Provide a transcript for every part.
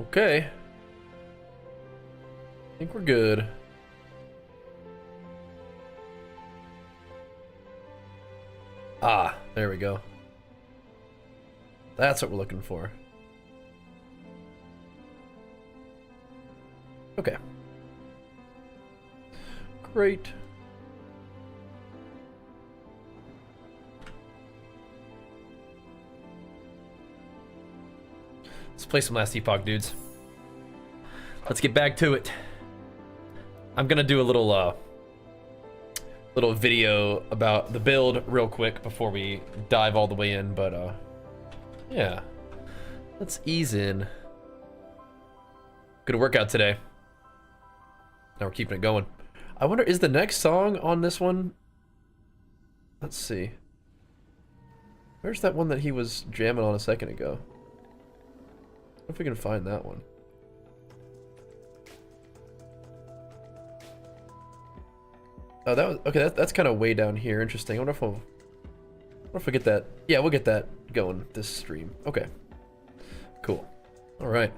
Okay. I think we're good. Ah, there we go. That's what we're looking for. Okay. Great. Let's play some last Epoch, dudes. Let's get back to it. I'm gonna do a little video about the build real quick before we dive all the way in, but yeah. Let's ease in. Good workout today. Now we're keeping it going. I wonder, is the next song on this one? Let's see. Where's that one that he was jamming on a second ago? I wonder if we can find that one. Oh, that was okay. That's kind of way down here. Interesting. I wonder if we get that. Yeah, we'll get that going this stream. Okay. Cool. All right.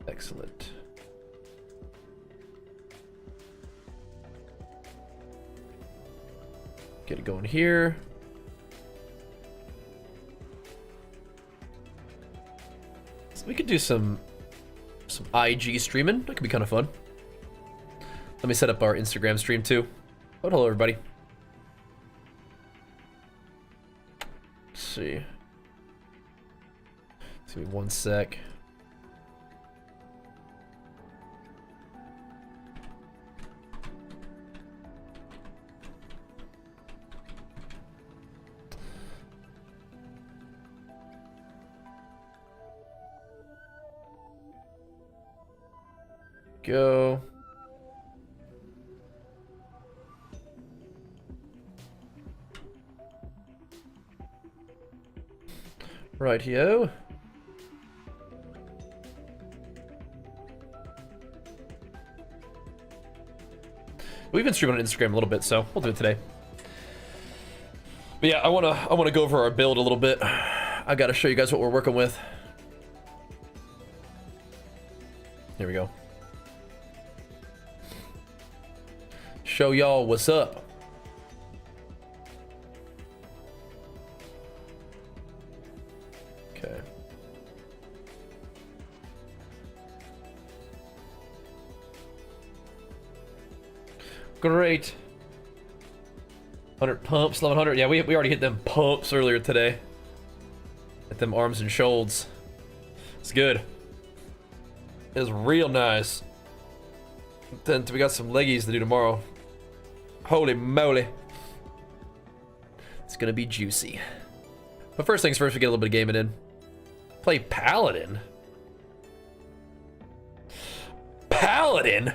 Excellent. Get it going here. So we could do some IG streaming. That could be kind of fun. Let me set up our Instagram stream too. Oh, hello everybody. Let's see. Give me 1 sec. Go. Rightio. We've been streaming on Instagram a little bit, so we'll do it today. But yeah, I wanna go over our build a little bit. I gotta show you guys what we're working with. Here we go. Show y'all what's up. Okay. Great. 100 pumps, 1100. Yeah, we already hit them pumps earlier today. Hit them arms and shoulders. It's good. It's real nice. Then we got some leggies to do tomorrow. Holy moly. It's gonna be juicy. But first things first, we get a little bit of gaming in. Play Paladin. Paladin?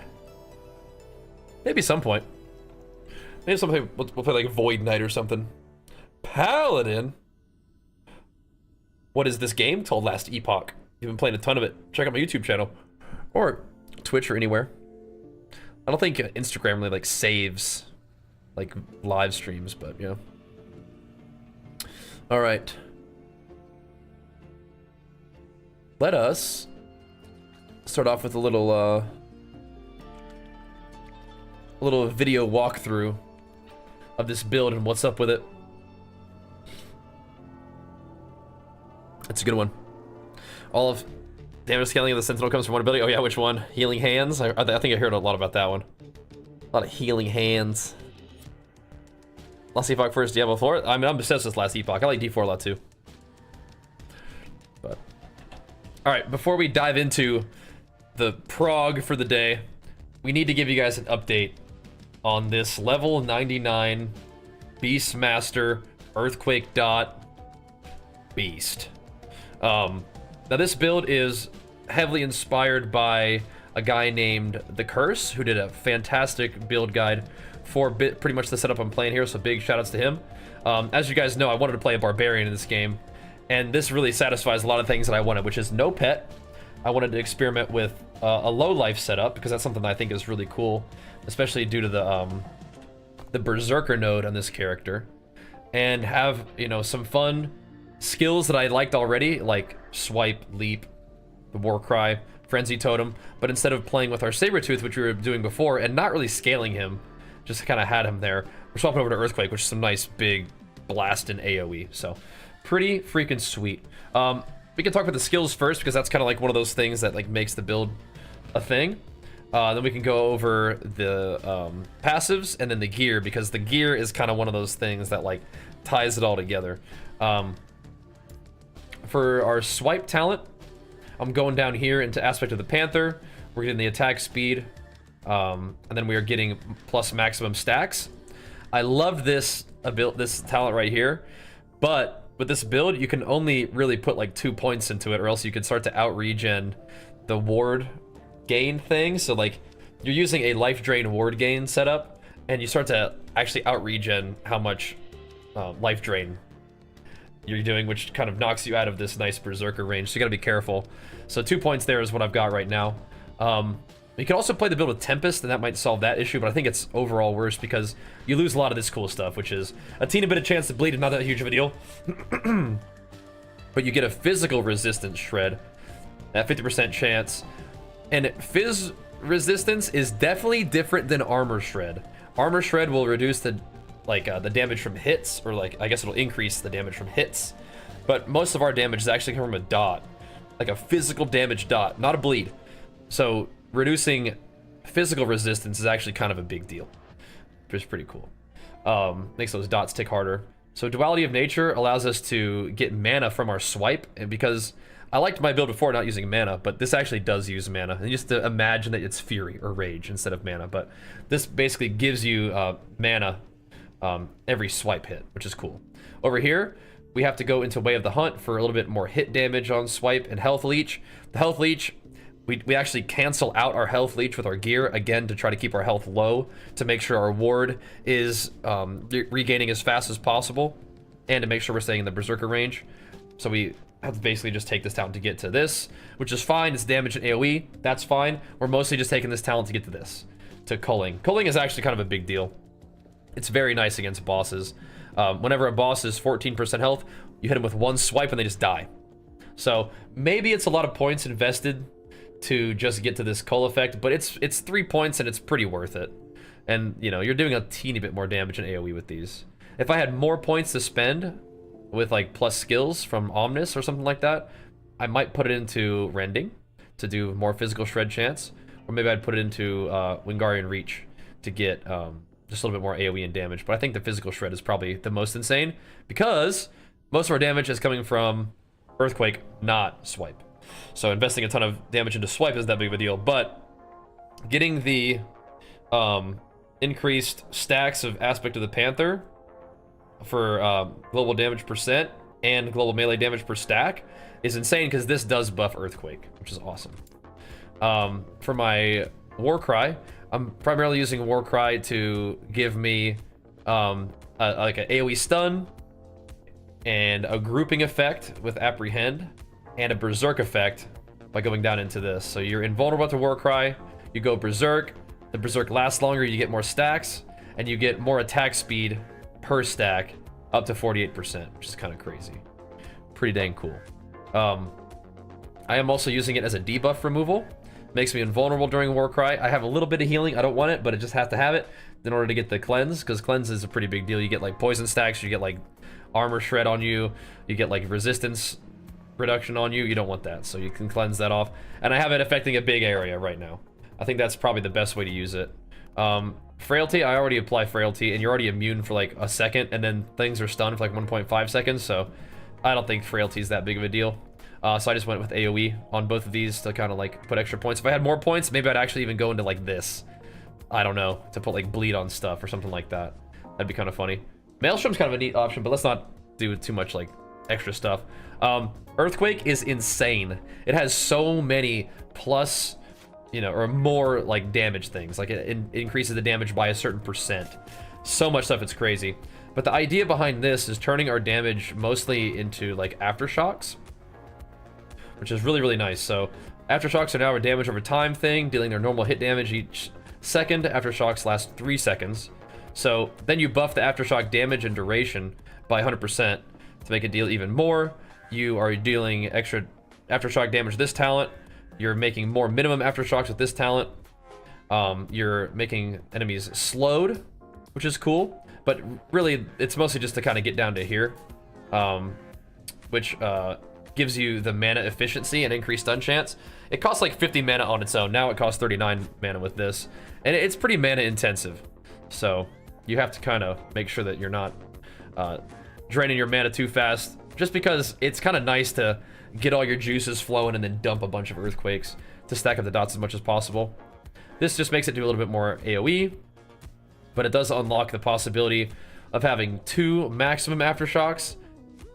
Maybe some point. Maybe sometime we'll play like Void Knight or something. Paladin? What is this game? Told last Epoch. You've been playing a ton of it. Check out my YouTube channel. Or Twitch or anywhere. I don't think Instagram really like saves like live streams, but you know. All right. Let us start off with a little video walkthrough of this build and what's up with it. It's a good one. All of damage scaling of the Sentinel comes from one ability. Oh yeah, which one? Healing Hands? I think I heard a lot about that one. A lot of Healing Hands. Last Epoch first, Diablo 4. I mean, I'm obsessed with Last Epoch. I like D4 a lot too. But alright, before we dive into the prog for the day, we need to give you guys an update on this level 99 Beastmaster Earthquake Dot Beast. Now this build is heavily inspired by a guy named The Curse, who did a fantastic build guide for pretty much the setup I'm playing here, so big shout outs to him. As you guys know, I wanted to play a barbarian in this game, and this really satisfies a lot of things that I wanted, which is no pet. I wanted to experiment with a low life setup, because that's something that I think is really cool, especially due to the Berserker node on this character, and have, you know, some fun skills that I liked already, like swipe, leap, the Warcry, Frenzy Totem, but instead of playing with our Sabretooth, which we were doing before, and not really scaling him, just kind of had him there, we're swapping over to Earthquake, which is some nice big blast in AoE, so pretty freaking sweet. We can talk about the skills first, because that's kind of like one of those things that like makes the build a thing. Then we can go over the passives and then the gear, because the gear is kind of one of those things that like ties it all together. For our swipe talent, I'm going down here into Aspect of the Panther. We're getting the attack speed, and then we are getting plus maximum stacks. I love this talent right here, but with this build, you can only really put like 2 points into it, or else you could start to out-regen the ward gain thing. So like, you're using a life drain ward gain setup, and you start to actually out-regen how much life drain you're doing, which kind of knocks you out of this nice berserker range, so you gotta be careful. So 2 points there is what I've got right now. You can also play the build with Tempest, and that might solve that issue, but I think it's overall worse because you lose a lot of this cool stuff, which is a teeny bit of chance to bleed and not that huge of a deal. But you get a physical resistance shred at 50% chance, and phys resistance is definitely different than armor shred. Armor shred will reduce the damage from hits, or like, I guess it'll increase the damage from hits, but most of our damage is actually coming from a dot, like a physical damage dot, not a bleed. So reducing physical resistance is actually kind of a big deal, which is pretty cool. Makes those dots tick harder. So Duality of Nature allows us to get mana from our swipe, and because I liked my build before not using mana, but this actually does use mana, and just to imagine that it's Fury or Rage instead of mana, but this basically gives you mana every swipe hit, which is cool. Over here, we have to go into Way of the Hunt for a little bit more hit damage on swipe and health leech. The health leech, we actually cancel out our health leech with our gear, again, to try to keep our health low, to make sure our ward is regaining as fast as possible, and to make sure we're staying in the berserker range. So we have to basically just take this talent to get to this, which is fine. It's damage and AoE, that's fine. We're mostly just taking this talent to get to this, to culling. Culling is actually kind of a big deal. It's very nice against bosses. Whenever a boss is 14% health, you hit them with one swipe and they just die. So maybe it's a lot of points invested to just get to this cull effect, but it's 3 points and it's pretty worth it. And you know, you're doing a teeny bit more damage in AoE with these. If I had more points to spend with like plus skills from Omnis or something like that, I might put it into Rending to do more physical shred chance, or maybe I'd put it into Wingardium Reach to get just a little bit more AoE and damage. But I think the physical shred is probably the most insane, because most of our damage is coming from Earthquake, not swipe. So investing a ton of damage into swipe isn't that big of a deal, but getting the increased stacks of Aspect of the Panther for global damage percent and global melee damage per stack is insane, because this does buff Earthquake, which is awesome. For my Warcry, I'm primarily using Warcry to give me like an AoE stun and a grouping effect with Apprehend, and a berserk effect by going down into this. So you're invulnerable to Warcry, you go berserk, the berserk lasts longer, you get more stacks, and you get more attack speed per stack, up to 48%, which is kind of crazy. Pretty dang cool. I am also using it as a debuff removal. Makes me invulnerable during Warcry. I have a little bit of healing, I don't want it, but it just has to have it in order to get the cleanse, because cleanse is a pretty big deal. You get like poison stacks, you get like armor shred on you, you get like resistance reduction on you. You don't want that, so you can cleanse that off. And I have it affecting a big area right now. I think that's probably the best way to use it. Frailty, I already apply Frailty, and you're already immune for like a second, and then things are stunned for like 1.5 seconds, so I don't think Frailty is that big of a deal. So I just went with AoE on both of these to kind of like put extra points. If I had more points, maybe I'd actually even go into like this. I don't know, to put like bleed on stuff or something like that. That'd be kind of funny. Maelstrom's kind of a neat option, but let's not do too much like extra stuff. Earthquake is insane. It has so many plus, you know, or more like damage things. Like it increases the damage by a certain percent. So much stuff, it's crazy. But the idea behind this is turning our damage mostly into like aftershocks, which is really, really nice. So aftershocks are now a damage over time thing, dealing their normal hit damage each second. Aftershocks last 3 seconds. So then you buff the aftershock damage and duration by 100% to make it deal even more. You are dealing extra aftershock damage with this talent, You're making more minimum aftershocks with this talent. You're making enemies slowed, which is cool. But really, it's mostly just to kind of get down to here. Which gives you the mana efficiency and increased stun chance. It costs like 50 mana on its own. Now it costs 39 mana with this. And it's pretty mana intensive. So you have to kind of make sure that you're not draining your mana too fast. Just because it's kind of nice to get all your juices flowing and then dump a bunch of earthquakes to stack up the dots as much as possible. This just makes it do a little bit more AoE. But it does unlock the possibility of having 2 maximum aftershocks,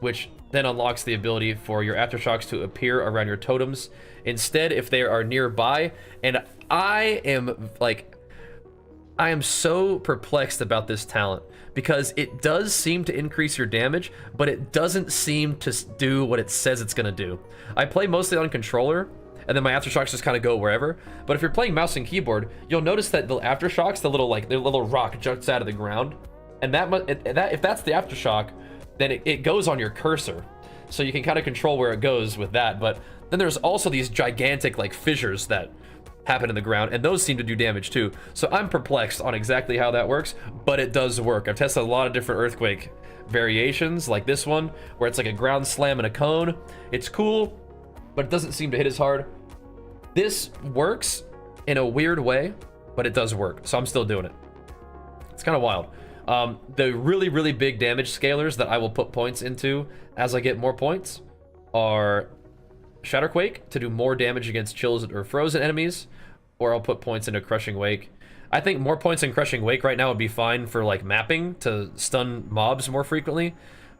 which then unlocks the ability for your aftershocks to appear around your totems instead if they are nearby. And I am so perplexed about this talent because it does seem to increase your damage, but it doesn't seem to do what it says it's gonna do. I play mostly on controller, and then my aftershocks just kind of go wherever. But if you're playing mouse and keyboard, you'll notice that the aftershocks, the little rock juts out of the ground, and if that's the aftershock, then it goes on your cursor, so you can kind of control where it goes with that. But then there's also these gigantic like fissures that happen in the ground, and those seem to do damage too. So I'm perplexed on exactly how that works, but it does work. I've tested a lot of different earthquake variations, like this one where it's like a ground slam and a cone. It's cool, but it doesn't seem to hit as hard. This works in a weird way, but it does work, so I'm still doing it. It's kind of wild. The really big damage scalers that I will put points into as I get more points are Shatterquake to do more damage against chills or frozen enemies, or I'll put points into Crushing Wake. I think more points in Crushing Wake right now would be fine for like mapping to stun mobs more frequently,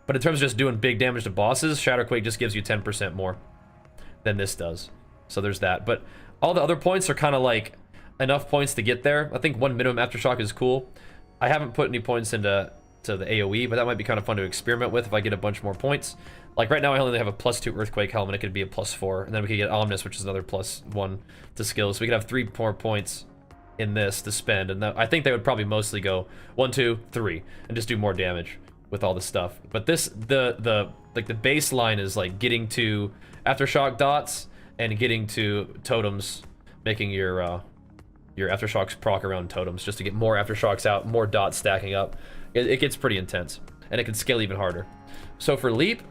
but in terms of just doing big damage to bosses, Shatterquake just gives you 10% more than this does. So there's that. But all the other points are kind of like enough points to get there. I think 1 minimum aftershock is cool. I haven't put any points into the AoE, but that might be kind of fun to experiment with if I get a bunch more points. Like right now I only have a +2 Earthquake helmet. It could be a +4, and then we could get Omnis, which is another +1 to skills. So we could have 3 more points in this to spend, and I think they would probably mostly go 1, 2, 3, and just do more damage with all this stuff. But this, the baseline is like getting to aftershock dots and getting to totems, making your aftershocks proc around totems just to get more aftershocks out, more dots stacking up. It gets pretty intense, and it can scale even harder. So for leap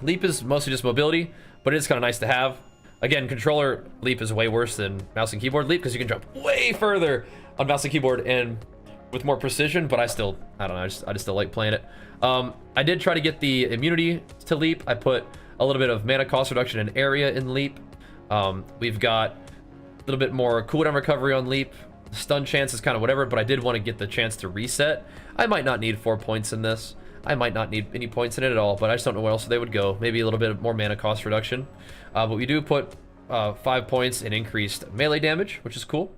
is mostly just mobility, but it is kind of nice to have. Again, controller leap is way worse than mouse and keyboard leap because you can jump way further on mouse and keyboard and with more precision, but I don't know, I just still like playing it. I did try to get the immunity to leap. I put a little bit of mana cost reduction in area in leap. We've got a little bit more cooldown recovery on leap. Stun chance is kind of whatever, but I did want to get the chance to reset. I might not need 4 points in this. I might not need any points in it at all, but I just don't know where else they would go. Maybe a little bit more mana cost reduction. But we do put 5 points in increased melee damage, which is cool.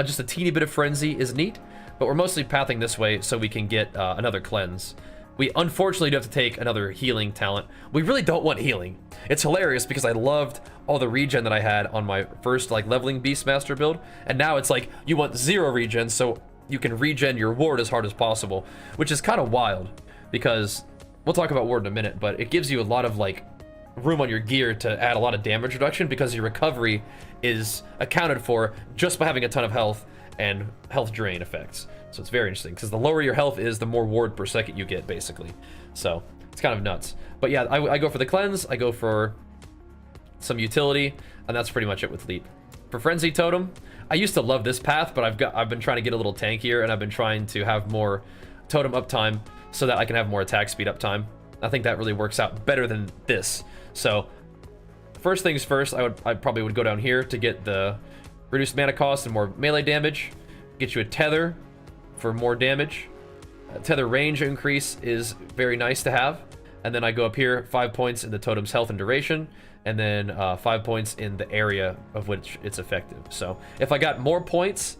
Just a teeny bit of frenzy is neat, but we're mostly pathing this way so we can get another cleanse. We unfortunately do have to take another healing talent. We really don't want healing. It's hilarious because I loved all the regen that I had on my first like leveling Beastmaster build, and now it's like you want 0 regen so you can regen your ward as hard as possible, which is kind of wild because we'll talk about ward in a minute, but it gives you a lot of like room on your gear to add a lot of damage reduction because your recovery is accounted for just by having a ton of health and health drain effects. So it's very interesting because the lower your health is, the more ward per second you get, basically. So it's kind of nuts. But yeah, I go for the cleanse, I go for some utility, and that's pretty much it with leap. For frenzy totem, I used to love this path, but I've been trying to get a little tankier, and I've been trying to have more totem uptime so that I can have more attack speed uptime. I think that really works out better than this. So first things first, I probably would go down here to get the reduced mana cost and more melee damage. Get you a tether for more damage. Tether range increase is very nice to have. And then I go up here, 5 points in the totem's health and duration, and then 5 points in the area of which it's effective. So if I got more points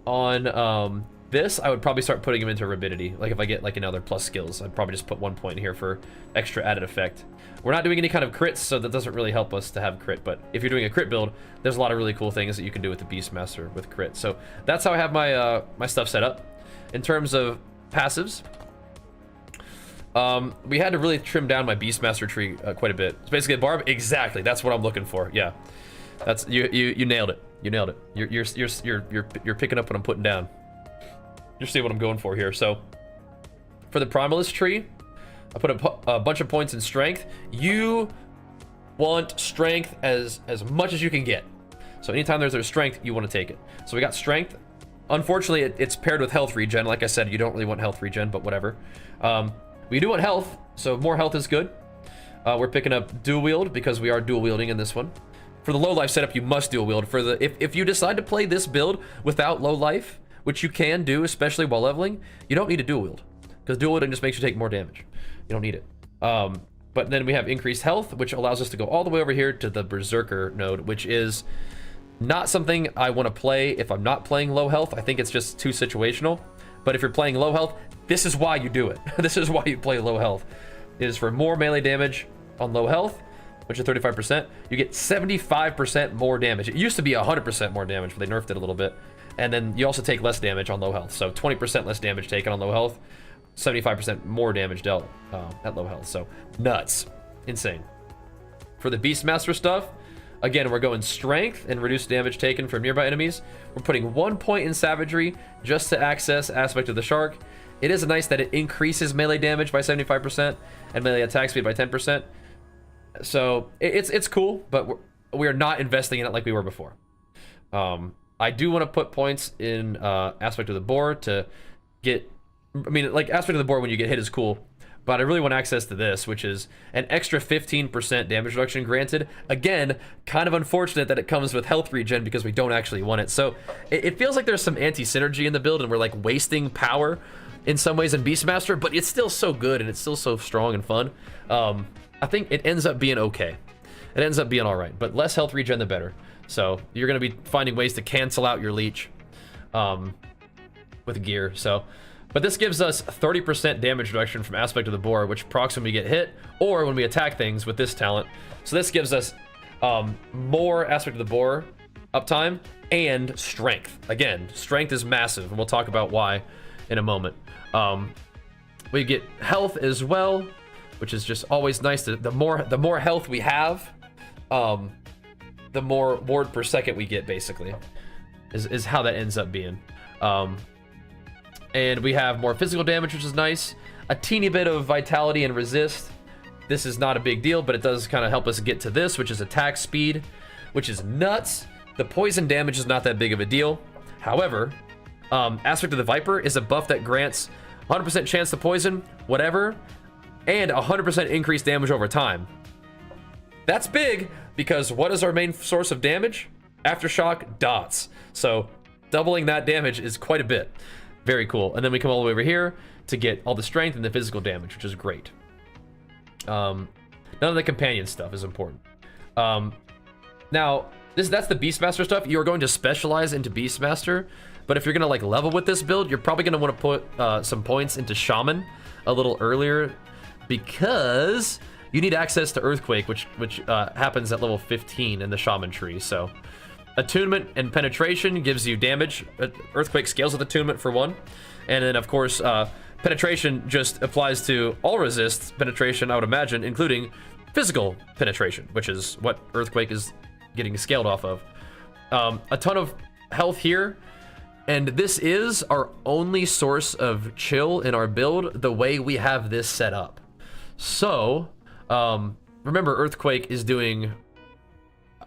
on this, I would probably start putting them into rabidity. Like if I get like another plus skills, I'd probably just put 1 point here for extra added effect. We're not doing any kind of crits, so that doesn't really help us to have crit, but if you're doing a crit build, there's a lot of really cool things that you can do with the Beastmaster with crit. So that's how I have my my stuff set up. In terms of passives, we had to really trim down my Beastmaster tree quite a bit. It's basically a barb. Exactly, that's what I'm looking for. Yeah. That's you nailed it. You nailed it. You're picking up what I'm putting down. You're seeing what I'm going for here. So for the Primalist tree, I put a bunch of points in strength. You want strength as much as you can get. So anytime there's a strength, you want to take it. So we got strength. Unfortunately, it's paired with health regen. Like I said, you don't really want health regen, but whatever. We do want health, so more health is good. We're picking up dual wield because we are dual wielding in this one. For the low life setup, you must dual wield. For the if you decide to play this build without low life, which you can do, especially while leveling, you don't need to dual wield, because dual wielding just makes you take more damage. You don't need it. But then we have increased health, which allows us to go all the way over here to the Berserker node, which is not something I want to play if I'm not playing low health. I think it's just too situational. But if you're playing low health, this is why you do it. This is why you play low health. It is for more melee damage on low health, which is 35%. You get 75% more damage. It used to be 100% more damage, but they nerfed it a little bit. And then you also take less damage on low health. So 20% less damage taken on low health, 75% more damage dealt at low health. So nuts. Insane. For the Beastmaster stuff, again, we're going strength and reduced damage taken from nearby enemies. We're putting 1 point in savagery just to access aspect of the shark. It is nice that it increases melee damage by 75% and melee attack speed by 10%. So it's cool, but we are not investing in it like we were before. I do want to put points in aspect of the boar to get, I mean, like aspect of the boar when you get hit is cool, but I really want access to this, which is an extra 15% damage reduction granted. Again, kind of unfortunate that it comes with health regen because we don't actually want it. So it feels like there's some anti-synergy in the build and we're like wasting power in some ways in Beastmaster, but it's still so good and it's still so strong and fun. I think it ends up being okay. It ends up being all right, but less health regen the better. So you're going to be finding ways to cancel out your leech with gear. So, but this gives us 30% damage reduction from aspect of the boar, which procs when we get hit or when we attack things with this talent. So this gives us more aspect of the boar uptime and strength. Again, strength is massive, and we'll talk about why in a moment. We get health as well, which is just always nice. The more health we have, the more ward per second we get, basically, is how that ends up being. And we have more physical damage, which is nice. A teeny bit of vitality and resist. This is not a big deal, but it does kind of help us get to this, which is attack speed, which is nuts. The poison damage is not that big of a deal. However, aspect of the Viper is a buff that grants 100% chance to poison, whatever, and 100% increased damage over time. That's big, because what is our main source of damage? Aftershock dots. So doubling that damage is quite a bit. Very cool. And then we come all the way over here to get all the strength and the physical damage, which is great. None of the companion stuff is important. Now, that's the Beastmaster stuff. You're going to specialize into Beastmaster, but if you're going to like level with this build, you're probably going to want to put some points into Shaman a little earlier, because you need access to Earthquake, which happens at level 15 in the Shaman tree. So attunement and penetration gives you damage. Earthquake scales with attunement for one, and then of course penetration just applies to all resists penetration, I would imagine, including physical penetration, which is what Earthquake is getting scaled off of. A ton of health here, and this is our only source of chill in our build the way we have this set up. So remember, Earthquake is doing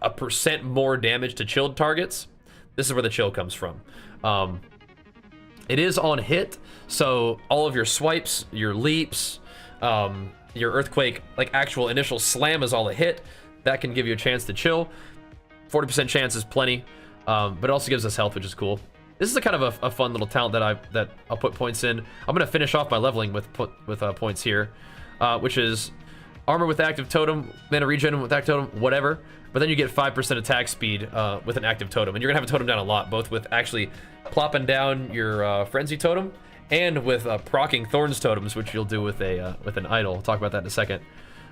a % more damage to chilled targets. This is where the chill comes from. It is on hit, so all of your swipes, your leaps, your Earthquake, like actual initial slam is all a hit. That can give you a chance to chill. 40% chance is plenty, but it also gives us health, which is cool. This is a kind of a fun little talent that I'll put points in. I'm gonna finish off my leveling with points here, which is armor with active totem, mana regen with active totem, whatever. But then you get 5% attack speed with an active totem, and you're gonna have a totem down a lot, both with actually plopping down your frenzy totem and with proccing thorns totems, which you'll do with an idol. I'll talk about that in a second.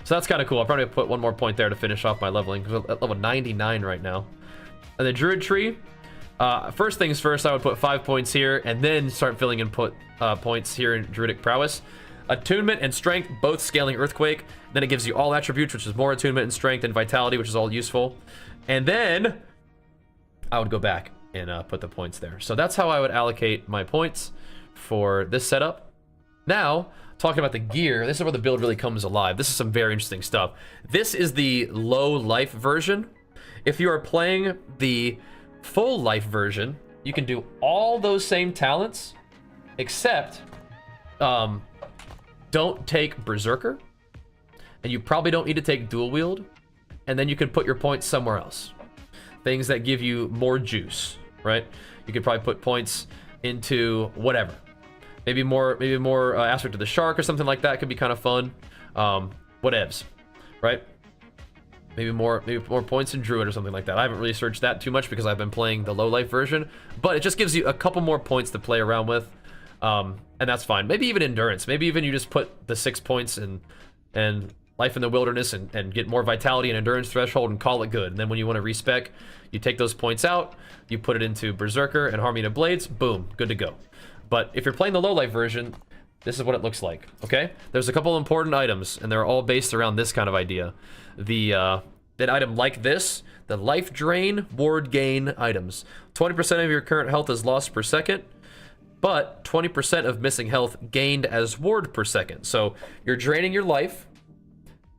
So that's kind of cool. I'll probably put one more point there to finish off my leveling, because I'm at level 99 right now. And the druid tree, first things first, I would put 5 points here and then start filling in points here in druidic prowess. Attunement and strength, both scaling Earthquake. Then it gives you all attributes, which is more attunement and strength, and vitality, which is all useful. And then I would go back and put the points there. So that's how I would allocate my points for this setup. Now, talking about the gear, this is where the build really comes alive. This is some very interesting stuff. This is the low life version. If you are playing the full life version, you can do all those same talents, except don't take Berserker, and you probably don't need to take Dual Wield, and then you can put your points somewhere else. Things that give you more juice, right? You could probably put points into whatever. Maybe more aspect of the shark or something like that could be kind of fun. Whatevs, right? Maybe more points in Druid or something like that. I haven't really searched that too much because I've been playing the low life version, but it just gives you a couple more points to play around with, and that's fine. Maybe even endurance. Maybe even you just put the 6 points and life in the wilderness and get more vitality and endurance threshold and call it good. And then when you want to respec, you take those points out, you put it into Berserker and Harmony of Blades, boom, good to go. But if you're playing the low life version, this is what it looks like, okay? There's a couple important items, and they're all based around this kind of idea. An item like this, the life drain, ward gain items. 20% of your current health is lost per second, but 20% of missing health gained as ward per second. So you're draining your life.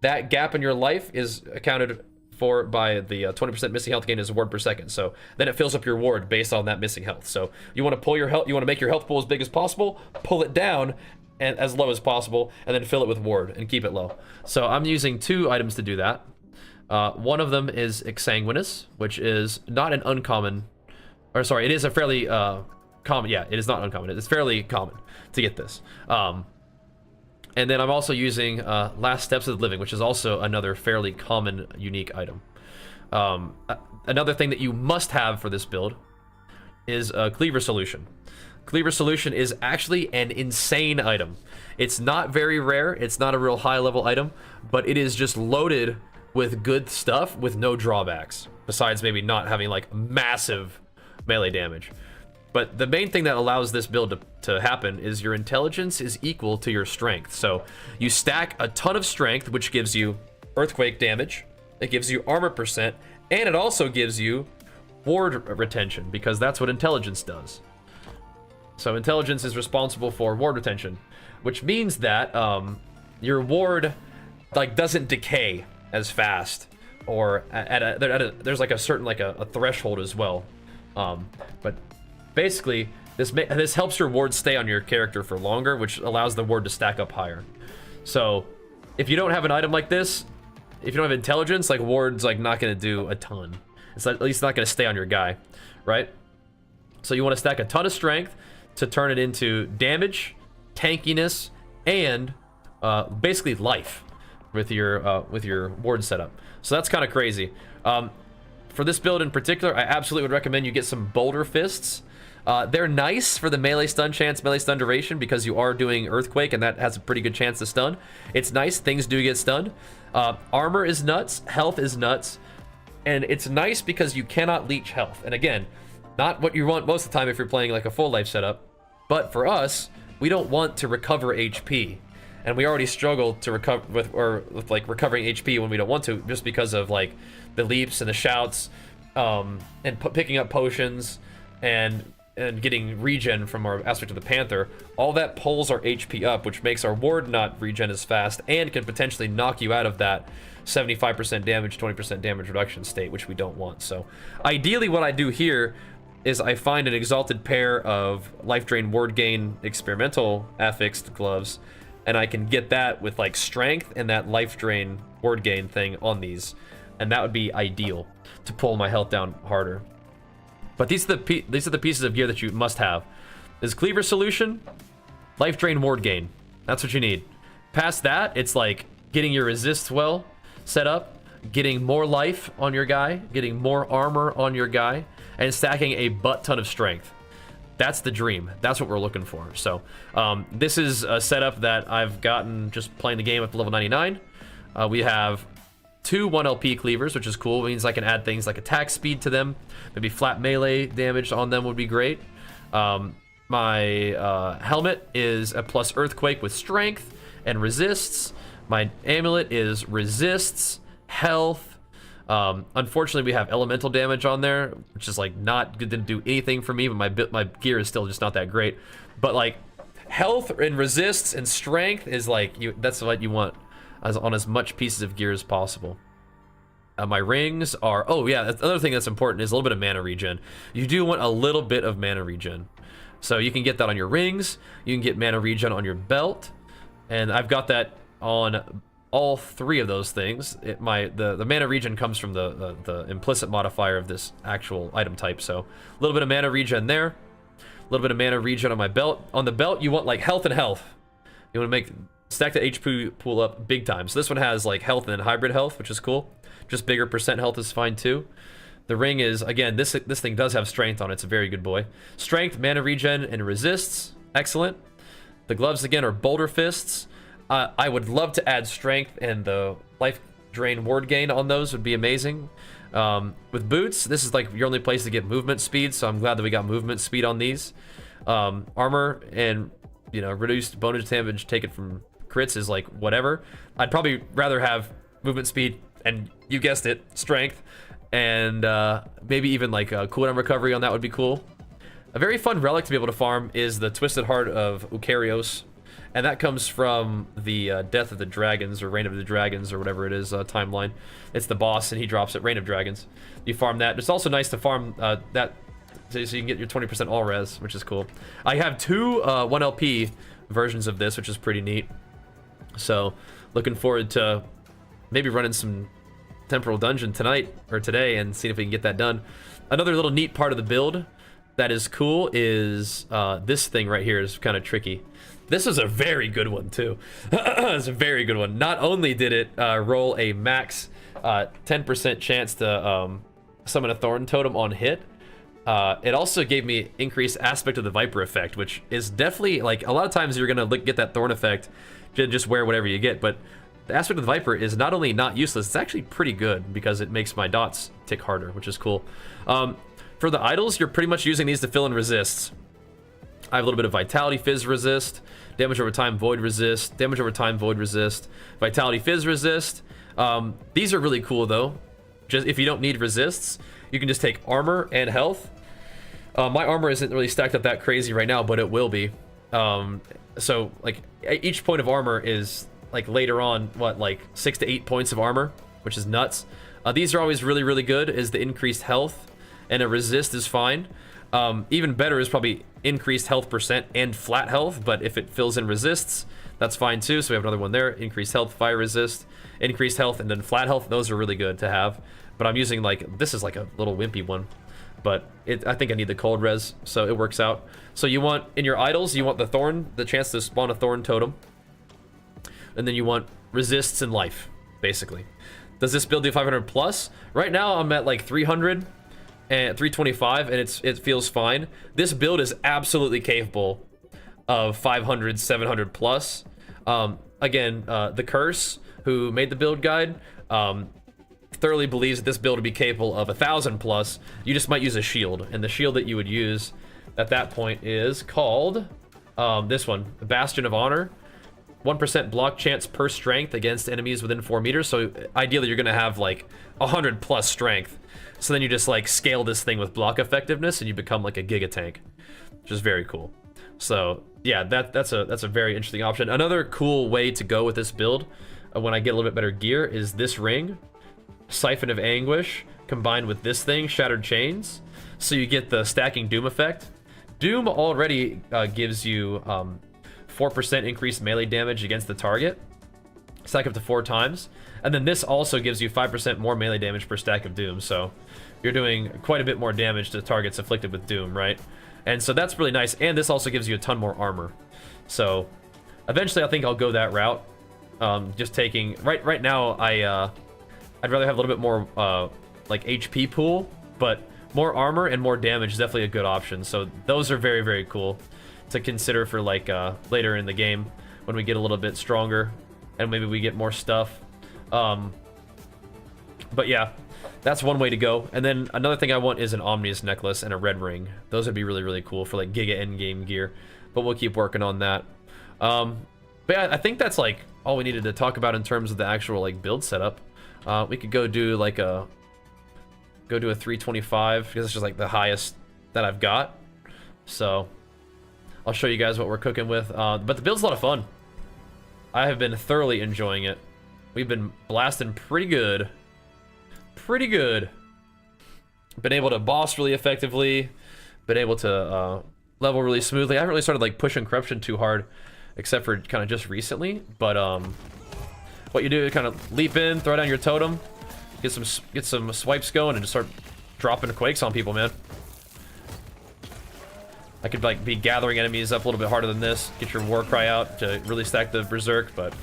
That gap in your life is accounted for by the 20% missing health gain as a ward per second. So then it fills up your ward based on that missing health. So you want to pull your health, you want to make your health pool as big as possible, pull it down and as low as possible, and then fill it with ward and keep it low. So I'm using 2 items to do that. One of them is Exsanguinous, which is not an uncommon, or sorry, it is a fairly common. Yeah, it is not uncommon. It's fairly common to get this. And then I'm also using Last Steps of the Living, which is also another fairly common, unique item. Another thing that you must have for this build is a Cleaver Solution. Cleaver Solution is actually an insane item. It's not very rare, it's not a real high-level item, but it is just loaded with good stuff with no drawbacks, besides maybe not having like massive melee damage. But the main thing that allows this build to happen is your intelligence is equal to your strength. So you stack a ton of strength, which gives you earthquake damage, it gives you armor percent, and it also gives you ward retention, because that's what intelligence does. So intelligence is responsible for ward retention, which means that your ward like doesn't decay as fast, or there's like a certain a threshold as well. But basically, this helps your ward stay on your character for longer, which allows the ward to stack up higher. So if you don't have an item like this, if you don't have intelligence, like ward's like not gonna do a ton. It's at least not gonna stay on your guy, right? So you want to stack a ton of strength to turn it into damage, tankiness, and basically life with your ward setup. So that's kind of crazy. For this build in particular, I absolutely would recommend you get some Boulder Fists. They're nice for the melee stun chance, melee stun duration, because you are doing Earthquake, and that has a pretty good chance to stun. It's nice, things do get stunned. Armor is nuts, health is nuts, and it's nice because you cannot leech health. And again, not what you want most of the time if you're playing like a full life setup, but for us, we don't want to recover HP. And we already struggle to recover with like recovering HP when we don't want to, just because of like the leaps and the shouts, and picking up potions and getting regen from our aspect of the Panther. All that pulls our HP up, which makes our ward not regen as fast and can potentially knock you out of that 75% damage, 20% damage reduction state, which we don't want. So ideally what I do here is I find an exalted pair of life drain ward gain experimental affixed gloves, and I can get that with like strength and that life drain ward gain thing on these, and that would be ideal to pull my health down harder. But these are the pieces of gear that you must have. Is Cleaver Solution, life drain ward gain. That's what you need. Past that, it's like getting your resist well set up, getting more life on your guy, getting more armor on your guy, and stacking a butt ton of strength. That's the dream. That's what we're looking for. So this is a setup that I've gotten just playing the game up to level 99. We have 2 1LP cleavers, which is cool. It means I can add things like attack speed to them. Maybe flat melee damage on them would be great. My helmet is a plus earthquake with strength and resists. My amulet is resists, health, Unfortunately, we have elemental damage on there, which is like not good to do anything for me, but my gear is still just not that great. But like health and resists and strength is like that's what you want on as much pieces of gear as possible. My rings are, oh yeah, another thing that's important is a little bit of mana regen. You do want a little bit of mana regen. So you can get that on your rings, you can get mana regen on your belt, and I've got that on all three of those things. The mana regen comes from the implicit modifier of this actual item type, so a little bit of mana regen there, a little bit of mana regen on my belt. On the belt, you want like health and health. You want to stack the HP pool up big time. So this one has like health and hybrid health, which is cool. Just bigger percent health is fine too. The ring is, again, this thing does have strength on it. It's a very good boy. Strength, mana regen, and resists. Excellent. The gloves, again, are boulder fists. I would love to add strength, and the life drain ward gain on those would be amazing. With boots, this is like your only place to get movement speed, so I'm glad that we got movement speed on these. Armor and, you know, reduced bonus damage taken from crits is like whatever. I'd probably rather have movement speed and, you guessed it, strength, and maybe even like a cooldown recovery on that would be cool. A very fun relic to be able to farm is the Twisted Heart of Eukaryotes, and that comes from the Death of the Dragons, or Reign of the Dragons, or whatever it is, timeline. It's the boss, and he drops it, Reign of Dragons. You farm that. It's also nice to farm that so you can get your 20% all res, which is cool. I have two 1 LP versions of this, which is pretty neat. So looking forward to maybe running some Temporal Dungeon tonight or today and seeing if we can get that done. Another little neat part of the build that is cool is this thing right here is kind of tricky. This is a very good one too. It's a very good one. Not only did it roll a max 10% chance to summon a Thorn Totem on hit, it also gave me increased aspect of the Viper effect, which is definitely, like, a lot of times you're gonna get that Thorn effect, just wear whatever you get, but the aspect of the Viper is not only not useless, it's actually pretty good because it makes my dots tick harder, which is cool. For the idols, you're pretty much using these to fill in resists. I have a little bit of Vitality Fizz resist, damage over time Void resist, damage over time Void resist, Vitality Fizz resist. These are really cool though. Just if you don't need resists, you can just take armor and health. My armor isn't really stacked up that crazy right now, but it will be. So like each point of armor is like later on, what, like 6 to 8 points of armor, which is nuts. These are always really, really good, is the increased health, and a resist is fine. Even better is probably increased health percent and flat health, but if it fills in resists, that's fine too. So we have another one there, increased health, fire resist, increased health, and then flat health. Those are really good to have, but I'm using, like, this is like a little wimpy one, but I think I need the cold res, so it works out. So you want, in your idols, you want the thorn, the chance to spawn a thorn totem, and then you want resists and life, basically. Does this build do 500 plus? Right now I'm at like 300 and 325, and it feels fine. This build is absolutely capable of 500, 700 plus. Again, the Curse, who made the build guide, thoroughly believes that this build would be capable of 1,000 plus. You just might use a shield, and the shield that you would use at that point is called this one, the Bastion of Honor. 1% block chance per strength against enemies within 4 meters. So ideally you're gonna have like 100 plus strength. So then you just like scale this thing with block effectiveness and you become like a giga tank, which is very cool. So yeah, that's a very interesting option. Another cool way to go with this build, when I get a little bit better gear, is this ring, Siphon of Anguish, combined with this thing, Shattered Chains. So you get the stacking Doom effect. Doom already gives you 4% increased melee damage against the target, stack up to 4 times, and then this also gives you 5% more melee damage per stack of Doom, so you're doing quite a bit more damage to targets afflicted with Doom, right? And so that's really nice, and this also gives you a ton more armor. So eventually I think I'll go that route, just taking, right now I'd rather have a little bit more like HP pool, but more armor and more damage is definitely a good option, so those are very, very cool to consider for like later in the game when we get a little bit stronger and maybe we get more stuff. But yeah, that's one way to go. And then another thing I want is an Omnius necklace and a red ring. Those would be really, really cool for like Giga Endgame gear, but we'll keep working on that. But yeah, I think that's like all we needed to talk about in terms of the actual like build setup. We could go do like a 325 because it's just like the highest that I've got. So I'll show you guys what we're cooking with. But the build's a lot of fun. I have been thoroughly enjoying it. We've been blasting pretty good. Pretty good. Been able to boss really effectively. Been able to level really smoothly. I haven't really started like pushing corruption too hard, except for kind of just recently. But what you do is kind of leap in, throw down your totem, get some swipes going, and just start dropping quakes on people, man. I could like be gathering enemies up a little bit harder than this. Get your war cry out to really stack the berserk, but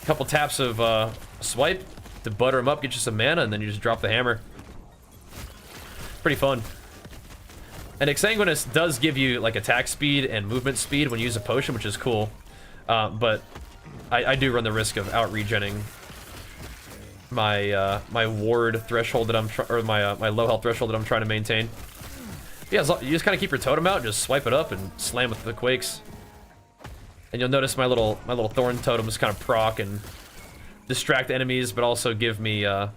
a couple taps of swipe to butter them up, get you some mana, and then you just drop the hammer. Pretty fun. And Exsanguinous does give you like attack speed and movement speed when you use a potion, which is cool. But I do run the risk of out regenning my my ward threshold that my low health threshold that I'm trying to maintain. Yeah, you just kind of keep your totem out, just swipe it up and slam with the quakes. And you'll notice my little thorn totems kind of proc and distract enemies, but also give me a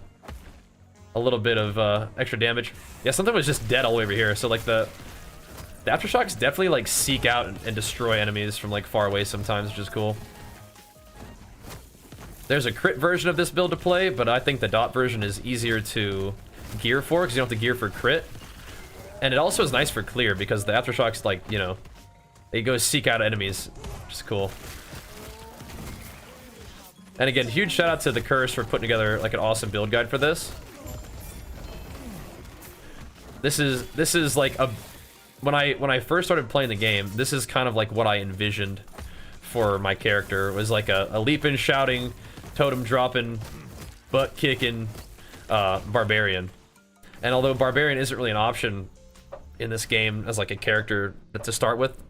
little bit of extra damage. Yeah, something was just dead all the way over here. So like the aftershocks definitely like seek out and destroy enemies from like far away sometimes, which is cool. There's a crit version of this build to play, but I think the dot version is easier to gear for because you don't have to gear for crit. And it also is nice for clear because the aftershocks, like, you know, they go seek out enemies, which is cool. And again, huge shout out to the Curse for putting together like an awesome build guide for this. This is like a when I first started playing the game, this is kind of like what I envisioned for my character. It was like a leaping, shouting, totem dropping, butt kicking barbarian. And although barbarian isn't really an option in this game as like a character to start with,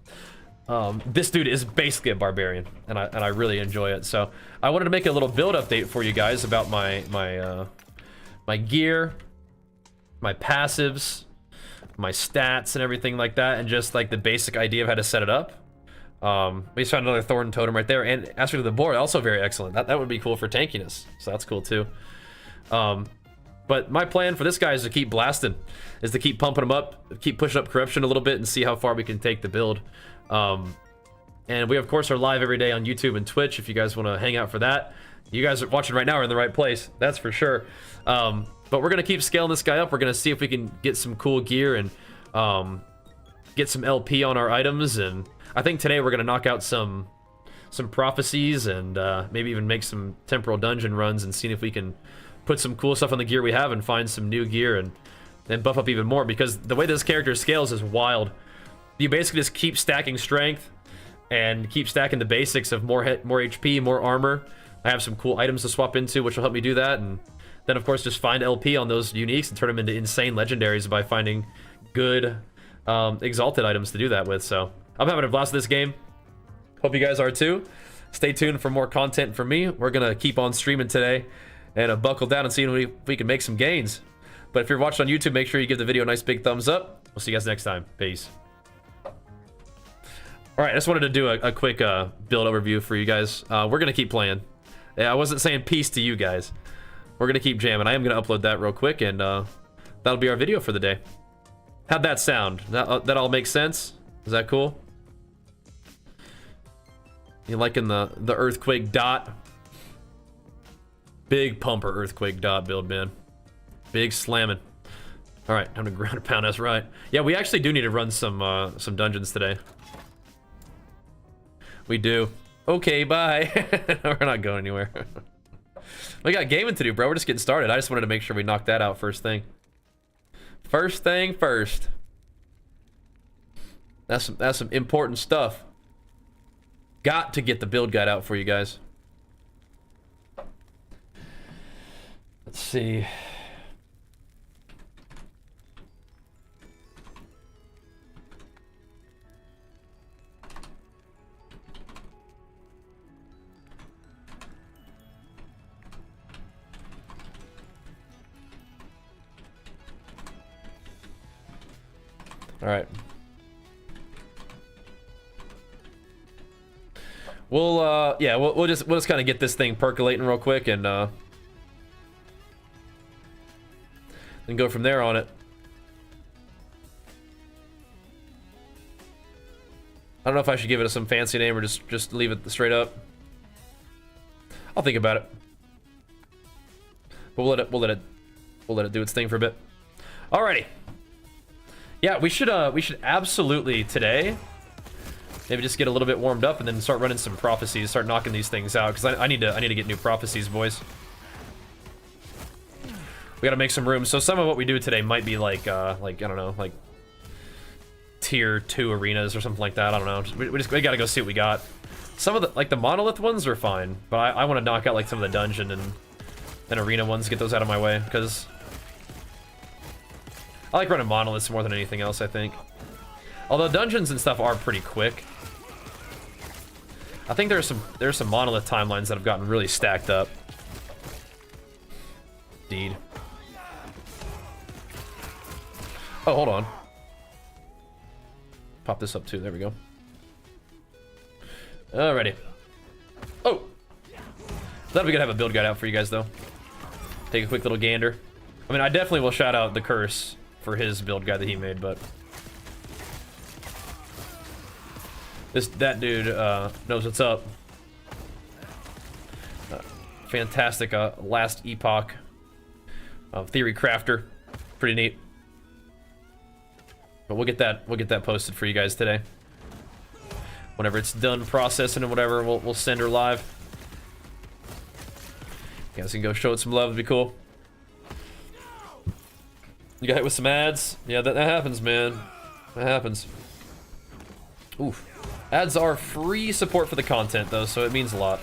this dude is basically a barbarian, and I really enjoy it. So I wanted to make a little build update for you guys about my gear, my passives, my stats, and everything like that, and just like the basic idea of how to set it up. We just found another thorn totem right there, and aspect of the board also very excellent. That would be cool for tankiness, so that's cool too. But my plan for this guy is to keep blasting, is to keep pumping him up, keep pushing up corruption a little bit, and see how far we can take the build. And we of course are live every day on YouTube and Twitch if you guys want to hang out for that. You guys are watching right now are in the right place, that's for sure. But we're gonna keep scaling this guy up. We're gonna see if we can get some cool gear and get some LP on our items. And I think today we're gonna knock out some prophecies and maybe even make some temporal dungeon runs and see if we can put some cool stuff on the gear we have and find some new gear and then buff up even more, because the way this character scales is wild. You basically just keep stacking strength and keep stacking the basics of more HP, more armor. I have some cool items to swap into, which will help me do that. And then, of course, just find LP on those uniques and turn them into insane legendaries by finding good exalted items to do that with. So I'm having a blast with this game. Hope you guys are too. Stay tuned for more content from me. We're going to keep on streaming today and buckle down and see if we can make some gains. But if you're watching on YouTube, make sure you give the video a nice big thumbs up. We'll see you guys next time. Peace. All right, I just wanted to do a quick build overview for you guys. We're going to keep playing. Yeah, I wasn't saying peace to you guys. We're going to keep jamming. I am going to upload that real quick, and that'll be our video for the day. How'd that sound? That all makes sense? Is that cool? You liking the Earthquake Dot? Big pumper Earthquake Dot build, man. Big slamming. All right, time to ground and pound. That's right. Yeah, we actually do need to run some dungeons today. We do. Okay, bye. We're not going anywhere. We got gaming to do, bro. We're just getting started. I just wanted to make sure we knocked that out first thing. First thing first. That's some important stuff. Got to get the build guide out for you guys. Let's see. All right. We'll just kind of get this thing percolating real quick, and and go from there on it. I don't know if I should give it some fancy name or just leave it straight up. I'll think about it. But we'll let it do its thing for a bit. Alrighty. Yeah, we should absolutely today maybe just get a little bit warmed up and then start running some prophecies, start knocking these things out, because I need to get new prophecies, boys. We gotta make some room. So some of what we do today might be like I don't know, like tier 2 arenas or something like that. I don't know. We gotta go see what we got. Some of the, like the monolith ones are fine, but I want to knock out like some of the dungeon and arena ones, get those out of my way, because I like running monoliths more than anything else, I think. Although dungeons and stuff are pretty quick. I think there's some monolith timelines that have gotten really stacked up. Indeed. Oh, hold on. Pop this up too. There we go. Alrighty. Oh! That'd be good to have a build guide out for you guys, though. Take a quick little gander. I mean, I definitely will shout out the Curse for his build guide that he made, but that dude knows what's up. Fantastic last Epoch theory crafter. Pretty neat. But we'll get that posted for you guys today. Whenever it's done processing and whatever, we'll send her live. You guys can go show it some love, it'd be cool. You got hit with some ads? Yeah, that happens, man. That happens. Oof. Ads are free support for the content, though, so it means a lot.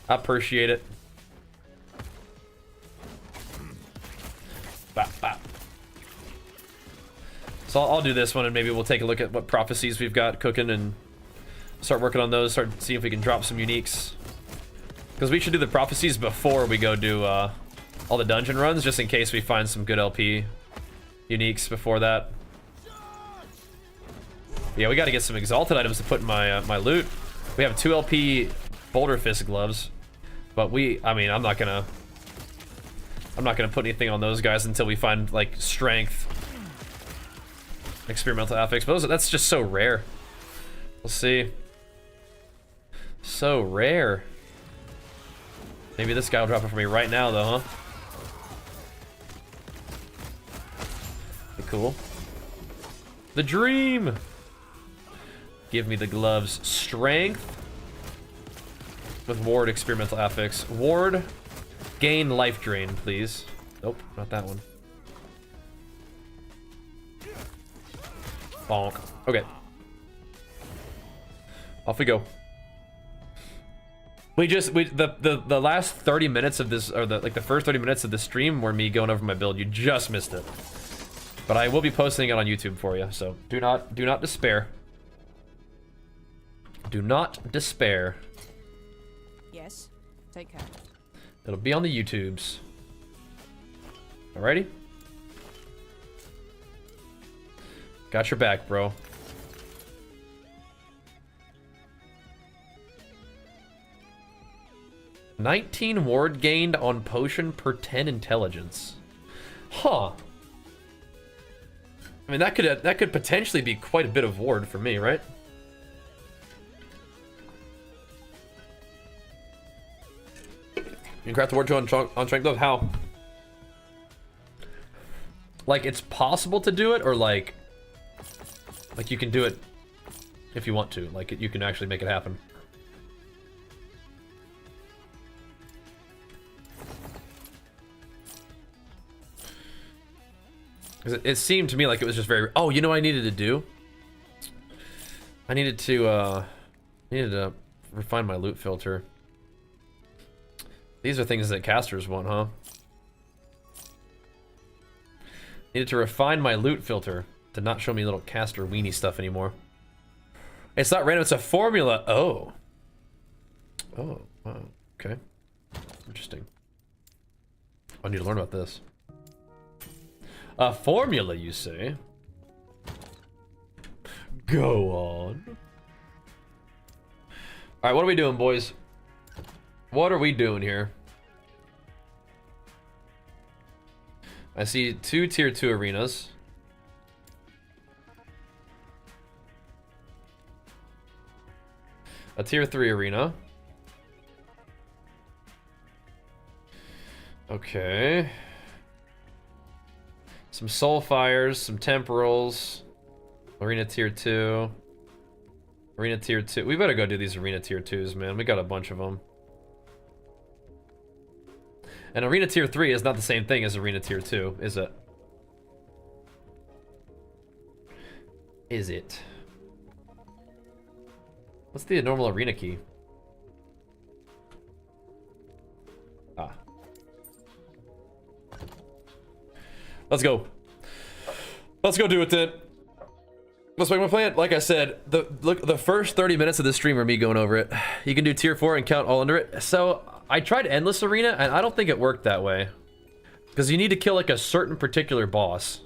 I appreciate it. Bop, bop. So I'll do this one, and maybe we'll take a look at what prophecies we've got cooking and start working on those, start seeing if we can drop some uniques. Because we should do the prophecies before we go do all the dungeon runs, just in case we find some good LP uniques before that. Yeah, we got to get some exalted items to put in my my loot. We have 2 LP Boulder Fist gloves, but I mean, I'm not gonna put anything on those guys until we find like strength, experimental affix. But that's just so rare. We'll see. So rare. Maybe this guy will drop it for me right now, though, huh? Be cool. The dream. Give me the gloves. Strength with ward experimental affix. Ward, gain life drain, please. Nope, not that one. Bonk. Okay. Off we go. The last 30 minutes of this, or the first 30 minutes of the stream were me going over my build. You just missed it. But I will be posting it on YouTube for you, so do not despair. Do not despair. Yes, take care. It'll be on the YouTubes. Alrighty? Got your back, bro. $19 ward gained on potion per 10 intelligence. Huh. I mean, that could potentially be quite a bit of ward for me, right? You can craft the ward on strength glove. How? Like, it's possible to do it, or like you can do it if you want to. Like, you can actually make it happen. It seemed to me like it was just very... Oh, you know what I needed to do? I needed to refine my loot filter. These are things that casters want, huh? Needed to refine my loot filter to not show me little caster weenie stuff anymore. It's not random, it's a formula. Oh. Oh, wow. Okay. Interesting. I need to learn about this. A formula, you say? Go on. Alright, what are we doing, boys? What are we doing here? I see 2 tier 2 arenas. A tier 3 arena. Okay. Some soul fires, some temporals. Arena tier 2. Arena tier 2. We better go do these arena tier 2s, man. We got a bunch of them. And arena tier 3 is not the same thing as arena tier 2, is it? Is it? What's the normal arena key? Ah. Let's go. Let's go do it then. Let's make my plan. Like I said, the first 30 minutes of this stream are me going over it. You can do tier 4 and count all under it. So I tried endless arena and I don't think it worked that way. Because you need to kill like a certain particular boss.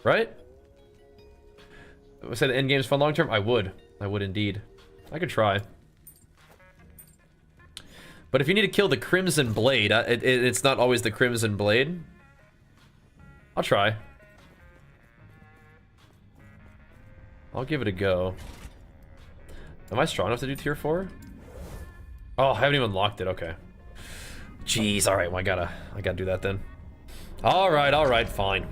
Right? Would I say the end game's fun long term? I would. I would indeed. I could try. But if you need to kill the Crimson Blade, it's not always the Crimson Blade. I'll try. I'll give it a go. Am I strong enough to do tier 4? Oh, I haven't even unlocked it. Okay. Jeez. All right. Well, I gotta do that then. All right. Fine.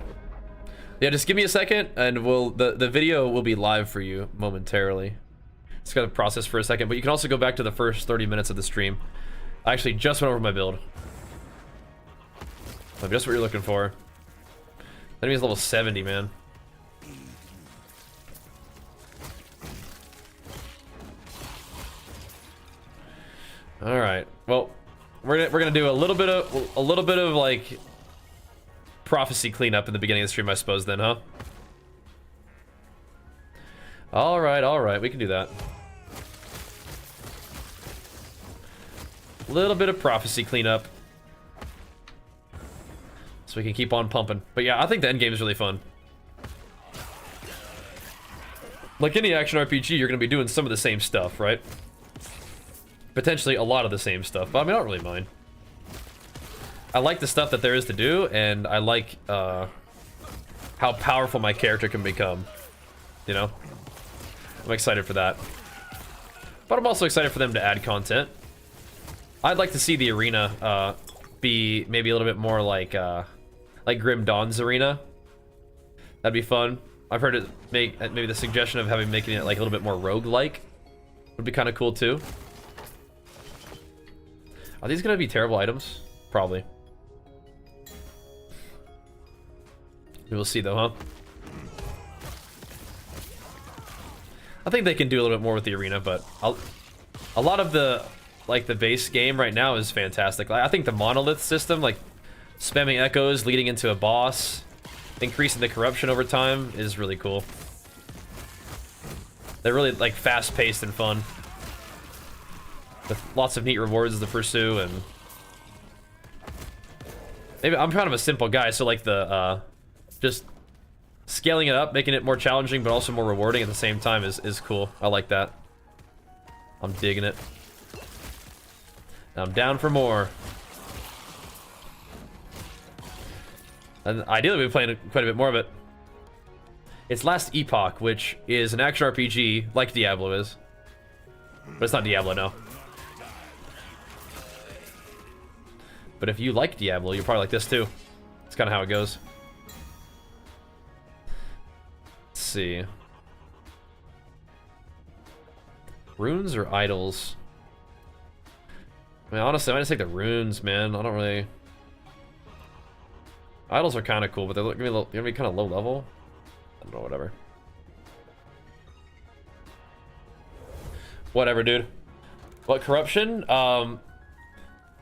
Yeah, just give me a second, and the video will be live for you momentarily. Just gotta process for a second, but you can also go back to the first 30 minutes of the stream. I actually just went over my build. Just what you're looking for. Enemy's level 70, man. All right. Well, we're gonna do a little bit of like prophecy cleanup in the beginning of the stream, I suppose. Then, huh? All right. We can do that. A little bit of prophecy cleanup, so we can keep on pumping. But yeah, I think the end game is really fun. Like any action RPG, you're gonna be doing some of the same stuff, right? Potentially a lot of the same stuff, but I mean, I don't really mind. I like the stuff that there is to do, and I like how powerful my character can become. You know? I'm excited for that. But I'm also excited for them to add content. I'd like to see the arena be maybe a little bit more like Grim Dawn's arena. That'd be fun. I've heard it make maybe the suggestion of making it like a little bit more roguelike would be kind of cool too. Are these gonna be terrible items? Probably. We will see though, huh? I think they can do a little bit more with the arena, but a lot of the base game right now is fantastic. I think the Monolith system, like spamming echoes leading into a boss, increasing the corruption over time, is really cool. They're really like fast-paced and fun, with lots of neat rewards to pursue. And maybe I'm kind of a simple guy, so like the just scaling it up, making it more challenging but also more rewarding at the same time is cool. I like that. I'm digging it. I'm down for more. And ideally we'll be playing quite a bit more of it. It's Last Epoch, which is an action RPG like Diablo is. But it's not Diablo, no. But if you like Diablo, you'll probably like this too. It's kind of how it goes. Let's see. Runes or idols? I mean, honestly, I might just take the runes, man. I don't really... Idols are kind of cool, but they're gonna be kind of low level. I don't know, whatever. Whatever, dude. What, corruption?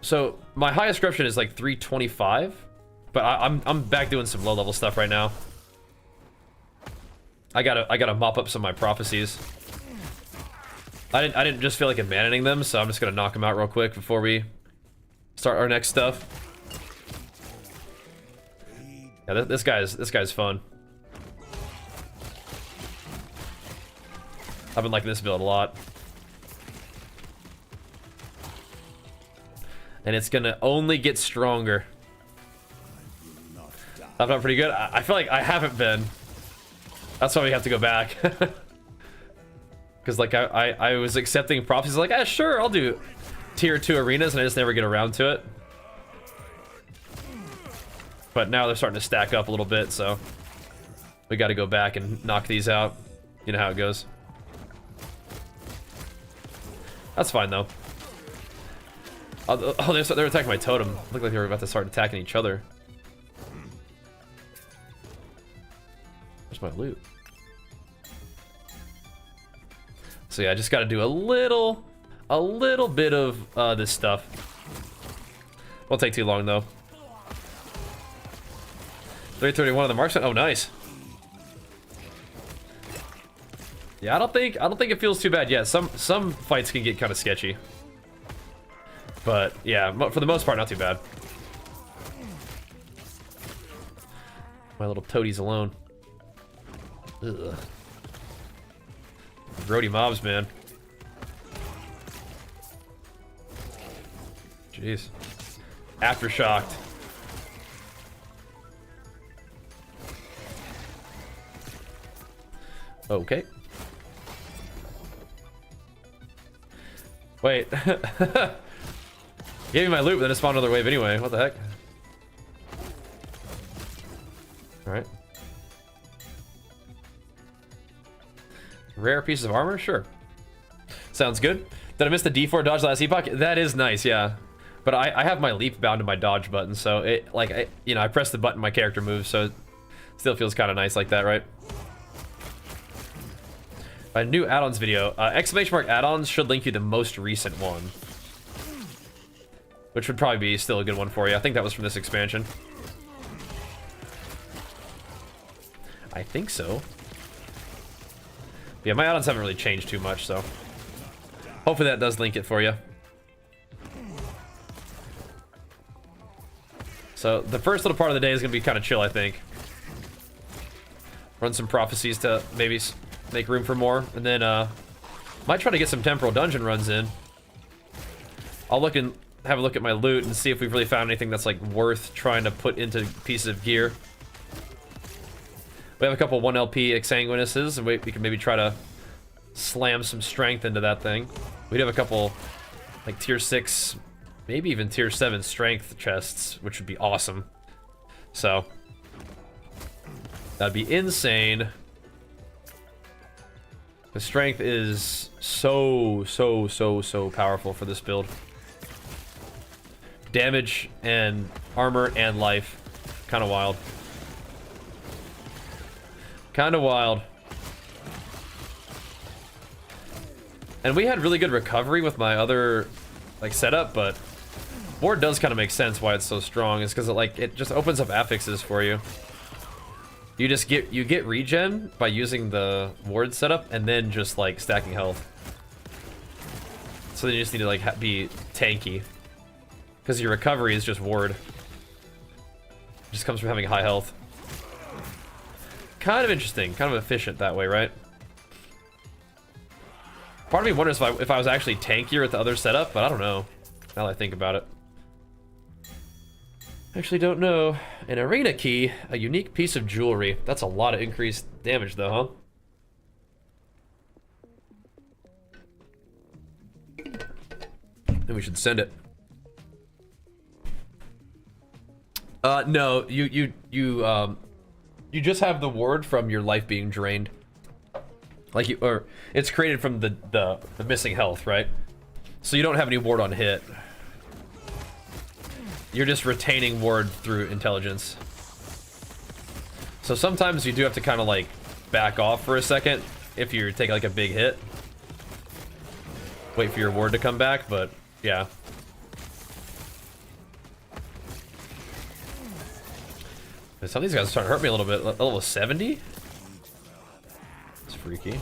So my highest corruption is like 325, but I'm back doing some low level stuff right now. I gotta mop up some of my prophecies. I didn't just feel like abandoning them, so I'm just gonna knock them out real quick before we start our next stuff. Yeah, this guy's fun. I've been liking this build a lot. And it's gonna only get stronger. I've done pretty good. I feel like I haven't been. That's why we have to go back. Because like I was accepting prophecies like, sure, I'll do tier 2 arenas, and I just never get around to it. But now they're starting to stack up a little bit, so we got to go back and knock these out. You know how it goes. That's fine though. Oh, they're attacking my totem. Looked like they were about to start attacking each other. Where's my loot? So yeah, I just got to do a little bit of this stuff. Won't take too long though. 331 on the marksman. Oh, nice. Yeah, I don't think it feels too bad yet. Some fights can get kind of sketchy, but yeah, for the most part, not too bad. My little toadies alone. Ugh. Grody mobs, man. Jeez. Aftershocked. Okay. Wait. Gave me my loot, but then it spawned another wave anyway. What the heck? Alright. Rare pieces of armor? Sure. Sounds good. Did I miss the D4 dodge last epoch? That is nice, yeah. But I have my leap bound to my dodge button, so it, like, I press the button, my character moves, so it still feels kind of nice like that, right? A new add-ons video. Exclamation mark add-ons should link you the most recent one, which would probably be still a good one for you. I think that was from this expansion. I think so. Yeah, my add-ons haven't really changed too much, so hopefully that does link it for you. So the first little part of the day is gonna be kind of chill, I think. Run some prophecies to maybe make room for more, and then might try to get some temporal dungeon runs in. I'll look and have a look at my loot and see if we've really found anything that's like worth trying to put into pieces of gear. We have a couple 1LP exsanguinuses, and we can maybe try to slam some strength into that thing. We do have a couple like tier 6, maybe even tier 7 strength chests, which would be awesome. So that'd be insane. The strength is so powerful for this build. Damage and armor and life. Kind of wild. Kind of wild. And we had really good recovery with my other like setup, but ward does kind of make sense why it's so strong. It's because it just opens up affixes for you. You get regen by using the ward setup and then just like stacking health. So then you just need to like be tanky, because your recovery is just ward. It just comes from having high health. Kind of interesting, kind of efficient that way, right? Part of me wonders if I was actually tankier with the other setup, but I don't know. Now that I think about it. Actually don't know. An arena key, a unique piece of jewelry. That's a lot of increased damage though, huh? Then we should send it. No, you just have the ward from your life being drained. Like or it's created from the missing health, right? So you don't have any ward on hit. You're just retaining ward through intelligence. So sometimes you do have to kind of like back off for a second if you're taking like a big hit. Wait for your ward to come back, but yeah. Some of these guys are starting to hurt me a little bit. Level 70? It's freaky.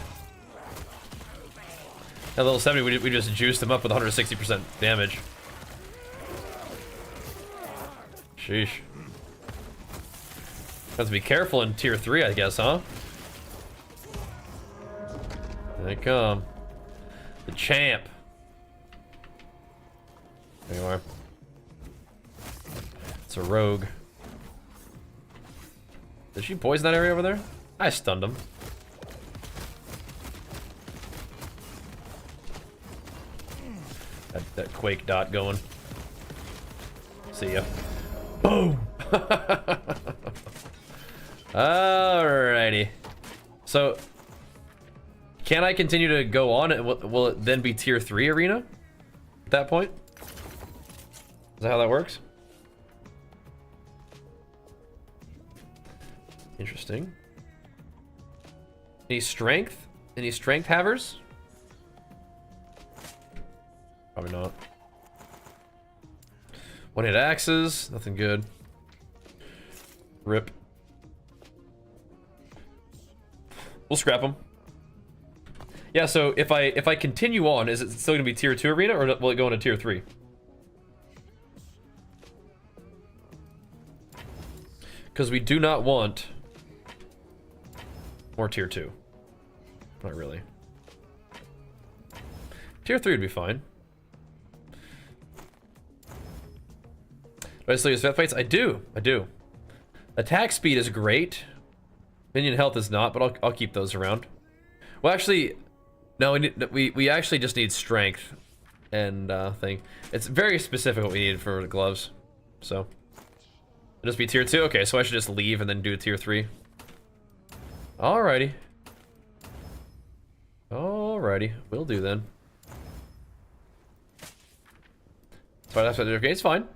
At level 70, we just juiced them up with 160% damage. Sheesh. Have to be careful in tier 3, I guess, huh? There they come. The champ. There you are. It's a rogue. Did she poison that area over there? I stunned him. That quake dot going. See ya. Boom! Alrighty. So, can I continue to go on? Will it then be tier 3 arena at that point? Is that how that works? Interesting. Any strength? Any strength havers? Probably not. One-hit axes, nothing good. Rip. We'll scrap them. Yeah, so if I continue on, is it still gonna be tier 2 arena, or will it go into tier 3? Because we do not want more tier 2. Not really. Tier 3 would be fine. Do I still use Fat Fights? I do. I do. Attack speed is great. Minion health is not, but I'll keep those around. Well, actually, no, we actually just need strength and thing. It's very specific what we need for the gloves. So, it'll just be tier 2. Okay, so I should just leave and then do tier 3. Alrighty. Alrighty, will do then. Sorry, that's what I did. Okay, it's fine.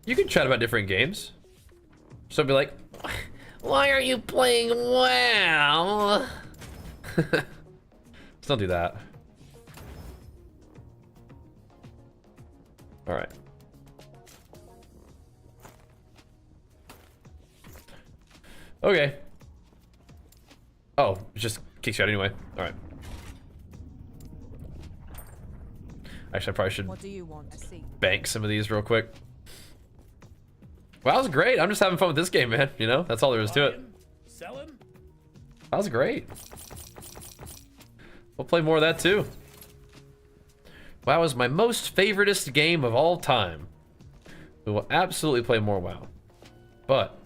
You can chat about different games. So be like, why are you playing WoW? Let's not do that. All right. Okay. Oh, it just kicks you out anyway. All right. Actually, I probably should What do you want to see? bank some of these real quick. Well, that was great. I'm just having fun with this game, man. You know, that's all there is to it. Selling? That was great. We'll play more of that too. WoW is my most favoritist game of all time. We will absolutely play more WoW. But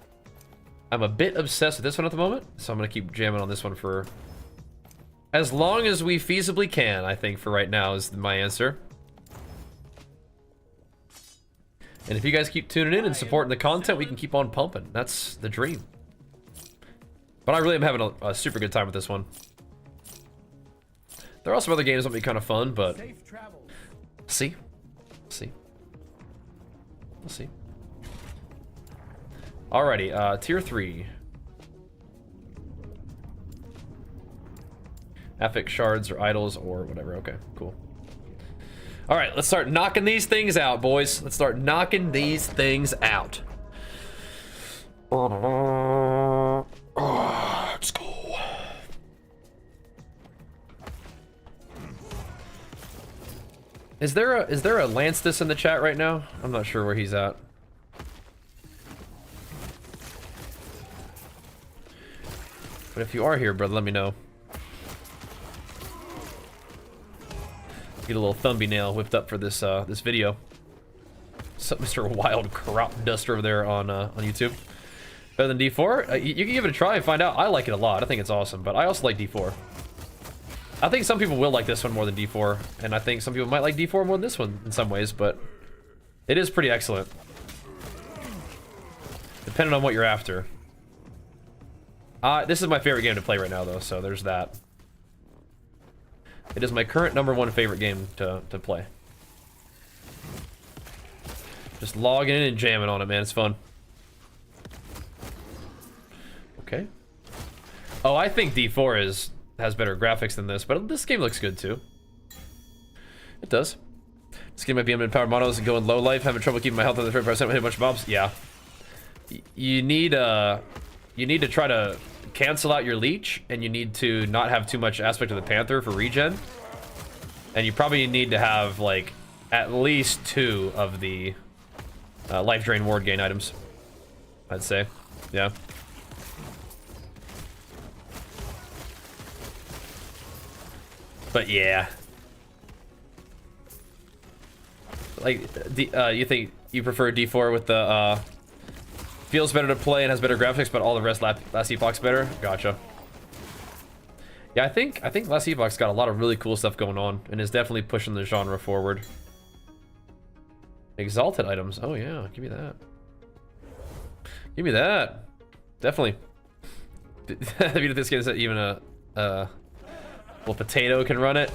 I'm a bit obsessed with this one at the moment, so I'm gonna keep jamming on this one for as long as we feasibly can, I think, for right now is my answer. And if you guys keep tuning in and supporting the content, we can keep on pumping. That's the dream. But I really am having a super good time with this one. There are some other games that will be kind of fun, but see, we'll see. Alrighty, tier 3. Affix shards or idols or whatever. Okay, cool. All right, let's start knocking these things out, boys. Let's start knocking these things out. Let's go. Is there a Lancetus in the chat right now? I'm not sure where he's at. But if you are here, brother, let me know. Get a little thumbnail whipped up for this this video. What's up, Mr. Wild Crop Duster over there on YouTube? Better than D4? You can give it a try and find out. I like it a lot. I think it's awesome, but I also like D4. I think some people will like this one more than D4, and I think some people might like D4 more than this one in some ways, but it is pretty excellent. Depending on what you're after. This is my favorite game to play right now, though, so there's that. It is my current #1 favorite game to play. Just logging in and jamming on it, man. It's fun. Okay. Oh, I think D4 has better graphics than this, but this game looks good too. It does. This game might be powered models and going low life, having trouble keeping my health under 30%, hit a bunch of mobs. Yeah. You need to try to cancel out your leech, and you need to not have too much aspect of the panther for regen. And you probably need to have like at least 2 of the life drain ward gain items, I'd say. Yeah. But yeah. like you think you prefer D4 with the feels better to play and has better graphics, but all the rest last Epoch's better? Gotcha. Yeah, I think last Epoch's got a lot of really cool stuff going on and is definitely pushing the genre forward. Exalted items. Oh yeah, give me that. Give me that. Definitely. Maybe this game is even a well, potato can run it.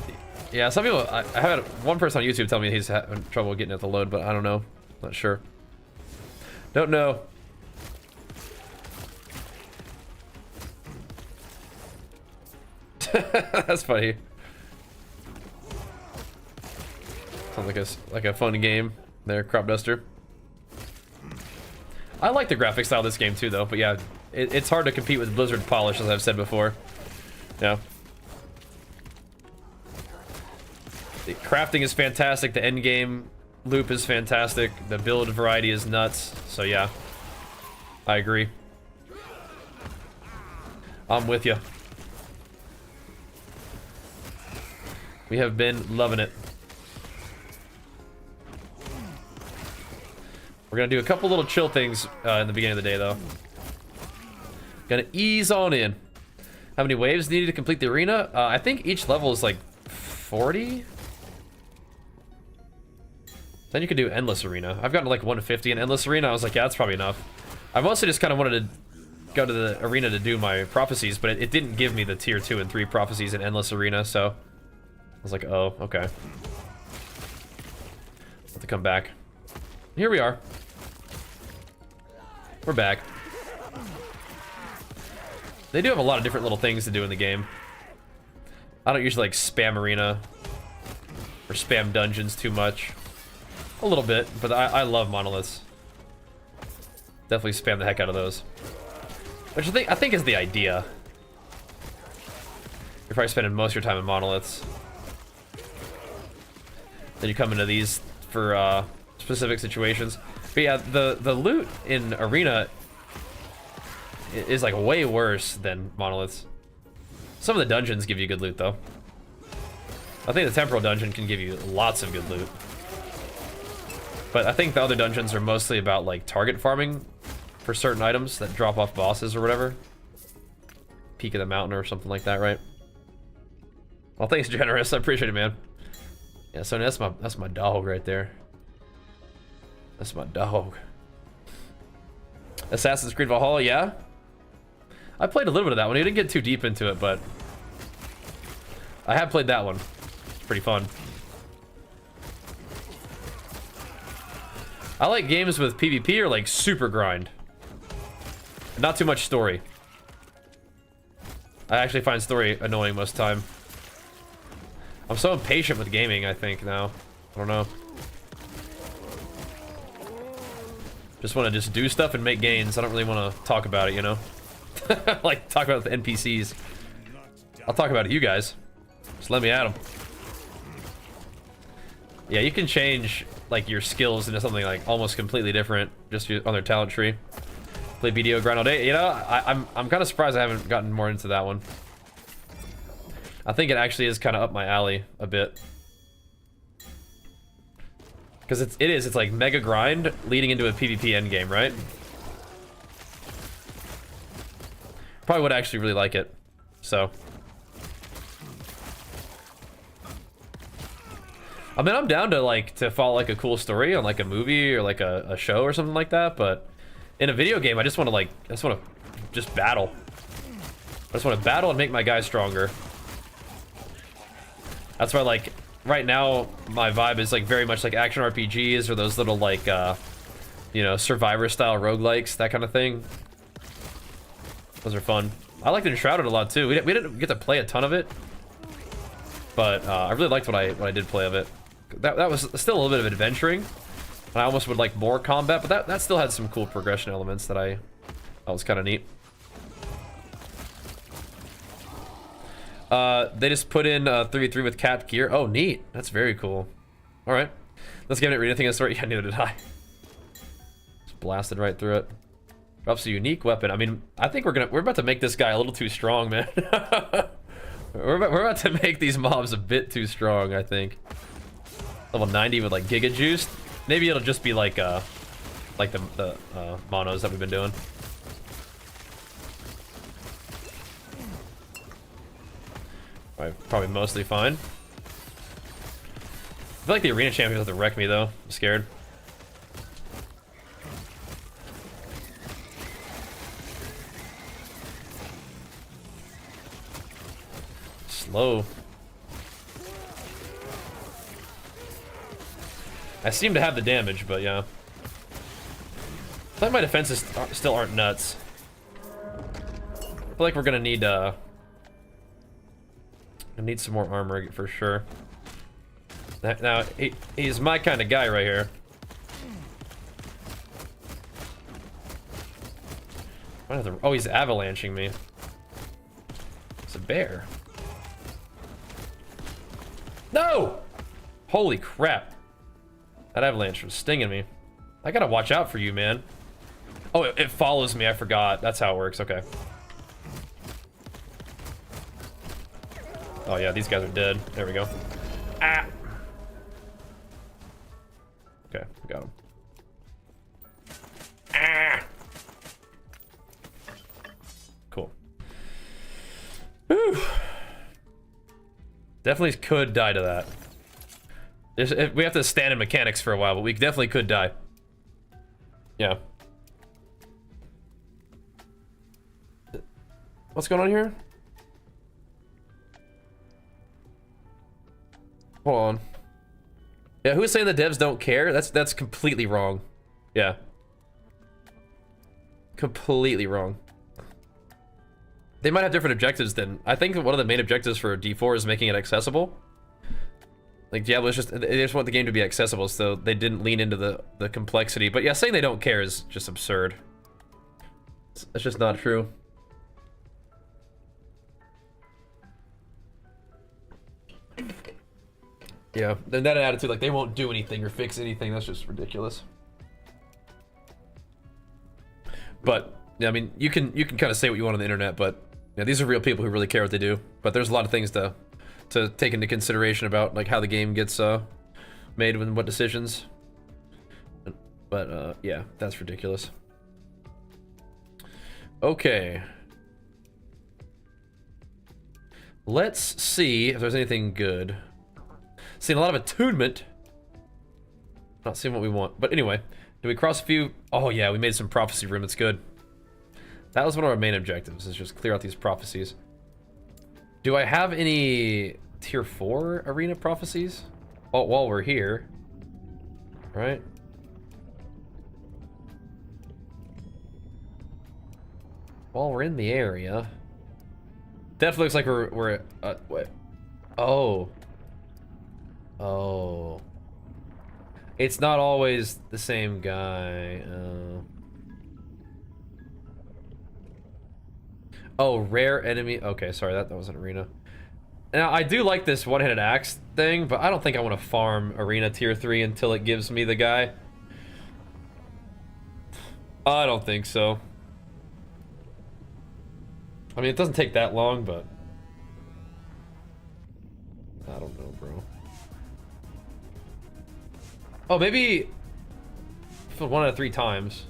Yeah, some people. I had one person on YouTube tell me he's having trouble getting it to load, but I don't know. Not sure. Don't know. That's funny. Sounds like a fun game there, Crop Duster. I like the graphic style of this game too, though. But yeah, it's hard to compete with Blizzard polish, as I've said before. Yeah. The crafting is fantastic. The end game loop is fantastic. The build variety is nuts. So yeah, I agree. I'm with you. We have been loving it. We're gonna do a couple little chill things in the beginning of the day, though. Gonna ease on in. How many waves needed to complete the arena? I think each level is like 40. Then you could do endless arena. I've gotten to like 150 in endless arena. I was like, yeah, that's probably enough. I mostly just kind of wanted to go to the arena to do my prophecies, but it didn't give me the tier 2 and 3 prophecies in endless arena, so I was like, oh, okay. Have to come back. Here we are. We're back. They do have a lot of different little things to do in the game. I don't usually like spam arena or spam dungeons too much. A little bit, but I love monoliths. Definitely spam the heck out of those. Which I think is the idea. You're probably spending most of your time in monoliths. Then you come into these for specific situations. But yeah, the loot in arena is like way worse than monoliths. Some of the dungeons give you good loot though. I think the temporal dungeon can give you lots of good loot. But I think the other dungeons are mostly about like target farming for certain items that drop off bosses or whatever. Peak of the mountain or something like that, right? Well, thanks, Generous. I appreciate it, man. Yeah, so that's my dog right there. That's my dog. Assassin's Creed Valhalla, yeah. I played a little bit of that one. I didn't get too deep into it, but I have played that one. It's pretty fun. I like games with PvP or like super grind. Not too much story. I actually find story annoying most of the time. I'm so impatient with gaming, I think, now. I don't know. Just want to just do stuff and make gains. I don't really want to talk about it, you know? Like, talk about the NPCs. I'll talk about it, you guys. Just let me at them. Yeah, you can change, like, your skills into something, like, almost completely different just on their talent tree. Play BDO grind all day. You know, I'm kind of surprised I haven't gotten more into that one. I think it actually is kind of up my alley a bit. Because it's like mega grind leading into a PvP endgame, right? Probably would actually really like it. So. I mean, I'm down to like to follow like a cool story on like a movie or like a show or something like that, but in a video game, I just want to just battle. I just want to battle and make my guy stronger. That's why, like, right now my vibe is like very much like action RPGs or those little like you know, survivor style roguelikes, that kind of thing. Those are fun. I liked Enshrouded a lot too. We didn't get to play a ton of it, but I really liked what I did play of it. That was still a little bit of adventuring, and I almost would like more combat, but that still had some cool progression elements that was kind of neat. They just put in 3v3 with capped gear. Oh, neat. That's very cool. All right, let's give it. Read anything in the story. Yeah, neither did I. Just blasted right through it. Drops a unique weapon. I mean, I think we're about to make this guy a little too strong, man. we're about to make these mobs a bit too strong, I think. level 90 with like Giga Juiced. Maybe it'll just be like the monos that we've been doing. Alright, probably mostly fine. I feel like the arena champions have to wreck me though. I'm scared. Slow. I seem to have the damage, but yeah. I feel like my defenses still aren't nuts. I feel like we're gonna need some more armor for sure. Now he's my kind of guy right here. Oh, he's avalanching me. It's a bear. No! Holy crap. That avalanche was stinging me. I gotta watch out for you, man. Oh, it follows me. I forgot. That's how it works. Okay. Oh, yeah. These guys are dead. There we go. Ah! Okay. We got him. Ah! Cool. Whew. Definitely could die to that. We have to stand in mechanics for a while, but we definitely could die. Yeah. What's going on here? Hold on. Yeah, who's saying the devs don't care? That's completely wrong. Yeah. Completely wrong. They might have different objectives then. I think one of the main objectives for D4 is making it accessible. Like Diablo is they just want the game to be accessible, so they didn't lean into the complexity. But yeah, saying they don't care is just absurd. That's just not true. Yeah, then that attitude, like they won't do anything or fix anything, that's just ridiculous. But yeah, I mean, you can kind of say what you want on the internet, but yeah, these are real people who really care what they do. But there's a lot of things to take into consideration about like how the game gets made and what decisions. But yeah, that's ridiculous. Okay. Let's see if there's anything good. Seeing a lot of attunement. Not seeing what we want. But anyway, did we cross a few? Oh yeah, we made some prophecy room. It's good. That was one of our main objectives, is just clear out these prophecies. Do I have any tier 4 arena prophecies? While we're here. Right? While we're in the area. Definitely looks like we're what? Oh. Oh. It's not always the same guy. Oh, rare enemy. Okay, sorry, that was an arena. Now, I do like this one-handed axe thing, but I don't think I want to farm arena tier 3 until it gives me the guy. I don't think so. I mean, it doesn't take that long, but I don't know, bro. Oh, maybe for 1 out of 3 times.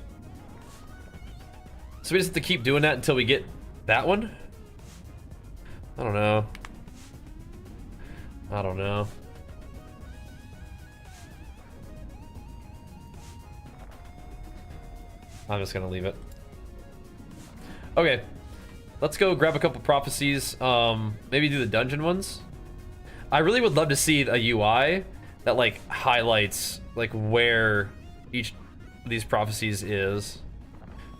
So we just have to keep doing that until we get that one? I don't know. I don't know. I'm just gonna leave it. Okay. Let's go grab a couple prophecies. Maybe do the dungeon ones. I really would love to see a UI that like highlights like where each of these prophecies is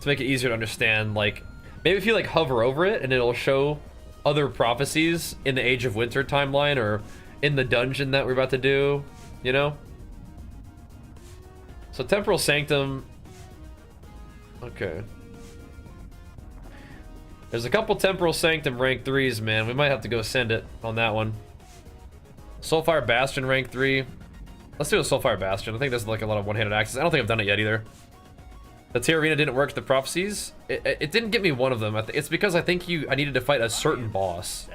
to make it easier to understand. Like maybe if you like hover over it and it'll show other prophecies in the Age of Winter timeline or in the dungeon that we're about to do, you know? So Temporal Sanctum. Okay. There's a couple Temporal Sanctum rank 3s, man. We might have to go send it on that one. Soulfire Bastion rank 3. Let's do a Soulfire Bastion. I think there's like a lot of one-handed axes. I don't think I've done it yet either. The tier arena didn't work with the prophecies. It didn't get me one of them. It's because I think I needed to fight a certain boss.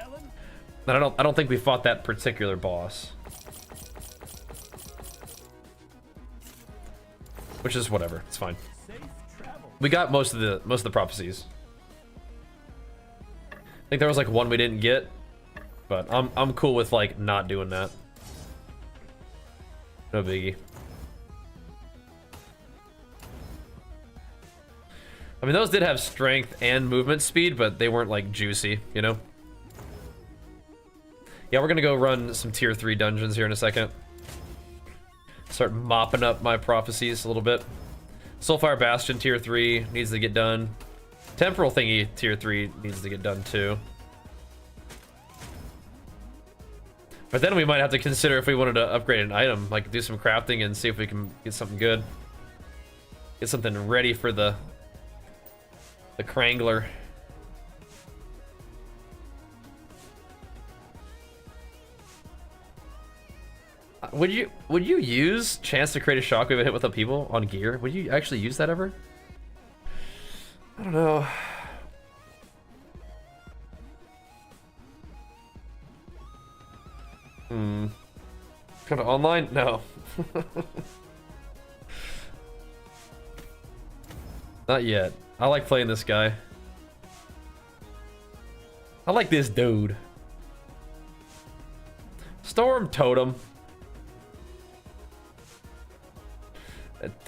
And I don't think we fought that particular boss. which is whatever. It's fine. We got most of the prophecies. I think there was like one we didn't get, but I'm cool with like not doing that. No biggie. I mean, those did have strength and movement speed, but they weren't like juicy, you know? Yeah, we're gonna go run some tier 3 dungeons here in a second. Start mopping up my prophecies a little bit. Soulfire Bastion tier 3 needs to get done. Temporal thingy tier 3 needs to get done too. But then we might have to consider if we wanted to upgrade an item, like do some crafting and see if we can get something good. Get something ready for the Krangler. Would you use chance to create a shockwave and hit with a people on gear? Would you actually use that ever? I don't know. Kind of online? No. Not yet. I like playing this guy. I like this dude. Storm Totem.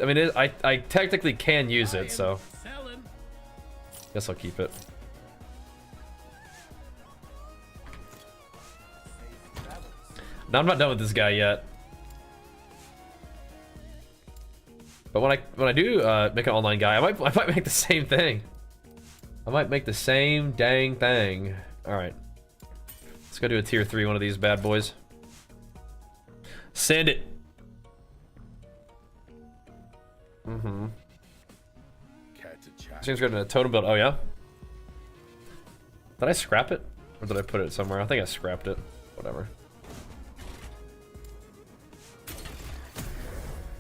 I mean, I technically can use it, so guess I'll keep it. No, I'm not done with this guy yet. But when I do make an online guy, I might make the same thing. I might make the same dang thing. All right, let's go do a tier 3 one of these bad boys. Send it. Seems good in a totem build. Oh yeah. Did I scrap it, or did I put it somewhere? I think I scrapped it. Whatever.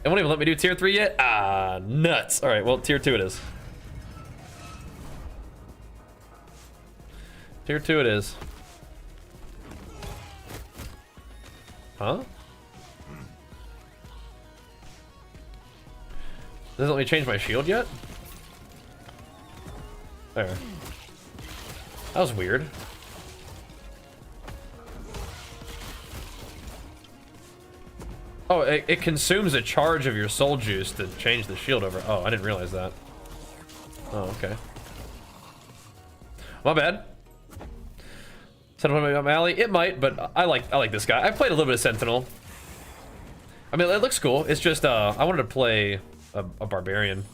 It won't even let me do tier 3 yet? Ah, nuts. All right, well, tier 2 it is. Tier 2 it is. Huh? Doesn't let me change my shield yet? There. That was weird. Oh, it consumes a charge of your soul juice to change the shield over. Oh, I didn't realize that. Oh, okay. My bad. Sentinel might be up my alley. It might, but I like this guy. I've played a little bit of Sentinel. I mean, it looks cool. It's just I wanted to play a barbarian.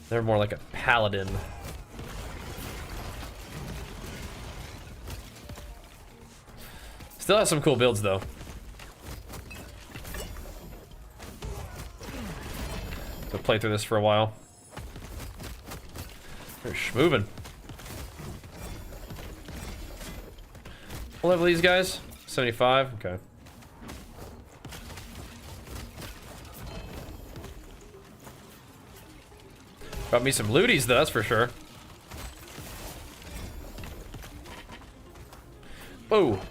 They're more like a paladin. Still has some cool builds though. So play through this for a while. They're schmoovin'. What level are these guys? 75? Okay. Got me some looties though, that's for sure. Oh.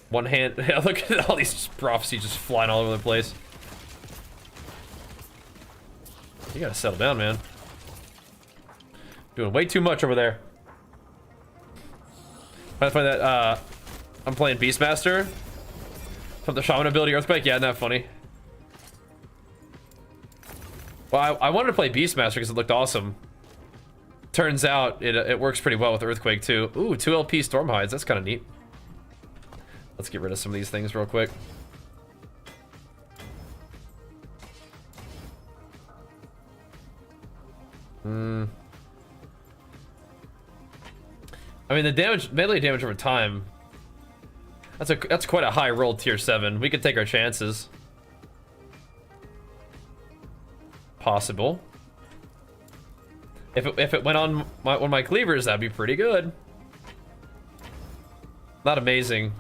One hand. Yeah, look at all these prophecies just flying all over the place. You gotta settle down, man. Doing way too much over there. I find that I'm playing Beastmaster. From the Shaman ability Earthquake. Yeah, isn't that funny? Well, I wanted to play Beastmaster because it looked awesome. Turns out it works pretty well with Earthquake too. Ooh, 2 LP Storm Hides. That's kind of neat. Let's get rid of some of these things real quick. I mean, the damage, melee damage over time. That's quite a high roll tier 7. We could take our chances. Possible. If it went on one of my cleavers, that'd be pretty good. Not amazing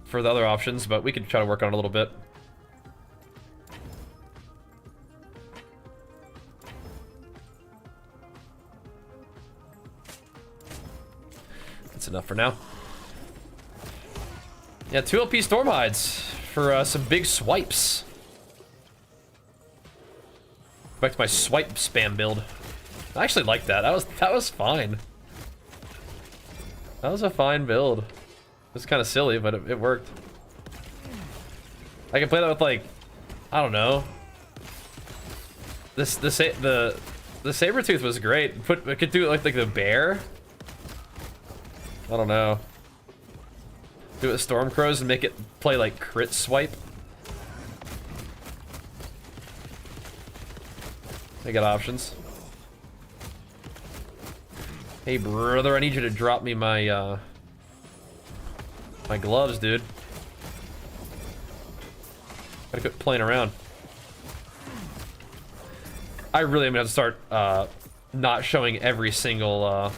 for the other options, but we could try to work on it a little bit. That's enough for now. Yeah, 2 LP Storm Hides for some big swipes. Back to my swipe spam build. I actually like that. That was fine. That was a fine build. It was kind of silly, but it worked. I can play that with like, I don't know. The Sabertooth was great. I could do it like the bear. I don't know. Do it with Stormcrows and make it play like crit swipe. I got options. Hey brother, I need you to drop me my my gloves, dude. Gotta quit playing around. I really am gonna have to start not showing every single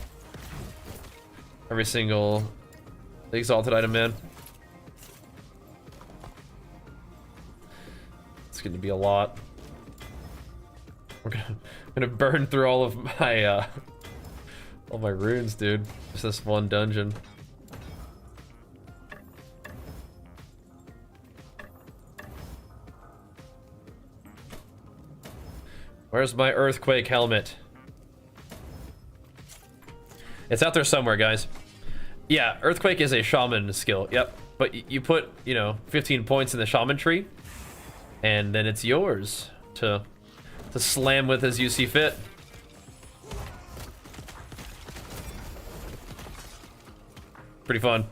exalted item, man. It's gonna be a lot. I'm gonna burn through all of my all my runes, dude. Just this one dungeon. Where's my earthquake helmet? It's out there somewhere, guys. Yeah, earthquake is a shaman skill. Yep. But you put, you know, 15 points in the shaman tree, and then it's yours to slam with as you see fit. Pretty fun.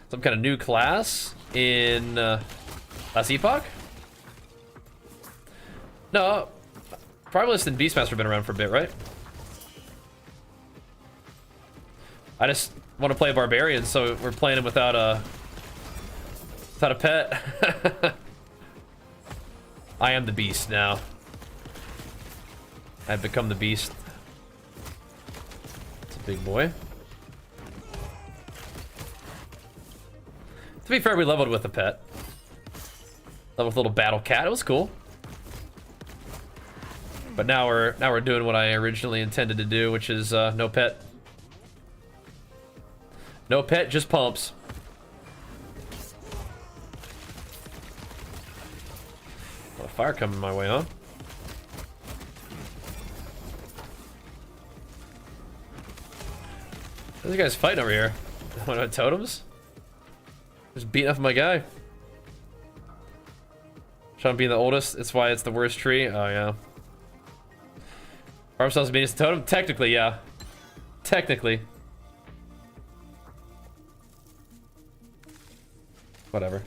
Some kind of new class in last Epoch? No, Primalist and Beastmaster have been around for a bit, right? I just want to play Barbarian, so we're playing him without a pet. I am the beast now. I've become the beast. It's a big boy. To be fair, we leveled with a pet. Leveled with a little battle cat. It was cool. But now we're doing what I originally intended to do, which is no pet. No pet, just pumps. A lot of fire coming my way, huh? These guys fighting over here. What, totems? Just beating up my guy. Sean being the oldest, it's why it's the worst tree. Oh yeah. Farm cells being a totem? Technically, yeah. Technically. Whatever.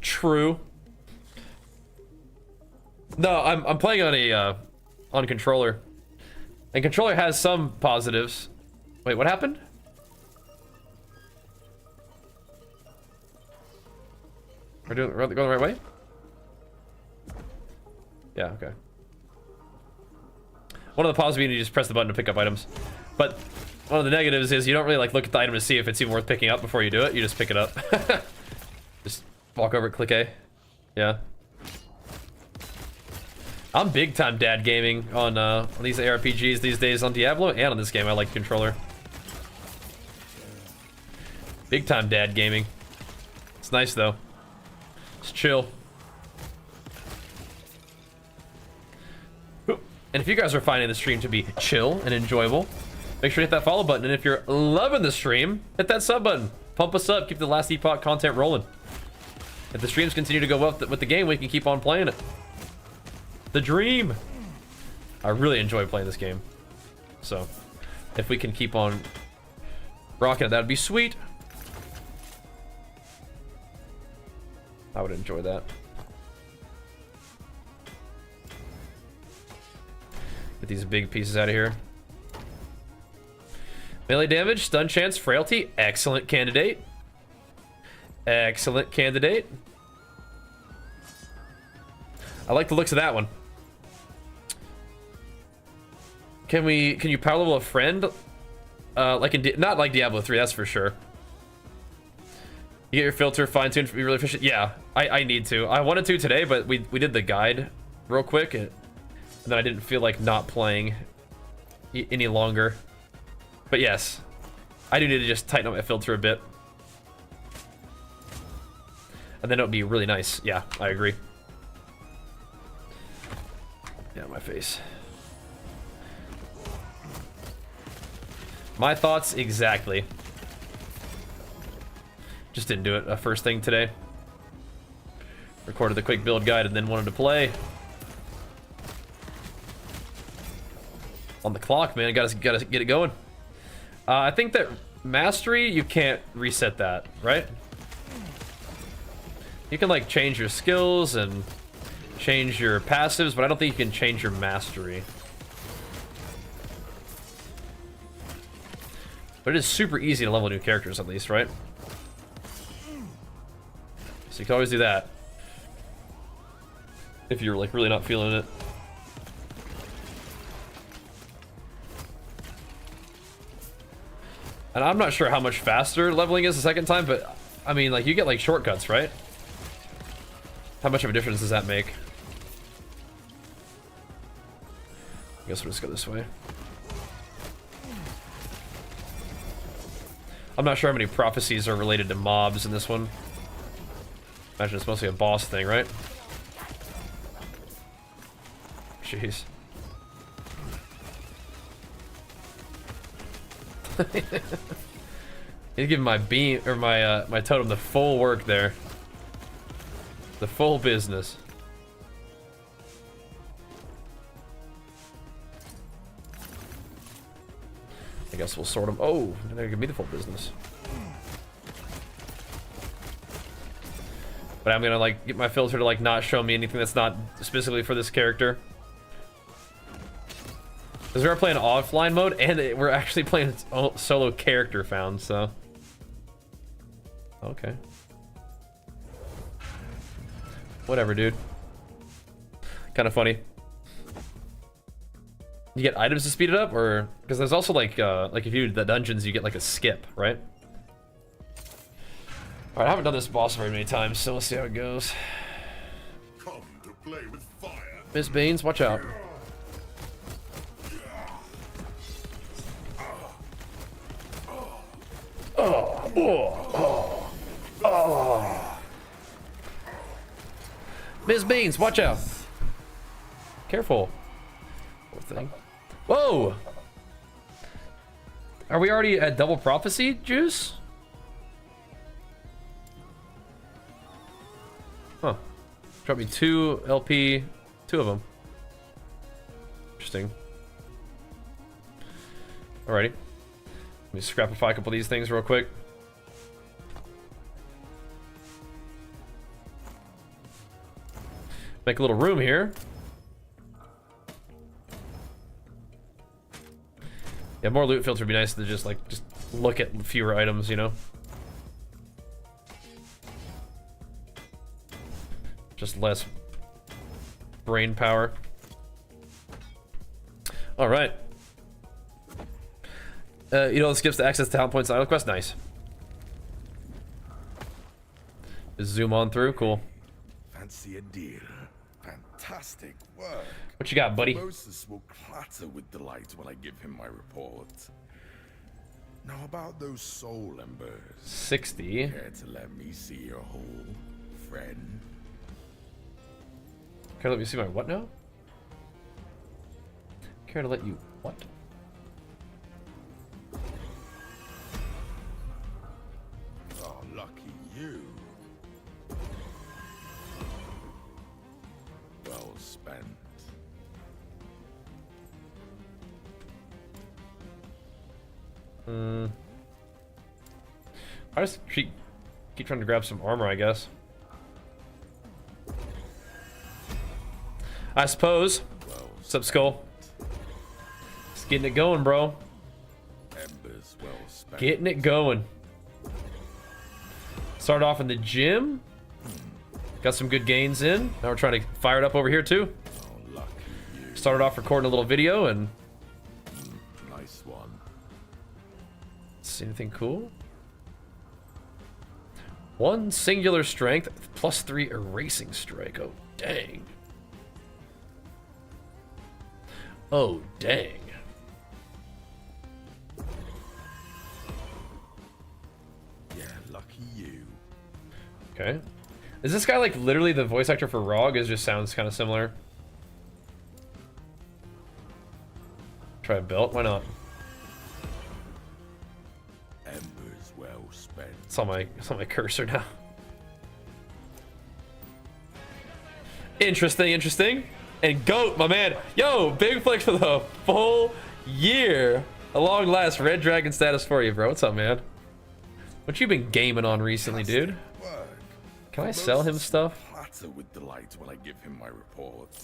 True. No, I'm playing on a on controller. And controller has some positives. Wait, what happened? We're going the right way? Yeah, okay. One of the positives, you just press the button to pick up items. But one of the negatives is you don't really like look at the item to see if it's even worth picking up before you do it. You just pick it up. Just walk over, click A. Yeah. I'm big time dad gaming on these ARPGs these days on Diablo and on this game. I like the controller. Big time dad gaming. It's nice though. It's chill. And if you guys are finding the stream to be chill and enjoyable, make sure to hit that follow button. And if you're loving the stream, hit that sub button. Pump us up. Keep the last Epoch content rolling. If the streams continue to go well with the game, we can keep on playing it. The dream. I really enjoy playing this game. So, if we can keep on rocking it, that'd be sweet. I would enjoy that. Get these big pieces out of here. Melee damage, stun chance, frailty. Excellent candidate. Excellent candidate. I like the looks of that one. Can you power level a friend? Like in not like Diablo 3, that's for sure. You get your filter fine-tuned to be really efficient. Yeah, I need to. I wanted to today, but we did the guide real quick, and then I didn't feel like not playing any longer. But yes, I do need to just tighten up my filter a bit. And then it would be really nice. Yeah, I agree. Yeah, my face. My thoughts exactly. Just didn't do it first thing today. Recorded the quick build guide and then wanted to play. On the clock, man. Gotta get it going. I think that mastery, you can't reset that, right? You can like change your skills and change your passives, but I don't think you can change your mastery. But it is super easy to level new characters, at least, right? So you can always do that. If you're like really not feeling it. And I'm not sure how much faster leveling is the second time, but I mean, like, you get like shortcuts, right? How much of a difference does that make? I guess we'll just go this way. I'm not sure how many prophecies are related to mobs in this one. Imagine it's mostly a boss thing, right? Jeez. He's giving my beam or my my totem the full work there. The full business. I guess we'll sort them. Oh, they're gonna give me the full business. But I'm gonna like get my filter to like not show me anything that's not specifically for this character. Because we are playing offline mode, and we're actually playing solo character found, so... Okay. Whatever, dude. Kind of funny. You get items to speed it up, or... Because there's also, like if you do the dungeons, you get, like, a skip, right? Alright, I haven't done this boss very many times, so we'll see how it goes. Come to play with fire. Miss Baines, watch out. Ms. Beans, watch out. Careful. Poor thing. Whoa! Are we already at double prophecy juice? Huh. Drop me 2 LP, 2 of them. Interesting. Alrighty. Let me scrapify a couple of these things real quick. Make a little room here. Yeah, more loot filter would be nice to just look at fewer items, you know? Just less brain power. Alright. You know, skips to access talent points idle quest. Nice. Just zoom on through. Cool. Fancy a deal. Fantastic work. What you got, buddy? Moses will clatter with delight when I give him my report. Now about those soul embers. 60. Care to let me see your hole, friend? Care to let me see my what now? Care to let you what? Oh, lucky you. Well spent. I just keep trying to grab some armor, I guess. I suppose. Well What's up, Skull? Just getting it going, bro. embers well spent. Getting it going. Started off in the gym. Got some good gains in. Now we're trying to fire it up over here, too. Oh, lucky you. Started off recording a little video and... Nice one. See anything cool? 1 singular strength, +3 erasing strike. Oh, dang. Oh, dang. Yeah, lucky you. Okay. Is this guy like literally the voice actor for Rog? It just sounds kind of similar. Try a belt. Why not? Embers well spent. It's on my cursor now. Interesting, interesting. And Goat, my man. Yo, big flex for the full year. A long last red dragon status for you, bro. What's up, man? What you been gaming on recently, dude? Can I sell him stuff? Platter with delight when I give him my report.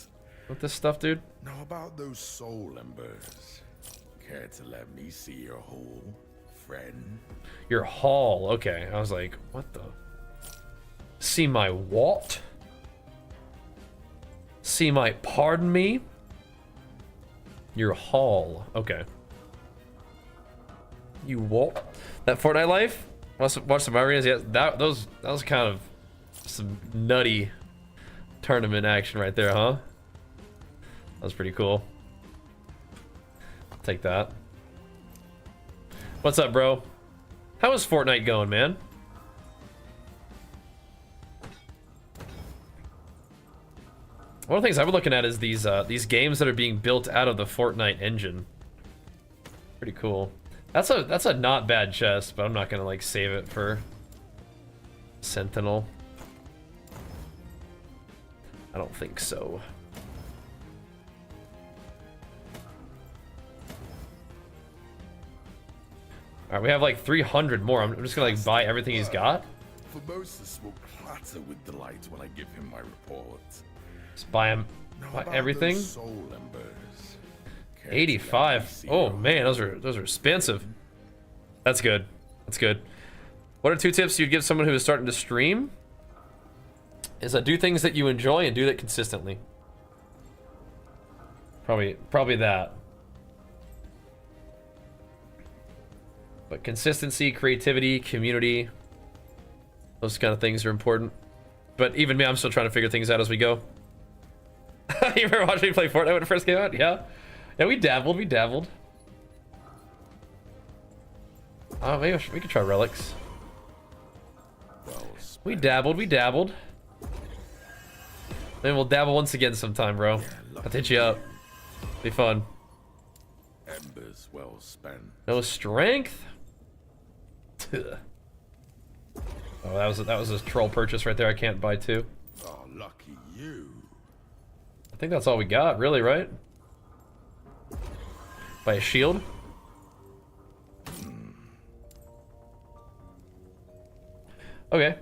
What this stuff, dude? Now about those soul embers. Care to let me see your haul, friend? Your haul. Okay. I was like, what the? See my what? See my pardon me? Your haul. Okay. You what? That Fortnite life? Watch some arenas. Yeah, that was kind of some nutty tournament action right there, huh? That was pretty cool. I'll take that. What's up, bro? How is Fortnite going, man? One of the things I've been looking at is these games that are being built out of the Fortnite engine. Pretty cool. That's a not bad chest, but I'm not gonna like save it for Sentinel. I don't think so. Alright, we have like 300 more. I'm just gonna like buy everything he's got. Formosus will clatter with delight when I give him my report. Just buy him, buy everything. Soul embers. 85. Oh man, those are expensive. That's good. That's good. What are 2 tips you'd give someone who is starting to stream? Is do things that you enjoy and do that consistently. Probably that. But consistency, creativity, community, those kind of things are important. But even me, I'm still trying to figure things out as we go. You ever watched me play Fortnite when it first came out? Yeah. Yeah, we dabbled. Maybe we could try relics. We dabbled. Then we'll dabble once again sometime, bro. I'll hit you up. Be fun. Embers well spent. No strength? Oh, that was a troll purchase right there. I can't buy 2. Oh, lucky you. I think that's all we got, really, right? Buy a shield? Okay.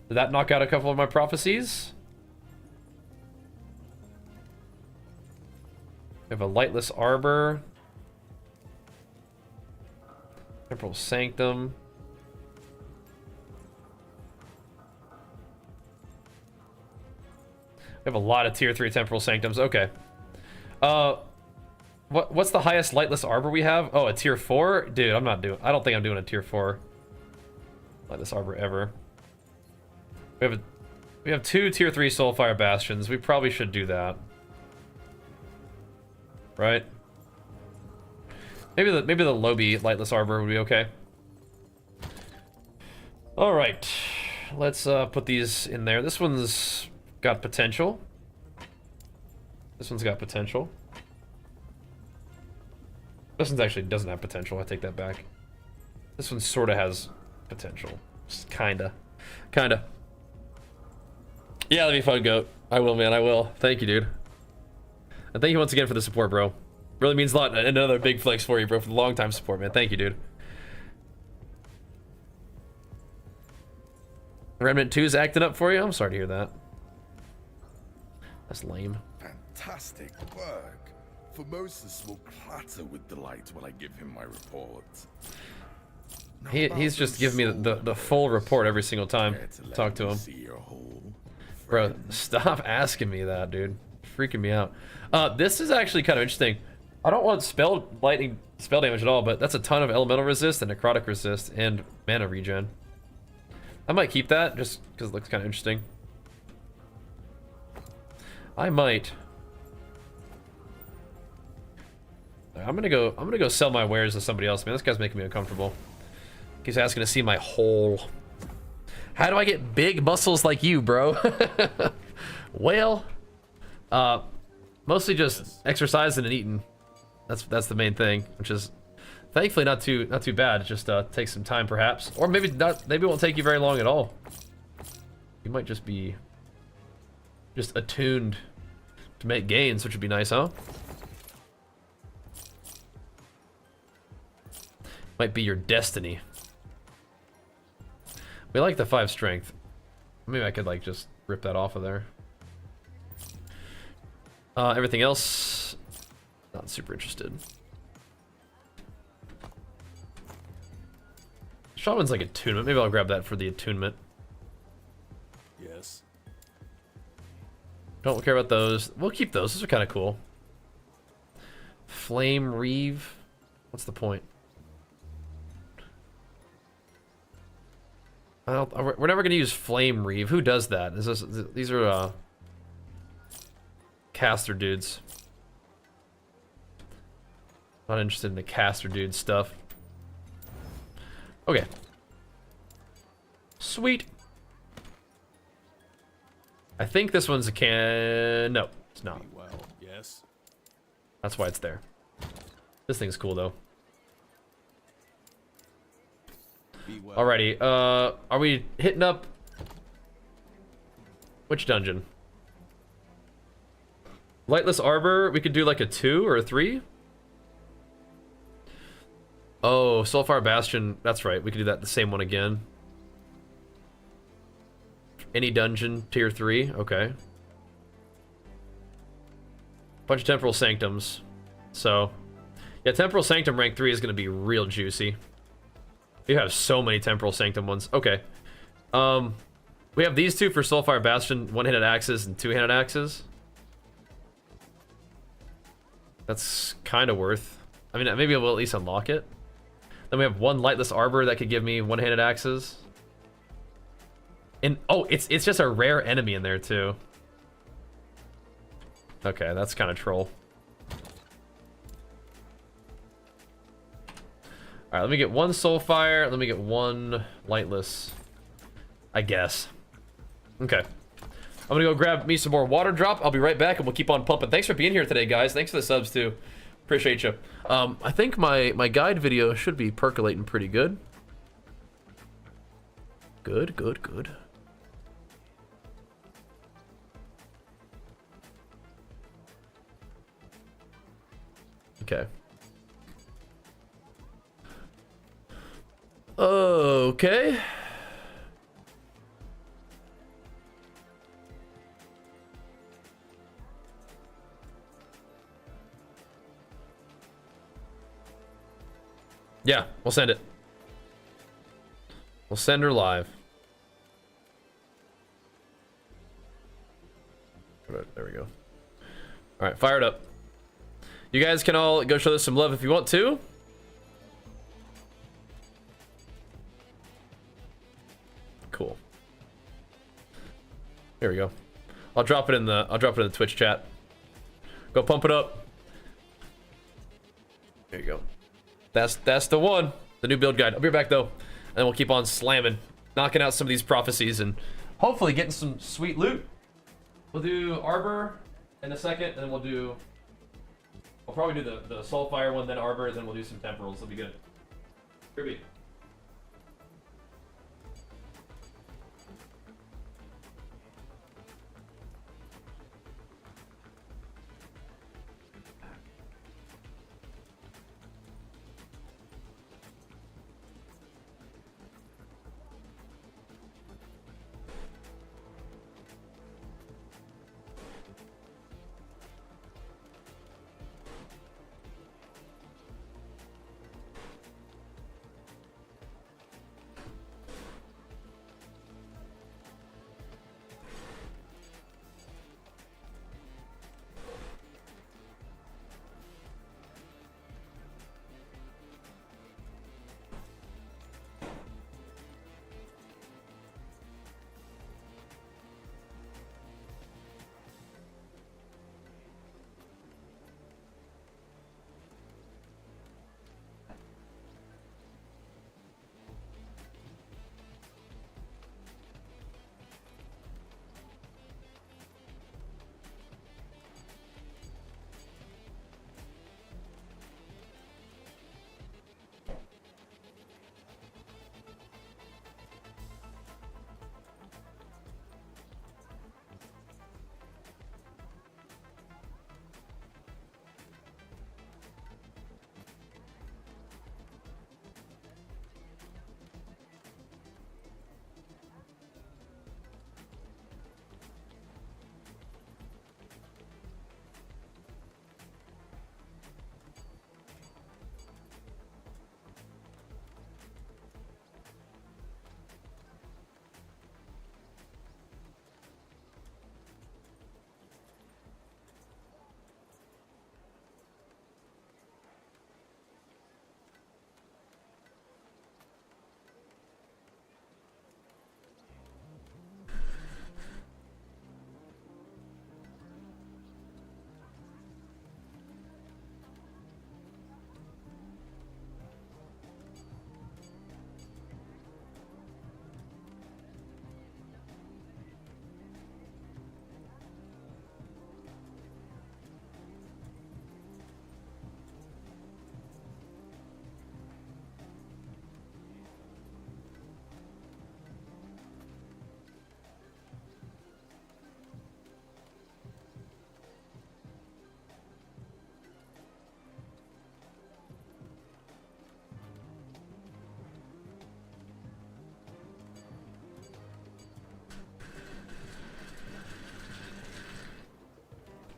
Did that knock out a couple of my prophecies? We have a lightless arbor. Temporal sanctum. We have a lot of tier 3 temporal sanctums. Okay. What's the highest lightless arbor we have? Oh, a tier 4? Dude, I don't think I'm doing a tier 4 lightless arbor ever. We have 2 tier 3 soulfire bastions. We probably should do that. Right? Maybe the Lobby lightless arbor would be okay. All right. Let's put these in there. This one's got potential. This one's got potential. This one's actually doesn't have potential. I take that back. This one sort of has potential. Just kinda. Yeah, that'd be fun, Goat. I will, man. I will. Thank you, dude. And thank you once again for the support, bro. Really means a lot. Another big flex for you, bro, for the long time support, man. Thank you, dude. Remnant 2 is acting up for you? I'm sorry to hear that. That's lame. Fantastic work. Formosus will clatter with delight when I give him my report. He's just giving me the full report every single time. Talk to him. Bro, stop asking me that, dude. Freaking me out. This is actually kind of interesting. I don't want lightning spell damage at all, but that's a ton of elemental resist and necrotic resist and mana regen. I might keep that just because it looks kind of interesting. I might. I'm gonna go sell my wares to somebody else, man. This guy's making me uncomfortable. He's asking to see my hole. How do I get big muscles like you, bro? Well, mostly just exercising and eating. That's the main thing, which is thankfully not too bad. It just takes some time perhaps, or maybe not. Maybe it won't take you very long at all. You might just be attuned to make gains, which would be nice, huh? Might be your destiny. We like the 5 strength. Maybe I could like just rip that off of there. Everything else, not super interested. Shaman's like attunement. Maybe I'll grab that for the attunement. Yes. Don't care about those. We'll keep those. Those are kind of cool. Flame Reeve. What's the point? We're never gonna use Flame Reeve. Who does that? These are caster dudes. Not interested in the caster dude stuff. Okay. Sweet. I think this one's a can. No, it's not. Well, yes. That's why it's there. This thing's cool though. Well. Alrighty, are we hitting up which dungeon? Lightless Arbor, we could do like a 2 or a 3. Oh, Soulfire Bastion, that's right, we could do that the same one again. Any dungeon, tier 3, okay. Bunch of Temporal Sanctums. So, yeah, Temporal Sanctum rank 3 is gonna be real juicy. You have so many Temporal Sanctum ones. Okay. We have these two for Soulfire Bastion, 1-handed axes and 2-handed axes. That's kind of worth. I mean, maybe we'll at least unlock it. Then we have 1 Lightless Arbor that could give me 1-handed axes. And oh, it's just a rare enemy in there too. Okay, that's kind of troll. Alright, let me get 1 Soulfire, let me get 1 Lightless, I guess. Okay. I'm gonna go grab me some more water drop. I'll be right back and we'll keep on pumping. Thanks for being here today, guys. Thanks for the subs too. Appreciate you. I think my guide video should be percolating pretty good. Good. Okay. Okay. Yeah, we'll send it. We'll send her live. There we go. All right, fire it up. You guys can all go show this some love if you want to. Cool. Here we go. I'll drop it in the Twitch chat. Go pump it up. There you go. That's the one. The new build guide. I'll be right back though. And we'll keep on slamming, knocking out some of these prophecies and hopefully getting some sweet loot. We'll do Arbor in a second, and then we'll probably do the Soulfire one, then Arbor, then we'll do some Temporals. It'll be good. Kirby.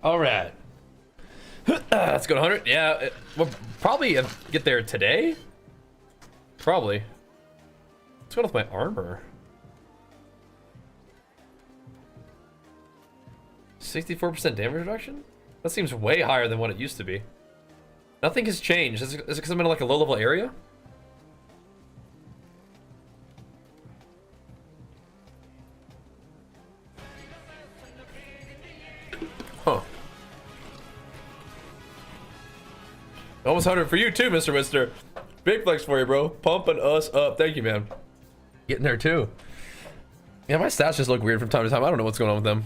All right. Let's go to 100. Yeah, we'll probably get there today. Probably. What's going on with my armor? 64% damage reduction? That seems way higher than what it used to be. Nothing has changed. Is it because I'm in like a low-level area? Huh. Almost 100 for you too, Mr. Wister. Big flex for you, bro. Pumping us up. Thank you, man. Getting there too. Yeah, my stats just look weird from time to time. I don't know what's going on with them.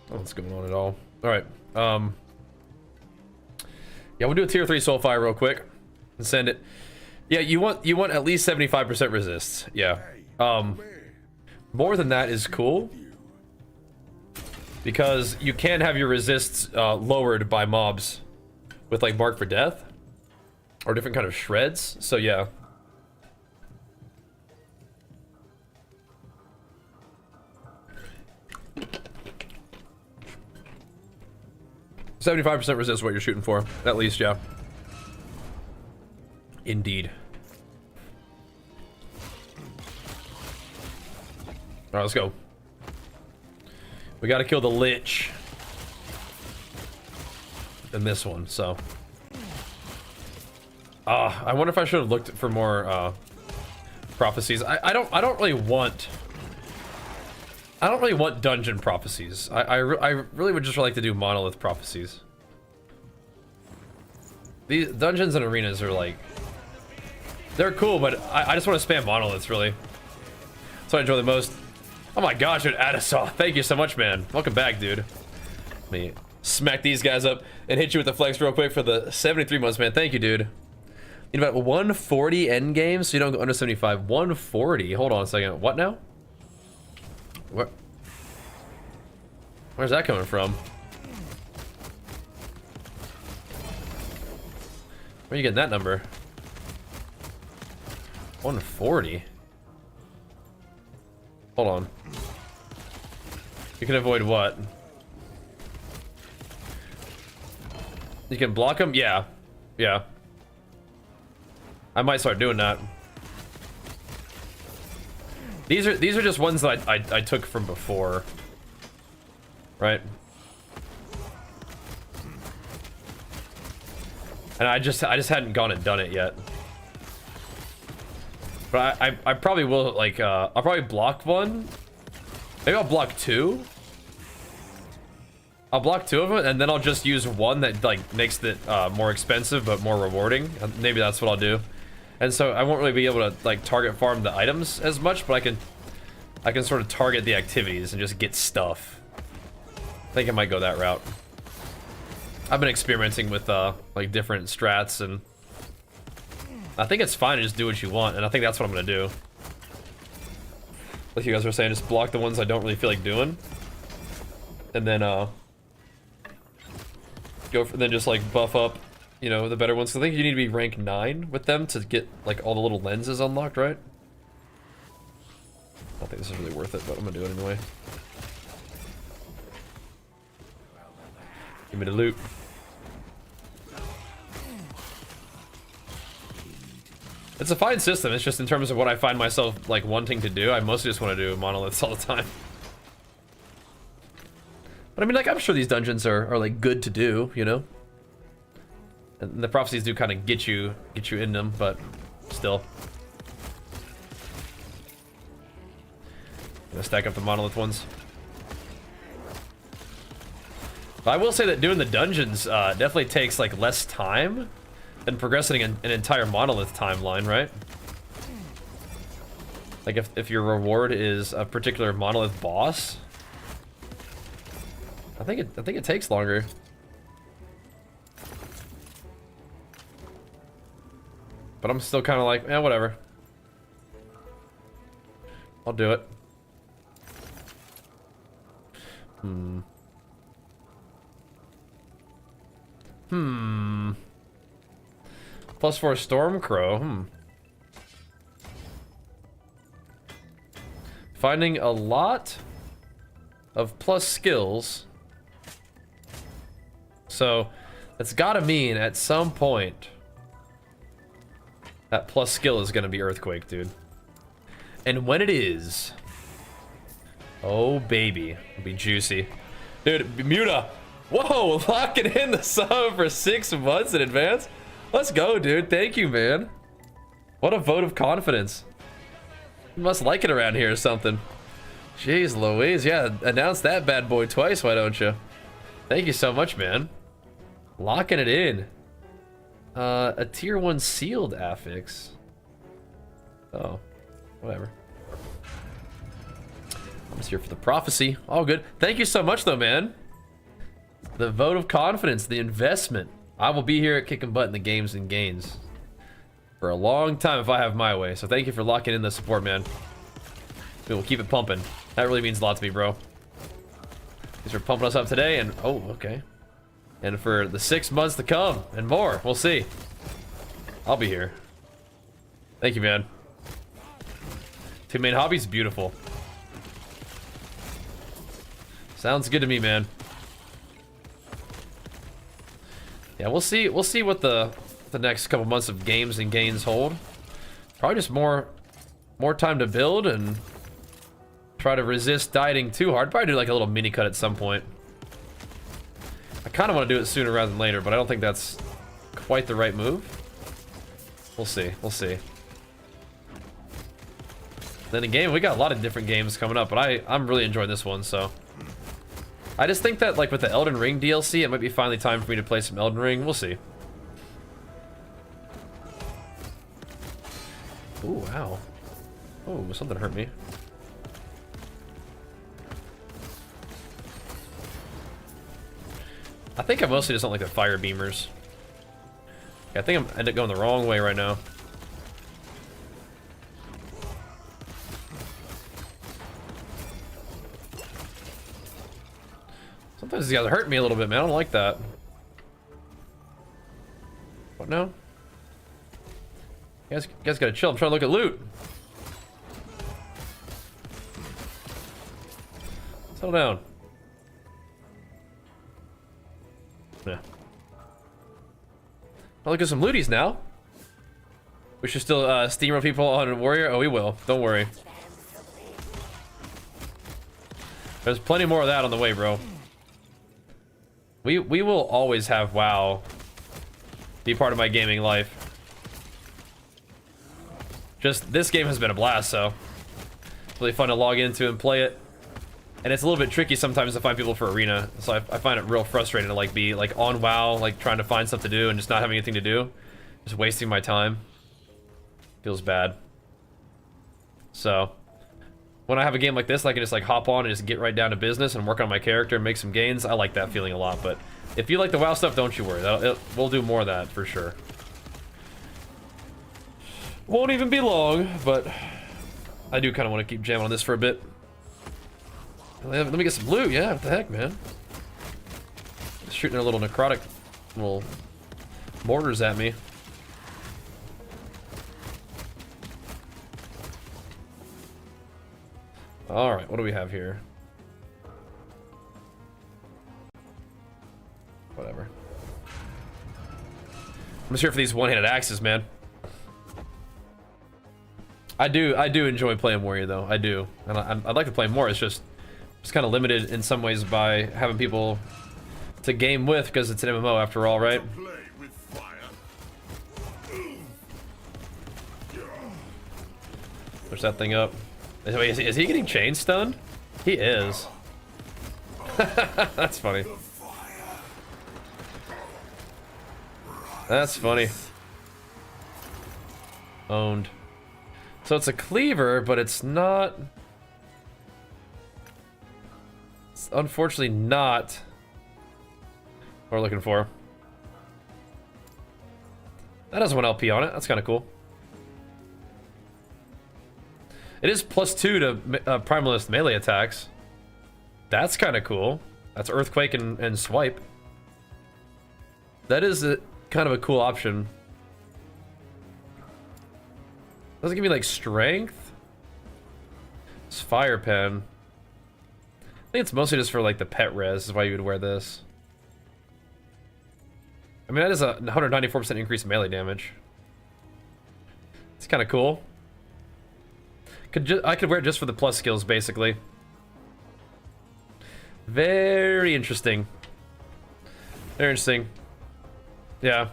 I don't know what's going on at all. All right. Yeah, we'll do a tier 3 Soulfire real quick and send it. Yeah, you want at least 75% resists. Yeah. More than that is cool because you can have your resists lowered by mobs with like Mark for Death or different kind of shreds. So yeah. "75% resist" what you're shooting for, at least, yeah. Indeed. Alright, let's go. We gotta kill the Lich. In this one, so. I wonder if I should have looked for more prophecies. I don't really want dungeon prophecies. I really would just like to do monolith prophecies. These dungeons and arenas are like, they're cool, but I just want to spam monoliths, really. That's what I enjoy the most. Oh my gosh, dude, Adisaw, thank you so much, man. Welcome back, dude. Let me smack these guys up and hit you with the flex real quick for the 73 months, man. Thank you, dude. Need about 140 end game, so you don't go under 75. 140. Hold on a second. What now? Where's that coming from? Where are you getting that number? 140. Hold on. You can avoid what? You can block them? Yeah. Yeah. I might start doing that. These are just ones that I took from before. Right? And I just hadn't gone and done it yet. But I probably will, like, I'll probably block one. Maybe I'll block two. I'll block two of them, and then I'll just use one that, like, makes it more expensive but more rewarding. Maybe that's what I'll do. And so I won't really be able to, like, target farm the items as much, but I can sort of target the activities and just get stuff. I think I might go that route. I've been experimenting with, like, different strats, and I think it's fine to just do what you want, and I think that's what I'm gonna do. Like you guys were saying, just block the ones I don't really feel like doing. And then, then just, like, buff up, you know, the better ones. So I think you need to be rank 9 with them to get, like, all the little lenses unlocked, right? I don't think this is really worth it, but I'm gonna do it anyway. Give me the loot. It's a fine system. It's just in terms of what I find myself, like, wanting to do. I mostly just want to do monoliths all the time. But I mean, like, I'm sure these dungeons are like, good to do, you know? And the prophecies do kind of get you in them, but still. Gonna stack up the monolith ones. But I will say that doing the dungeons definitely takes, like, less time than progressing an entire monolith timeline, right? Like, if your reward is a particular monolith boss, I think it takes longer. But I'm still kind of like, eh, whatever. I'll do it. +4 Stormcrow. Finding a lot of plus skills So that's gotta mean at some point that plus skill is gonna be Earthquake, dude. And when it is, oh baby, it'll be juicy. Dude, Muta, whoa, locking in the sub for 6 months in advance. Let's go, dude. Thank you, man. What a vote of confidence. You must like it around here or something. Jeez Louise, yeah, announce that bad boy twice, why don't you? Thank you so much, man. Locking it in. A tier 1 sealed affix. Oh, whatever. I'm just here for the prophecy. All good. Thank you so much, though, man. The vote of confidence, the investment. I will be here at kicking butt in the games and gains for a long time if I have my way. So thank you for locking in the support, man. We'll keep it pumping. That really means a lot to me, bro. Thanks for pumping us up today, and oh, okay. And for the 6 months to come and more. We'll see. I'll be here. Thank you, man. 2 main hobbies, beautiful. Sounds good to me, man. Yeah, we'll see what the next couple months of games and gains hold. Probably just more time to build and try to resist dieting too hard. Probably do like a little mini cut at some point. I kind of want to do it sooner rather than later, but I don't think that's quite the right move. We'll see. We'll see. Then again, we got a lot of different games coming up, but I'm really enjoying this one, so. I just think that like with the Elden Ring DLC, it might be finally time for me to play some Elden Ring. We'll see. Ooh, wow. Oh, something hurt me. I think I mostly just don't like the fire beamers. Yeah, I think I'm ended up going the wrong way right now. Sometimes these guys hurt me a little bit, man. I don't like that. What now? You guys gotta chill. I'm trying to look at loot. Settle down. Yeah. I'll look at some looties now. We should still steamroll people on Warrior. Oh, we will. Don't worry. There's plenty more of that on the way, bro. We will always have WoW be part of my gaming life. Just this game has been a blast, so it's really fun to log into and play it. And it's a little bit tricky sometimes to find people for arena, so I find it real frustrating to like be like on WoW, like trying to find stuff to do and just not having anything to do, just wasting my time. Feels bad. So when I have a game like this, I can just like hop on and just get right down to business and work on my character and make some gains. I like that feeling a lot. But if you like the WoW stuff, don't you worry. We'll do more of that for sure. Won't even be long, but I do kind of want to keep jamming on this for a bit. Let me get some loot. Yeah, what the heck, man? Shooting their little necrotic little mortars at me. Alright, what do we have here? Whatever. I'm just here for these one-handed axes, man. I do enjoy playing Warrior, though. I do. And I'd like to play more. It's just kind of limited in some ways by having people to game with, because it's an MMO after all, right? Push that thing up. Wait, is he getting chain stunned? He is. That's funny. That's funny. Owned. So it's a cleaver, but it's not... It's unfortunately not what we're looking for. That has 1 LP on it. That's kind of cool. It is +2 to Primalist melee attacks. That's kind of cool. That's Earthquake and Swipe. That is kind of a cool option. Does it give me like strength? It's Fire Pen. I think it's mostly just for like the pet res is why you would wear this. I mean, that is a 194% increase in melee damage. It's kind of cool. I could wear it just for the plus skills, basically. Very interesting. Very interesting. Yeah.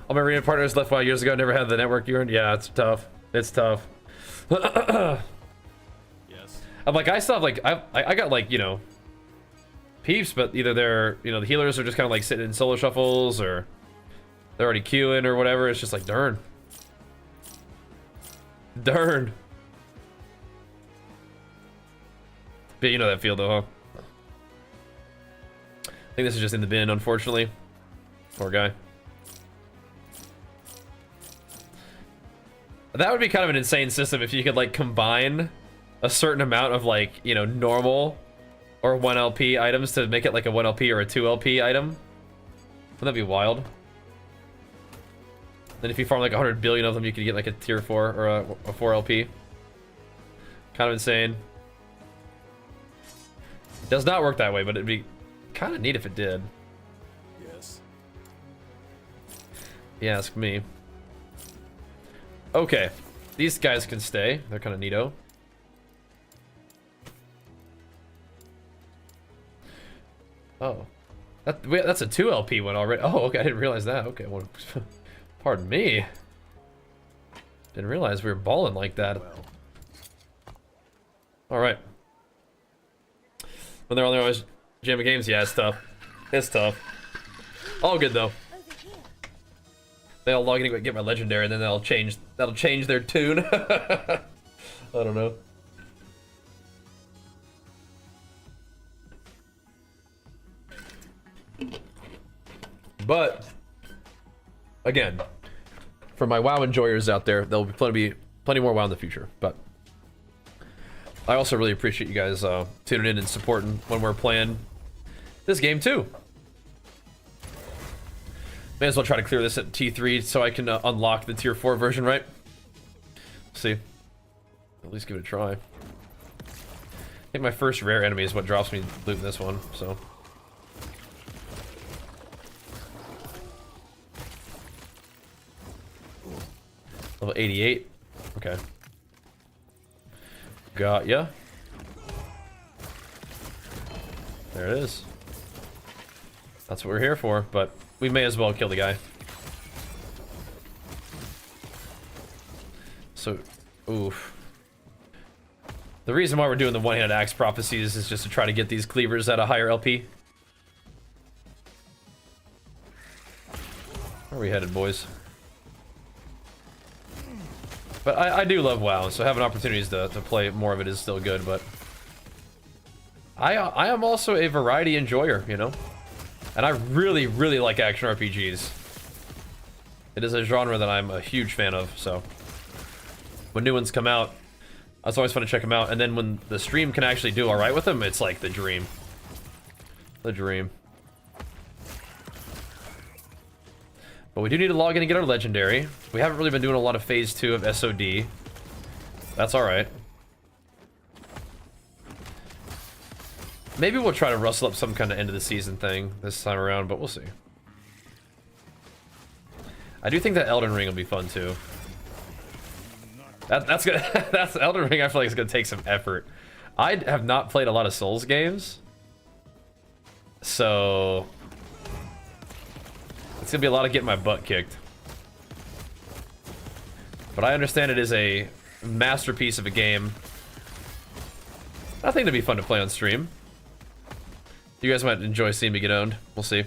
All my arena partners left 5 years ago. Never had the network you earned. Yeah, it's tough. It's tough. Yes. I'm like, I still have like, I got like, you know, peeps, but either they're, you know, the healers are just kind of like sitting in solo shuffles, or they're already queuing or whatever. It's just like, darn. Darn. But you know that feel though, huh? I think this is just in the bin, unfortunately. Poor guy. That would be kind of an insane system if you could like combine a certain amount of like, you know, normal or 1 LP items to make it like a 1 LP or a 2 LP item. Wouldn't that be wild? Then if you farm like 100 billion of them, you could get like a tier 4 or a 4 LP. Kind of insane. Does not work that way, but it'd be kind of neat if it did. Yes. You ask me. Okay, these guys can stay. They're kind of neato. Oh, that's a 2 LP one already. Oh, okay, I didn't realize that. Okay, well, pardon me. Didn't realize we were balling like that. Well. All right. When they're only always jamming games, yeah, it's tough. It's tough. All good though. They'll log in and get my legendary, and then that'll change their tune. I don't know. But again, for my WoW enjoyers out there, there'll be plenty more WoW in the future. But I also really appreciate you guys tuning in and supporting when we're playing this game too. May as well try to clear this at T3 so I can unlock the tier 4 version, right? See. At least give it a try. I think my first rare enemy is what drops me loot in this one, so. Level 88. Okay. Got ya. There it is. That's what we're here for, but we may as well kill the guy. So, oof. The reason why we're doing the one-handed axe prophecies is just to try to get these cleavers at a higher LP. Where are we headed, boys? But I do love WoW, so having opportunities to play more of it is still good, but I am also a variety enjoyer, you know? And I really, really like action RPGs. It is a genre that I'm a huge fan of, so when new ones come out, it's always fun to check them out. And then when the stream can actually do alright with them, it's like the dream. The dream. But we do need to log in and get our legendary. We haven't really been doing a lot of phase 2 of SOD. That's alright. Maybe we'll try to rustle up some kind of end of the season thing this time around, but we'll see. I do think that Elden Ring will be fun too. That's gonna that's Elden Ring. I feel like it's gonna take some effort. I have not played a lot of Souls games, so it's gonna be a lot of getting my butt kicked. But I understand it is a masterpiece of a game. I think it'd be fun to play on stream. You guys might enjoy seeing me get owned. We'll see.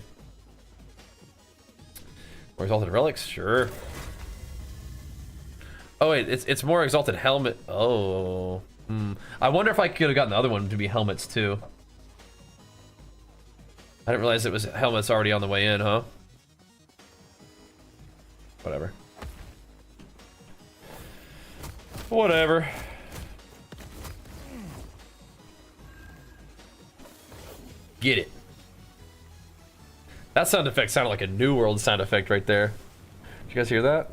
More exalted relics, sure. Oh wait, it's more exalted helmet. Oh, I wonder if I could have gotten the other one to be helmets too. I didn't realize it was helmets already on the way in, huh? Whatever. Whatever. Get it. That sound effect sounded like a New World sound effect right there. Did you guys hear that?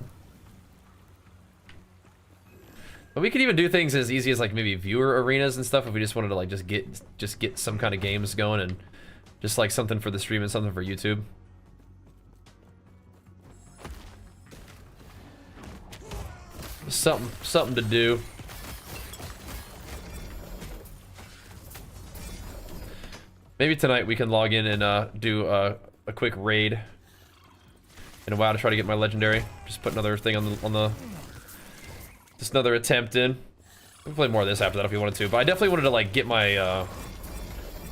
But we could even do things as easy as like maybe viewer arenas and stuff if we just wanted to like just get some kind of games going and just like something for the stream and something for YouTube. Something to do. Maybe tonight we can log in and do a quick raid in a while to try to get my legendary. Just put another thing on the just another attempt in. We can play more of this after that if you wanted to, but I definitely wanted to like get my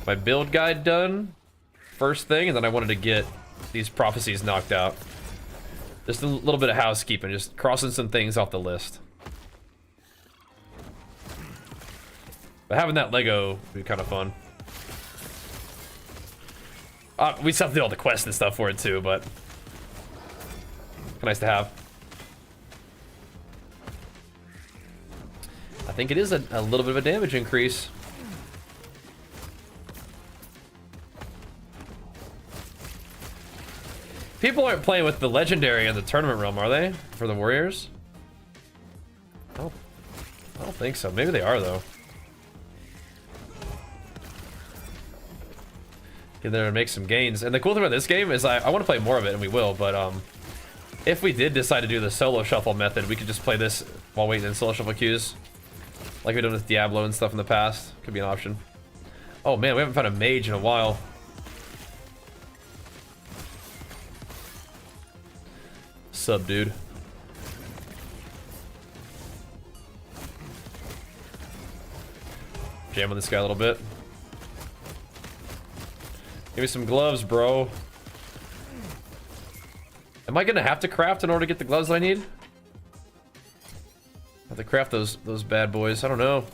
my build guide done first thing, and then I wanted to get these prophecies knocked out. Just a little bit of housekeeping, just crossing some things off the list. But having that Lego would be kind of fun. We still have to do all the quests and stuff for it too, but nice to have. I think it is a little bit of a damage increase. People aren't playing with the legendary in the tournament realm, are they? For the warriors? I don't think so. Maybe they are though. Get there and make some gains. And the cool thing about this game is I want to play more of it, and we will, but if we did decide to do the solo shuffle method, we could just play this while waiting in solo shuffle queues. Like we did with Diablo and stuff in the past. Could be an option. Oh man, we haven't found a mage in a while. Sub, dude. Jam on this guy a little bit. Give me some gloves, bro. Am I gonna have to craft in order to get the gloves that I need? I have to craft those bad boys. I don't know.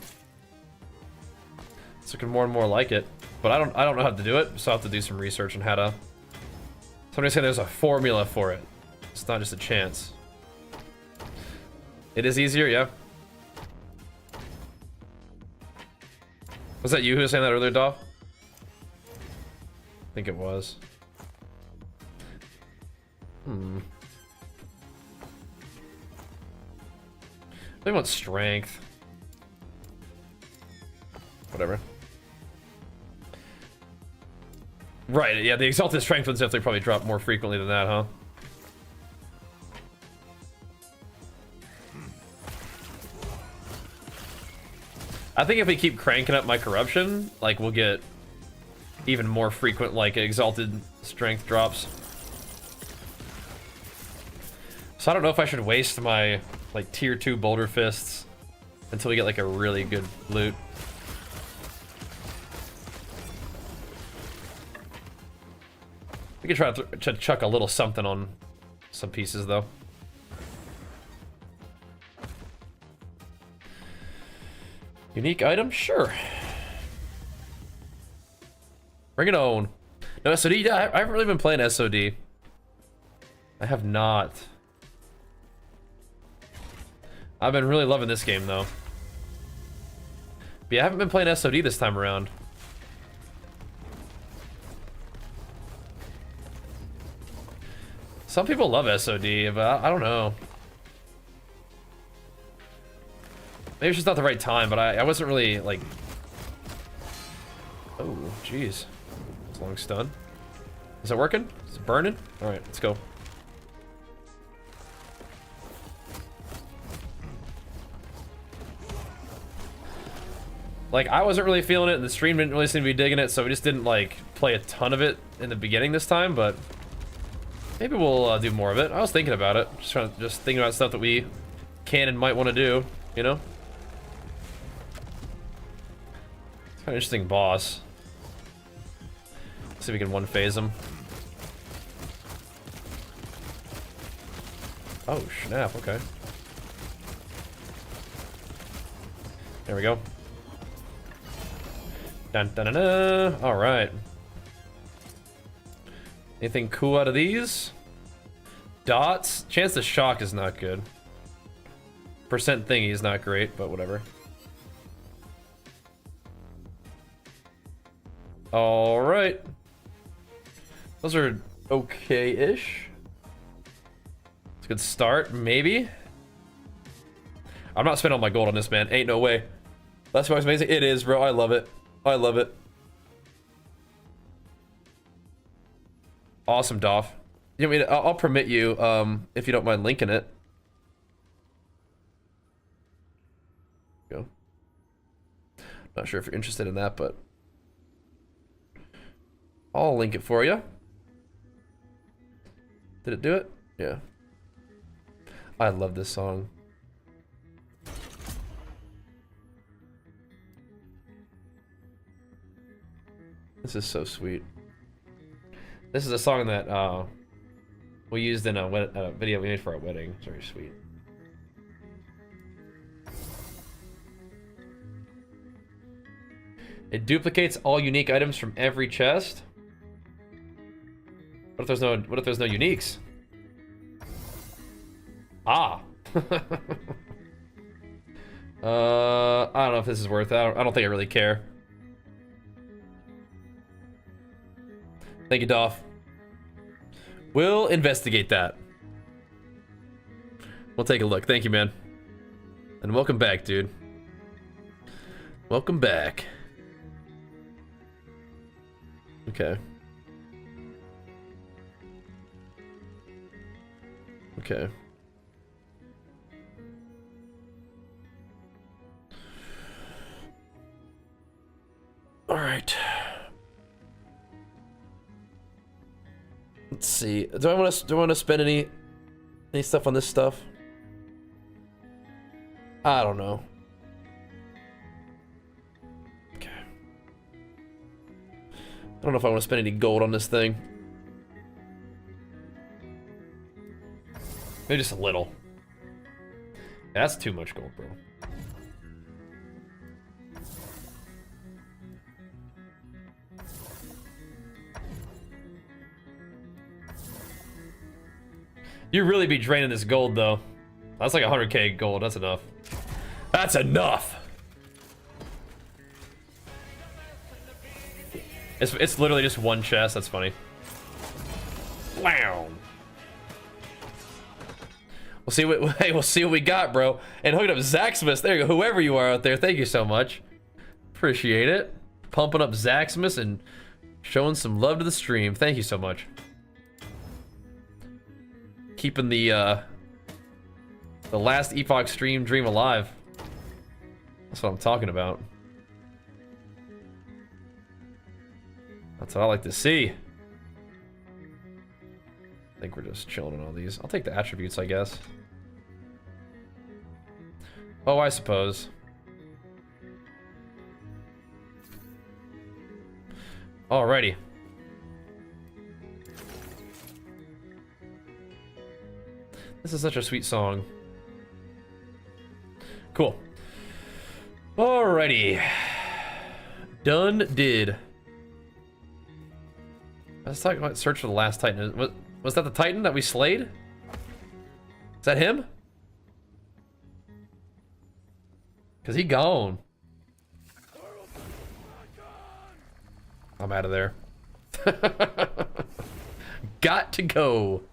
It's looking more and more like it, but I don't know how to do it, so I'll have to do some research on how to. Somebody's saying there's a formula for it. It's not just a chance. It is easier, yeah. Was that you who was saying that earlier, Dolph? I think it was. They want strength. Whatever. Right, yeah, the exalted strength ones definitely probably drop more frequently than that, huh? I think if we keep cranking up my corruption, like, we'll get even more frequent, like, exalted strength drops. So I don't know if I should waste my, like, tier 2 boulder fists until we get, like, a really good loot. We could try to chuck a little something on some pieces, though. Unique item? Sure. Bring it on. No, SOD? Yeah, I haven't really been playing SOD. I have not. I've been really loving this game, though. But yeah, I haven't been playing SOD this time around. Some people love SOD, but I don't know. Maybe it's just not the right time, but I wasn't really, like... Oh, jeez. It's a long stun. Is it working? Is it burning? Alright, let's go. Like, I wasn't really feeling it, and the stream didn't really seem to be digging it, so we just didn't, like, play a ton of it in the beginning this time, but... Maybe we'll do more of it. I was thinking about it. Just thinking about stuff that we can and might want to do, you know? It's kind of interesting boss. See if we can one-phase him. Oh, snap, okay. There we go. Dun dun dun dun. Alright. Anything cool out of these? Dots? Chance to shock is not good. Percent thingy is not great, but whatever. Alright. Those are okay-ish. It's a good start, maybe. I'm not spending all my gold on this, man. Ain't no way. That's why it's amazing. It is, bro. I love it. I love it. Awesome, Doff. You want me to, I'll permit you, if you don't mind linking it. Not sure if you're interested in that, but I'll link it for you. Did it do it? Yeah. I love this song. This is so sweet. This is a song that we used in a video we made for our wedding. It's very sweet. It duplicates all unique items from every chest. What if there's no uniques? Ah. I don't know if this is worth it. I don't think I really care. Thank you, Doff. We'll investigate that. We'll take a look. Thank you, man. And welcome back, dude. Welcome back. Okay. Okay. All right. Let's see. Do I want to spend any stuff on this stuff? I don't know. Okay. I don't know if I want to spend any gold on this thing. Maybe just a little. That's too much gold, bro. You really be draining this gold, though. That's like 100k gold. That's enough. That's enough! It's literally just one chest. That's funny. Wow. We'll see what hey, we'll see what we got, bro. And hooking up Zaxmas. There you go. Whoever you are out there, thank you so much. Appreciate it. Pumping up Zaxmas and showing some love to the stream. Thank you so much. Keeping the last Epoch stream dream alive. That's what I'm talking about. That's what I like to see. I think we're just chilling on all these. I'll take the attributes, I guess. Oh, I suppose. Alrighty. This is such a sweet song. Cool. Alrighty. Done did. Let's talk about search for the last Titan. Was that the Titan that we slayed? Is that him? Cause he gone. I'm out of there. Got to go.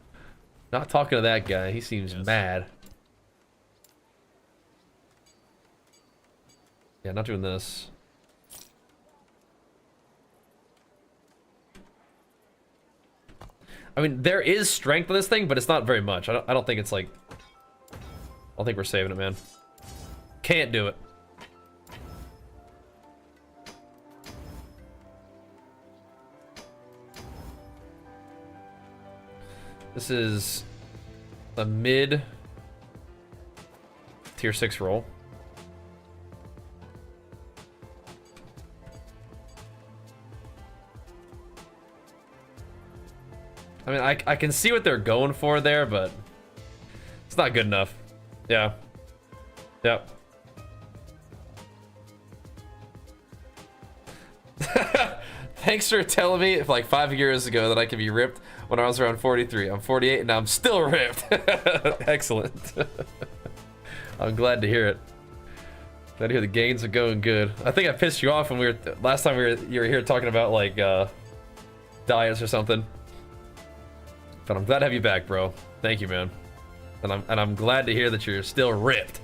Not talking to that guy. He seems mad. Yeah, not doing this. I mean, there is strength in this thing, but it's not very much. I don't think it's like... I don't think we're saving it, man. Can't do it. This is a mid tier 6 roll. I mean, I can see what they're going for there, but it's not good enough. Yeah. Yep. Thanks for telling me if like 5 years ago that I could be ripped when I was around 43. I'm 48 and I'm still ripped. Excellent. I'm glad to hear it. Glad to hear the gains are going good. I think I pissed you off when last time you were here talking about like diets or something. But I'm glad to have you back, bro. Thank you, man. And I'm glad to hear that you're still ripped.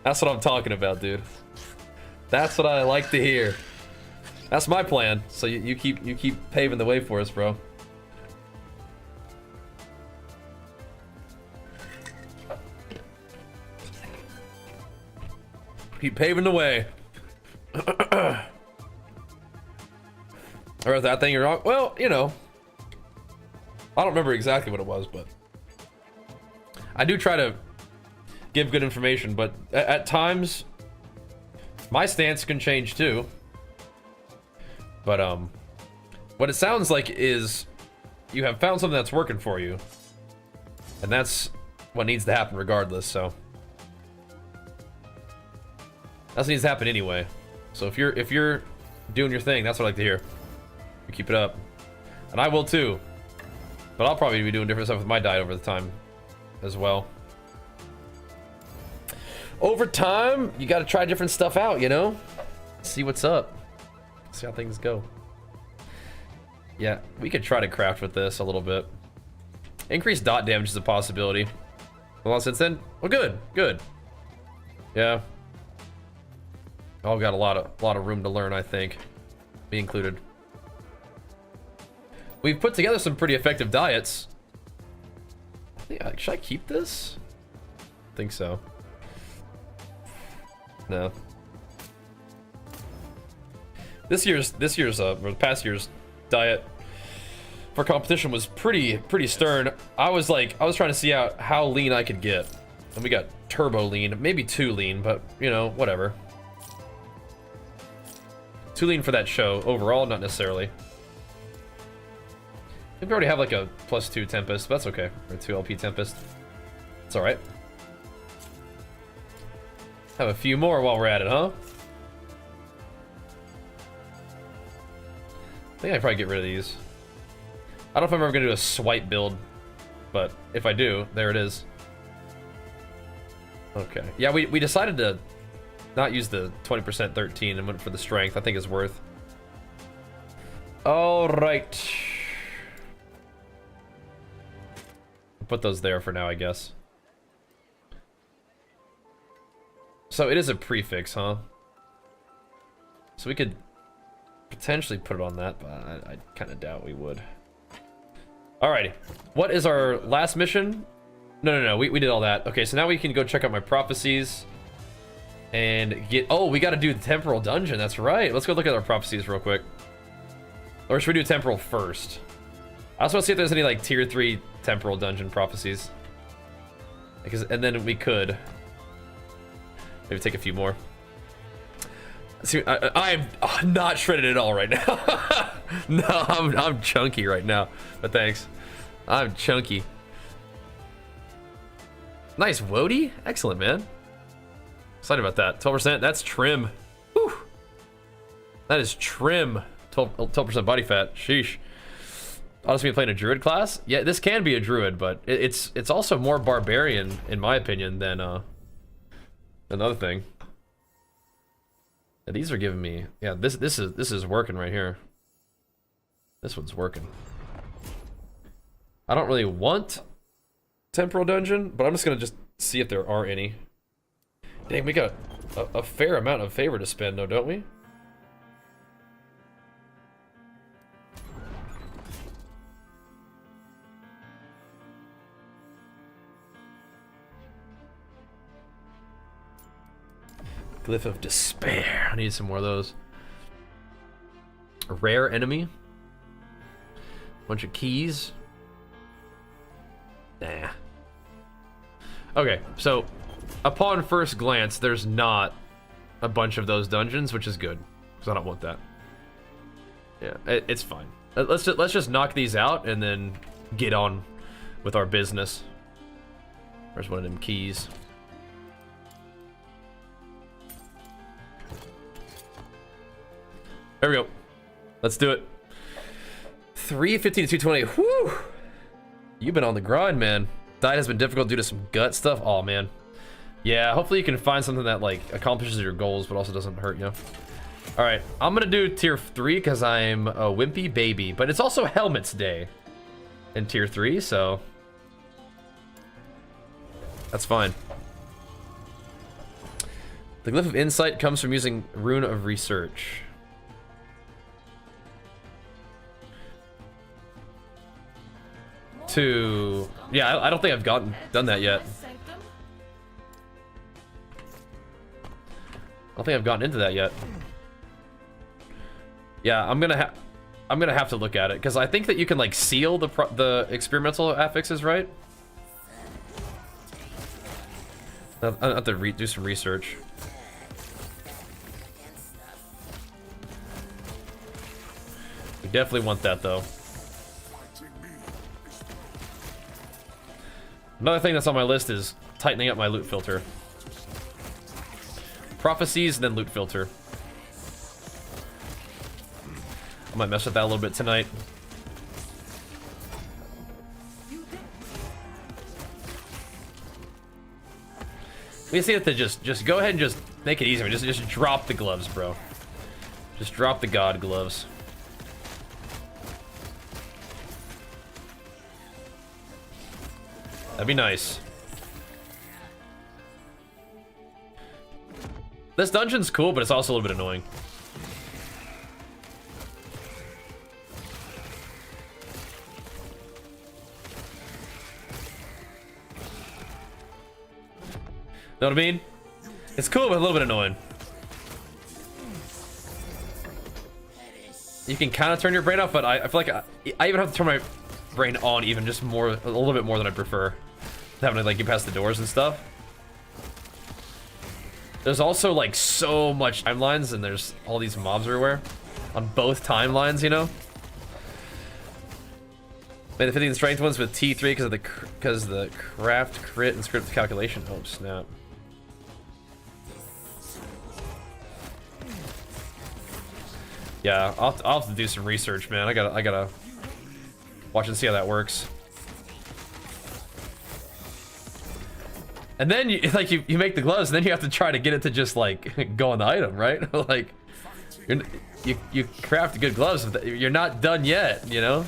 That's what I'm talking about, dude. That's what I like to hear. That's my plan. So you keep paving the way for us, bro. Keep paving the way. Or that thing you're wrong. Well, you know, I don't remember exactly what it was, but I do try to give good information, but at times my stance can change too. But what it sounds like is you have found something that's working for you, and that's what needs to happen regardless. So that's what needs to happen anyway. So if you're doing your thing, that's what I like to hear. You keep it up, and I will too. But I'll probably be doing different stuff with my diet over the time as well. Over time, you got to try different stuff out, you know? See what's up. See how things go. Yeah, we could try to craft with this a little bit. Increased dot damage is a possibility. Well, since then, well, good. Yeah. All got a lot of room to learn, I think. Me included. We've put together some pretty effective diets. Should I keep this? I think so. No. This year's or the past year's diet for competition was pretty stern. I was trying to see how lean I could get, and we got turbo lean, maybe too lean, but you know, whatever. Too lean for that show overall, not necessarily. I think we already have like a +2 Tempest, but that's okay. Or 2 LP Tempest. It's alright. Have a few more while we're at it, huh? I think I'd probably get rid of these. I don't know if I'm ever gonna do a swipe build, but if I do, there it is. Okay. Yeah, we decided to not use the 20% 13 and went for the strength. I think it's worth. Alright. Put those there for now, I guess. So it is a prefix, huh? So we could potentially put it on that, but I kind of doubt we would. Alrighty. What is our last mission? No. We did all that. Okay, so now we can go check out my prophecies. And get... Oh, we got to do the temporal dungeon. That's right. Let's go look at our prophecies real quick. Or should we do temporal first? I also want to see if there's any, like, tier 3 temporal dungeon prophecies. And then we could... Maybe take a few more. See, I'm not shredded at all right now. No, I'm chunky right now. But thanks. I'm chunky. Nice Wody. Excellent, man. Excited about that. 12%. That's trim. Whew. That is trim. 12% body fat. Sheesh. I'll just be playing a druid class. Yeah, this can be a druid, but it's also more barbarian in my opinion than another thing. Yeah, these are giving me. Yeah, this is working right here. This one's working. I don't really want temporal dungeon, but I'm just gonna see if there are any. Dang, we got a fair amount of favor to spend, though, don't we? Glyph of Despair. I need some more of those. A rare enemy. Bunch of keys. Nah. Okay, so upon first glance, there's not a bunch of those dungeons, which is good, because I don't want that. Yeah, it's fine. Let's just knock these out and then get on with our business. Where's one of them keys? There we go. Let's do it. 315 to 220. Whew! You've been on the grind, man. Diet has been difficult due to some gut stuff. Oh man. Yeah, hopefully you can find something that like accomplishes your goals but also doesn't hurt you. Alright, I'm gonna do tier 3 because I'm a wimpy baby. But it's also Helmet's Day in tier 3, so that's fine. The Glyph of Insight comes from using Rune of Research. Yeah, I don't think I've done that yet. I don't think I've gotten into that yet. Yeah, I'm gonna I'm gonna have to look at it because I think that you can like seal the experimental affixes, right? I have to do some research. We definitely want that though. Another thing that's on my list is tightening up my loot filter. Prophecies and then loot filter. I might mess with that a little bit tonight. We just have to just go ahead and just make it easier. Just drop the gloves, bro. Just drop the god gloves. That'd be nice. This dungeon's cool, but it's also a little bit annoying. Know what I mean? It's cool, but a little bit annoying. You can kind of turn your brain off, but I feel like I even have to turn my brain on even just more, a little bit more than I prefer. Having to like get past the doors and stuff. There's also like so much timelines, and there's all these mobs everywhere on both timelines, you know. Made the 15 strength ones with T3 because of the craft crit and script calculation. Oh snap! Yeah, I'll have to do some research, man. I gotta watch and see how that works. And then you make the gloves, and then you have to try to get it to just like go on the item, right? Like you craft good gloves, but you're not done yet, you know.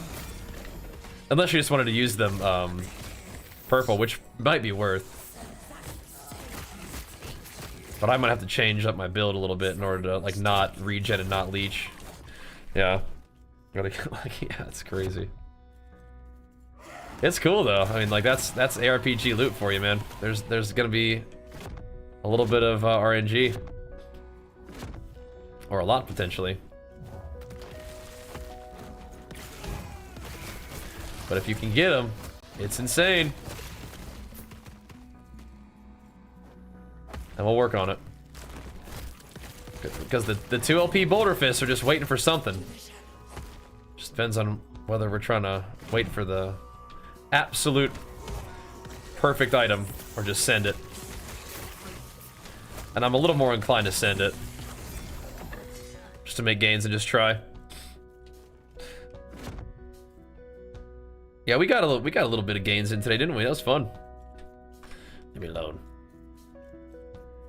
Unless you just wanted to use them purple, which might be worth. But I might have to change up my build a little bit in order to like not regen and not leech. Yeah. Gotta like, yeah, it's crazy. It's cool though. I mean, like that's ARPG loot for you, man. There's gonna be a little bit of RNG, or a lot potentially. But if you can get them, it's insane. And we'll work on it. Because the 2 LP Boulder Fists are just waiting for something. Just depends on whether we're trying to wait for the absolute perfect item or just send it. And I'm a little more inclined to send it. Just to make gains and just try. Yeah, we got a little bit of gains in today, didn't we? That was fun. Leave me alone.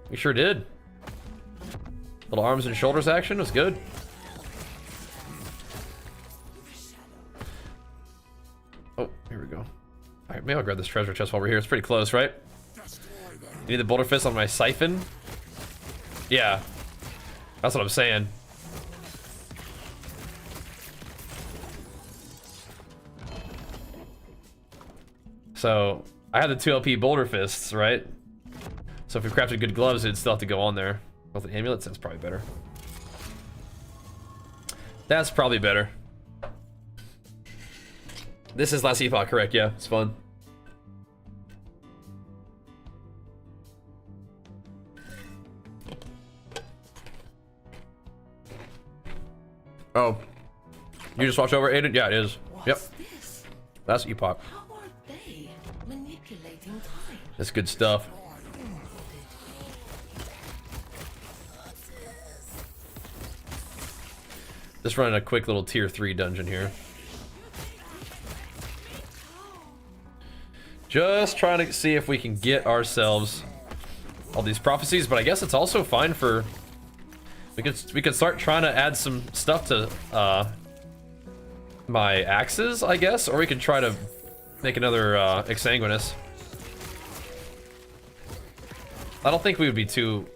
We sure did. Little arms and shoulders action was good. Oh, here we go. Alright, maybe I'll grab this treasure chest while we're here. It's pretty close, right? You need the Boulder Fist on my siphon? Yeah. That's what I'm saying. So, I had the 2 LP Boulder Fists, right? So if we crafted good gloves, it'd still have to go on there. With the amulets, that's probably better. That's probably better. This is last Epoch, correct? Yeah, it's fun. Oh. You just watched over Aiden? Yeah, it is. Yep. That's Epoch. How are they manipulating time? That's good stuff. Just running a quick little tier 3 dungeon here. Just trying to see if we can get ourselves all these prophecies, but I guess it's also fine for we could start trying to add some stuff to my axes, I guess, or we could try to make another exsanguinous. I don't think we would be too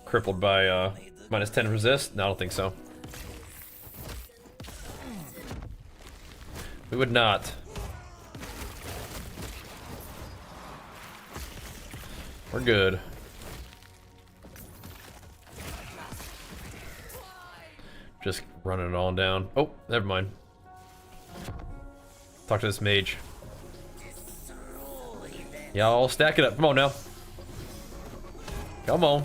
crippled by minus 10 resist. No, I don't think so. We would not. We're good. Just running it all down. Oh, never mind. Talk to this mage. Y'all stack it up. Come on now. Come on.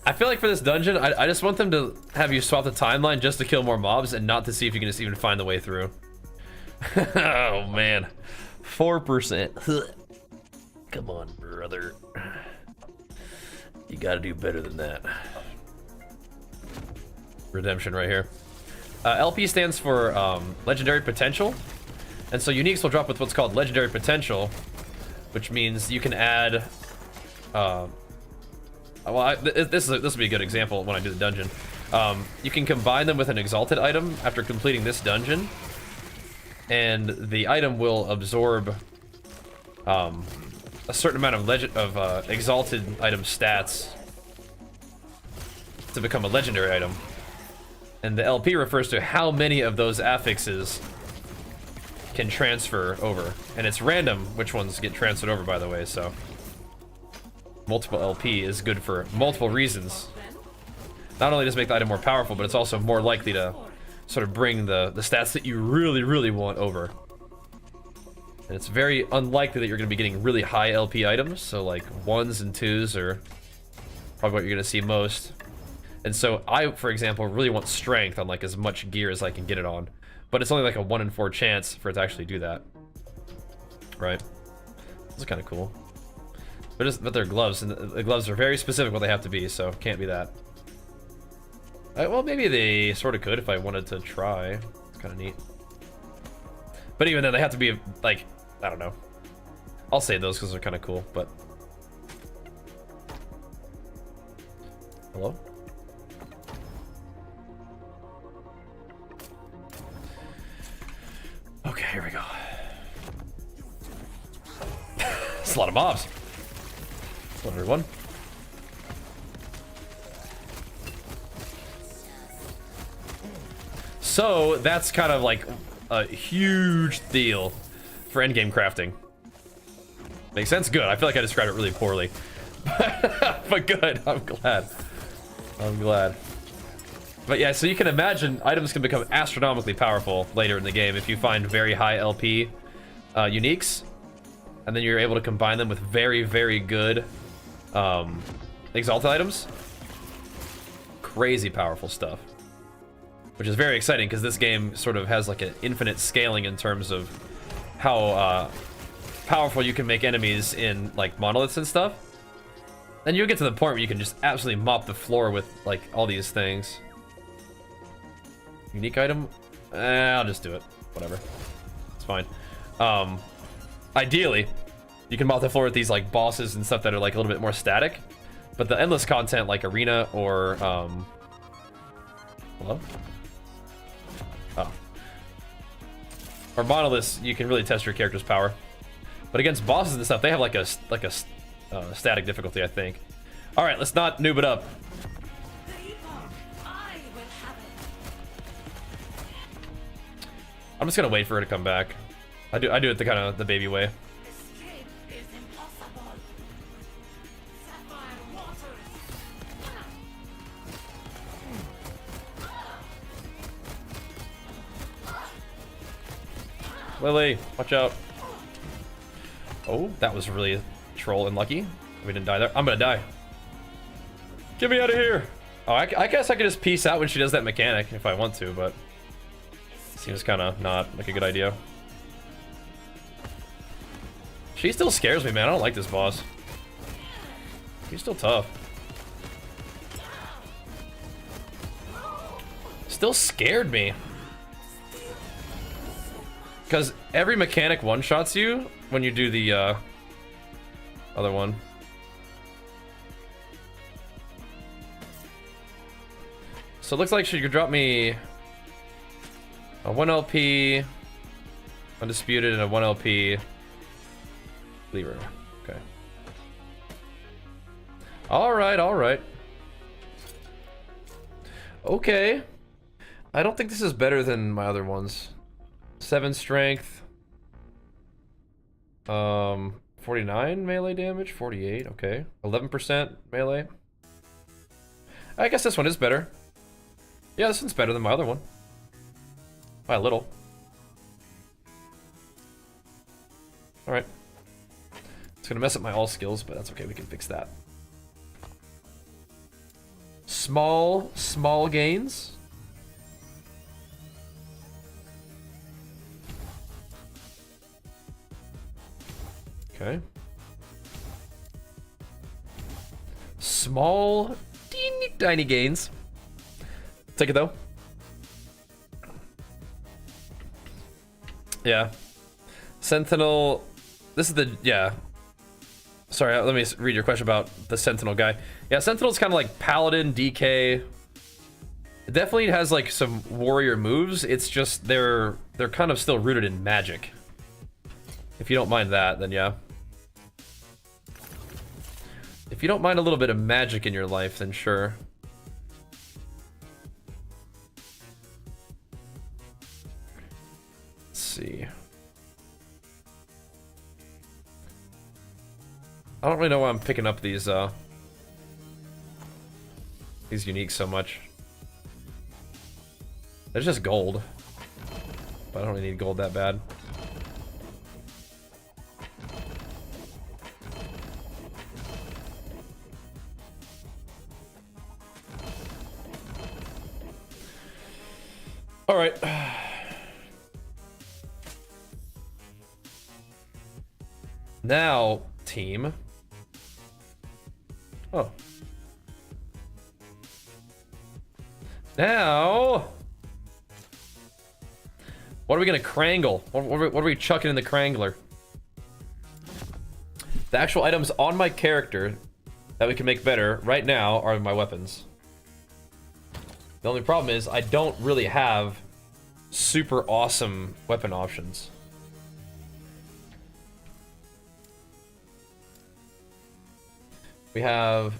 I feel like for this dungeon, I just want them to have you swap the timeline just to kill more mobs and not to see if you can just even find the way through. Oh man. 4%. Come on, brother. You gotta do better than that. Redemption right here. LP stands for Legendary Potential. And so uniques will drop with what's called Legendary Potential, which means you can add... this will be a good example when I do the dungeon. You can combine them with an exalted item after completing this dungeon, and the item will absorb a certain amount of exalted item stats to become a legendary item. And the LP refers to how many of those affixes can transfer over, and it's random which ones get transferred over, by the way. So multiple LP is good for multiple reasons. Not only does it make the item more powerful, but it's also more likely to sort of bring the stats that you really want over. And it's very unlikely that you're going to be getting really high LP items, so like 1s and 2s are probably what you're going to see most. And so I, for example, really want strength on like as much gear as I can get it on. But it's only like a 1 in 4 chance for it to actually do that. Right? This is kind of cool. But they're gloves, and the gloves are very specific what they have to be, so can't be that. Well, maybe they sort of could if I wanted to try. It's kind of neat. But even then, they have to be, like, I don't know. I'll say those because they're kind of cool, but... Hello? Okay, here we go. It's a lot of mobs. Hello, everyone. So that's kind of like a huge deal for endgame crafting. Makes sense? Good. I feel like I described it really poorly. But good. I'm glad. I'm glad. But yeah, so you can imagine items can become astronomically powerful later in the game if you find very high LP uniques, and then you're able to combine them with very good exalted items. Crazy powerful stuff. Which is very exciting because this game sort of has like an infinite scaling in terms of how powerful you can make enemies in like monoliths and stuff. Then you'll get to the point where you can just absolutely mop the floor with like all these things. Unique item? I'll just do it. Whatever. It's fine. Ideally, you can mop the floor with these like bosses and stuff that are like a little bit more static. But the endless content like arena or hello? Oh. Or monoliths, you can really test your character's power. But against bosses and stuff, they have like a static difficulty, I think. All right, let's not noob it up. I'm just gonna wait for her to come back. I do it the kind of the baby way. Lily, watch out. Oh, that was really troll and lucky. We didn't die there. I'm gonna die. Get me out of here. Oh, I guess I could just peace out when she does that mechanic if I want to, but seems kind of not like a good idea. She still scares me, man. I don't like this boss. He's still tough. Still scared me. Because every mechanic one-shots you when you do the other one. So it looks like she could drop me a 1 LP Undisputed and a 1 LP Lever. Okay. Alright, alright. Okay. I don't think this is better than my other ones. 7 strength. 49 melee damage, 48, okay. 11% melee. I guess this one is better. Yeah, this one's better than my other one. By a little. Alright. It's gonna mess up my all skills, but that's okay, we can fix that. Small gains. Okay. Small, teeny tiny gains. Take it though. Yeah. Sentinel. This is the, yeah. Sorry, let me read your question about the Sentinel guy. Yeah, Sentinel's kind of like Paladin, DK. It definitely has like some warrior moves. It's just they're kind of still rooted in magic. If you don't mind that, then yeah. If you don't mind a little bit of magic in your life, then sure. Let's see. I don't really know why I'm picking up these uniques so much. There's just gold. But I don't really need gold that bad. All right. Now, team. Oh. Now, what are we gonna crangle? What are we chucking in the crangler? The actual items on my character that we can make better right now are my weapons. The only problem is I don't really have super awesome weapon options. We have,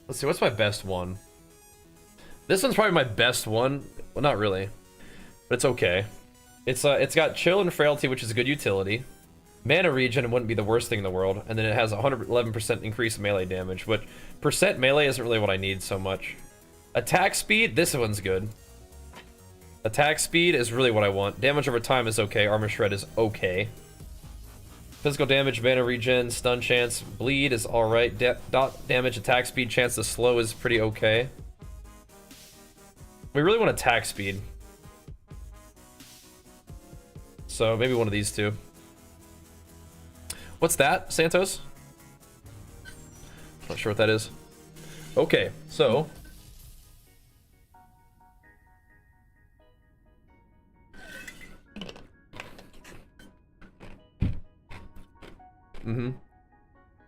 let's see, what's my best one? This one's probably my best one. Well, not really, but it's okay. It's got chill and frailty, which is a good utility. Mana regen wouldn't be the worst thing in the world, and then it has 111% increased melee damage, but percent melee isn't really what I need so much. Attack speed, this one's good. Attack speed is really what I want. Damage over time is okay. Armor shred is okay. Physical damage, mana regen, stun chance, bleed is alright. Dot damage, attack speed, chance to slow is pretty okay. We really want attack speed. So maybe one of these two. What's that, Santos? Not sure what that is. Okay, so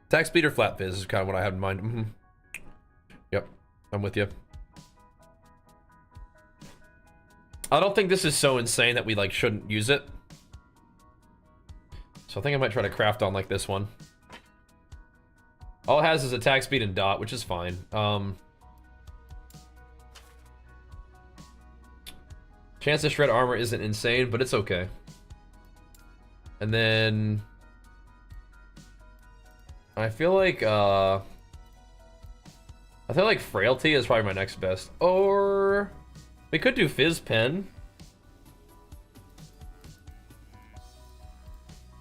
attack speed or flat fizz is kind of what I had in mind. Yep, I'm with you. I don't think this is so insane that we like shouldn't use it. So I think I might try to craft on like this one. All it has is attack speed and dot, which is fine. Chance to shred armor isn't insane, but it's okay. And then I feel like frailty is probably my next best. Or we could do fizz pen.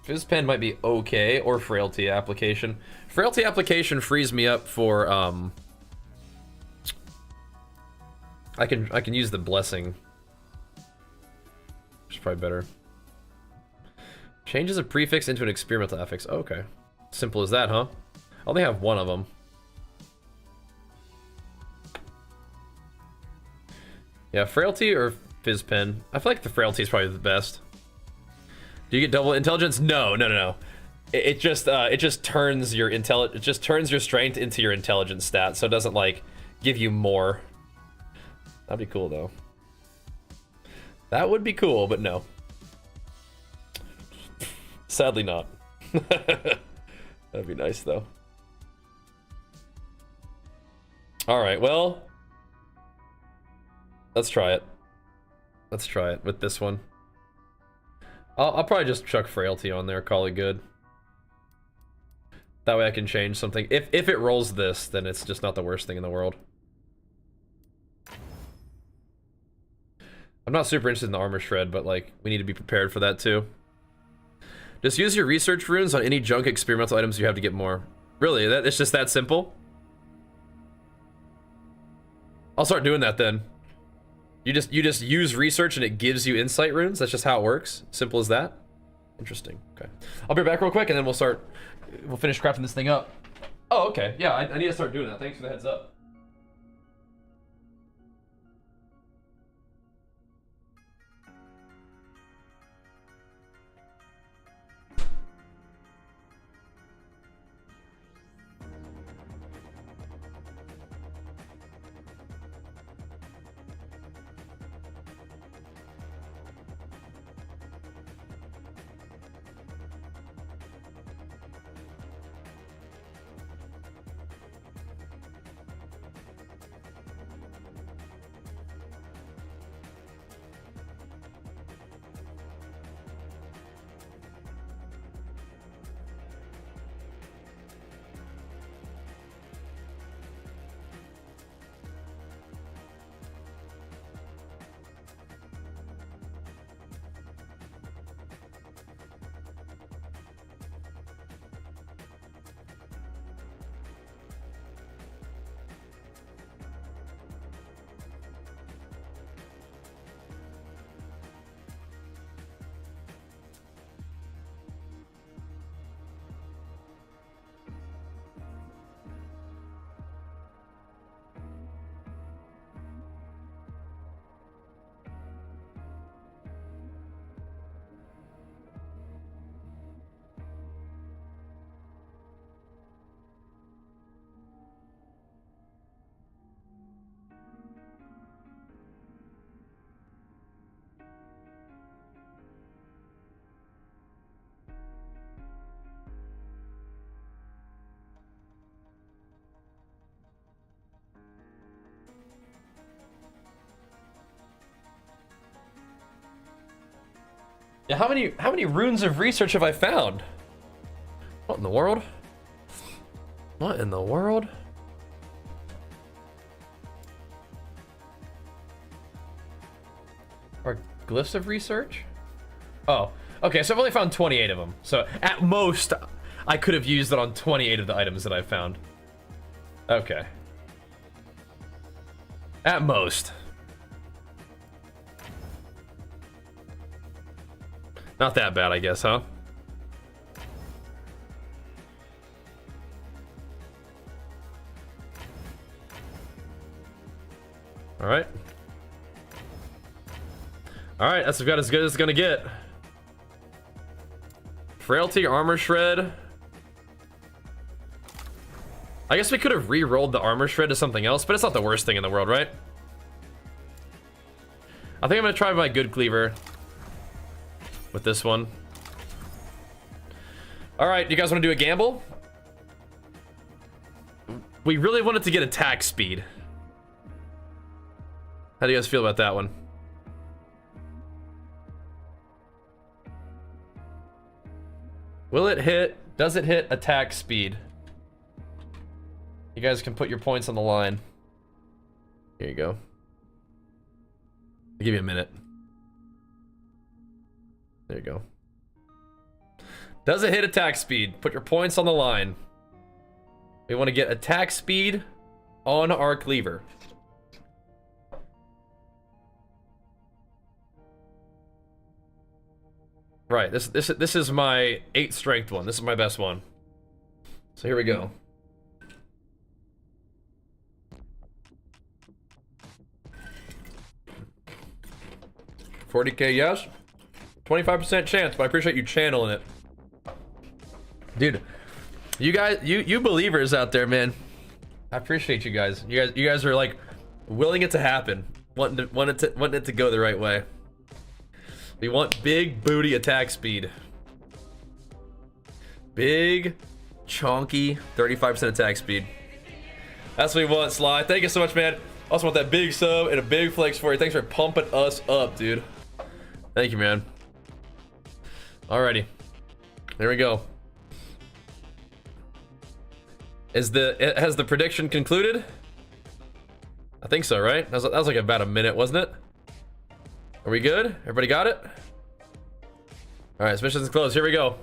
Fizz pen might be okay, or frailty application. Frailty application frees me up for I can use the blessing, which is probably better. Changes a prefix into an experimental affix. Oh, okay. Simple as that, huh? I only have one of them. Yeah, frailty or fizz pen. I feel like the frailty is probably the best. Do you get double intelligence? No. It just turns your strength into your intelligence stat, so it doesn't like give you more. That'd be cool though. That would be cool, but no. Sadly not. That'd be nice though. All right, well, let's try it. Let's try it with this one. I'll probably just chuck frailty on there, call it good. That way I can change something. If it rolls this, then it's just not the worst thing in the world. I'm not super interested in the armor shred, but like, we need to be prepared for that too. Just use your research runes on any junk experimental items you have to get more. Really, it's just that simple? I'll start doing that then. You just use research and it gives you insight runes? That's just how it works? Simple as that? Interesting, okay. I'll be back real quick and then we'll finish crafting this thing up. Oh, okay, yeah, I need to start doing that. Thanks for the heads up. Yeah, how many runes of research have I found? What in the world? What in the world? Or glyphs of research? Oh, okay, so I've only found 28 of them. So at most, I could have used it on 28 of the items that I found. Okay. At most. Not that bad, I guess, huh? Alright. Alright, that's about as good as it's gonna get. Frailty, armor shred. I guess we could have re-rolled the armor shred to something else, but it's not the worst thing in the world, right? I think I'm gonna try my good cleaver with this one. Alright, you guys want to do a gamble? We really wanted to get attack speed. How do you guys feel about that one? Will it hit? Does it hit attack speed? You guys can put your points on the line. Here you go. I'll give you a minute. There you go. Does it hit attack speed? Put your points on the line. We want to get attack speed on our cleaver. Right, this is my 8th strength one. This is my best one. So here we go. $40K, yes. 25% chance, but I appreciate you channeling it. Dude, you guys, you believers out there, man. I appreciate you guys. You guys are like willing it to happen. Wanting it to go the right way. We want big booty attack speed. Big, chonky, 35% attack speed. That's what we want, Sly. Thank you so much, man. Also want that big sub and a big flex for you. Thanks for pumping us up, dude. Thank you, man. Alrighty. There we go. Has the prediction concluded? I think so, right? That was like about a minute, wasn't it? Are we good? Everybody got it? All right, mission's closed. Here we go.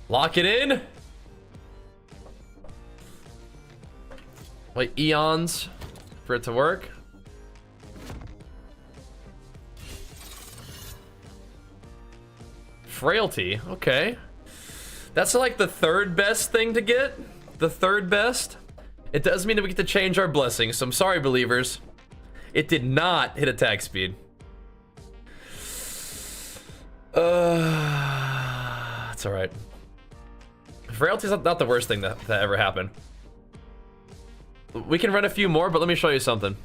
Lock it in. Wait eons for it to work. Frailty, okay. That's like the third best thing to get. The third best. It does mean that we get to change our blessings, so I'm sorry, believers. It did not hit attack speed. It's alright. Frailty's not the worst thing that ever happened. We can run a few more, but let me show you something.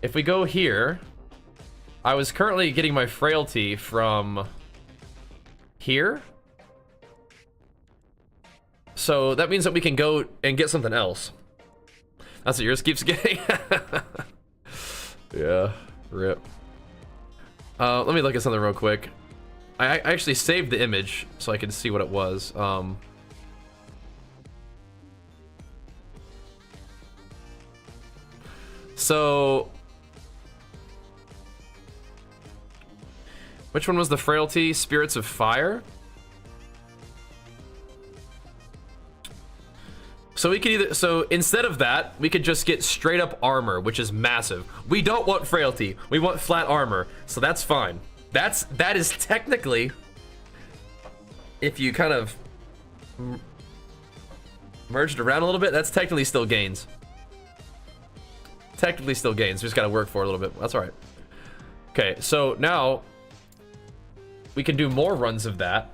If we go here, I was currently getting my frailty from here. So that means that we can go and get something else. That's what yours keeps getting. Yeah, rip. Let me look at something real quick. I actually saved the image so I could see what it was. So which one was the frailty? Spirits of Fire? So we could either, so instead of that, we could just get straight up armor, which is massive. We don't want frailty. We want flat armor. So that's fine. That is technically, if you kind of merge it around a little bit, that's technically still gains. Technically still gains. We just got to work for it a little bit. That's all right. Okay, so now we can do more runs of that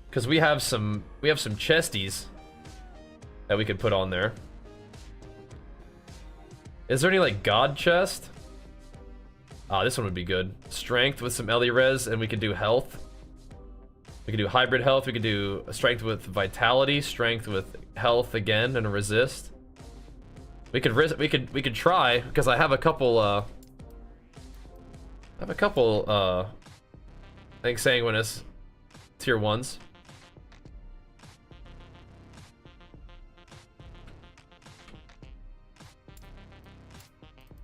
because we have some chesties that we could put on there. Is there any like god chest? Ah, this one would be good. Strength with some LE res, and we could do health. We could do hybrid health. We could do strength with vitality, strength with health again, and a resist. We could try because I have a couple. I think sanguinous tier 1s.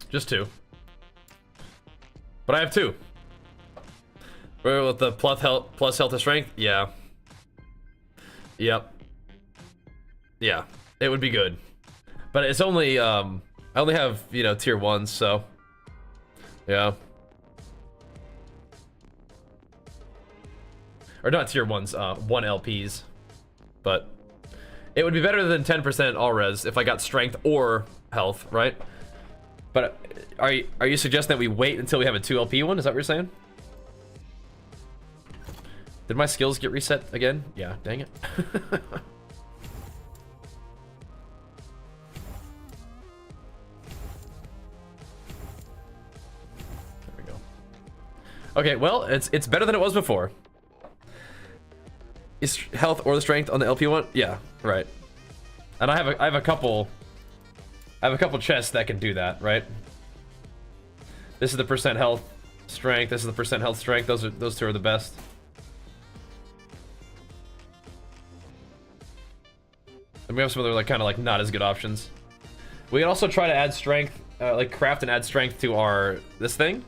Just 2. But I have 2. With the plus health to strength? Yeah. Yep. Yeah. It would be good. But it's only, I only have, you know, tier 1s, so. Yeah. Or not tier 1s, 1 LPs. But it would be better than 10% all res if I got strength or health, right? But are you suggesting that we wait until we have a 2 LP one? Is that what you're saying? Did my skills get reset again? Yeah, dang it. There we go. Okay, well, it's better than it was before. Is health or the strength on the LP one? Yeah, right. And I have a couple chests that can do that, right? This is the percent health strength, this is the percent health strength. Those two are the best. And we have some other like kind of like not as good options. We can also try to add strength, like craft and add strength to our this thing.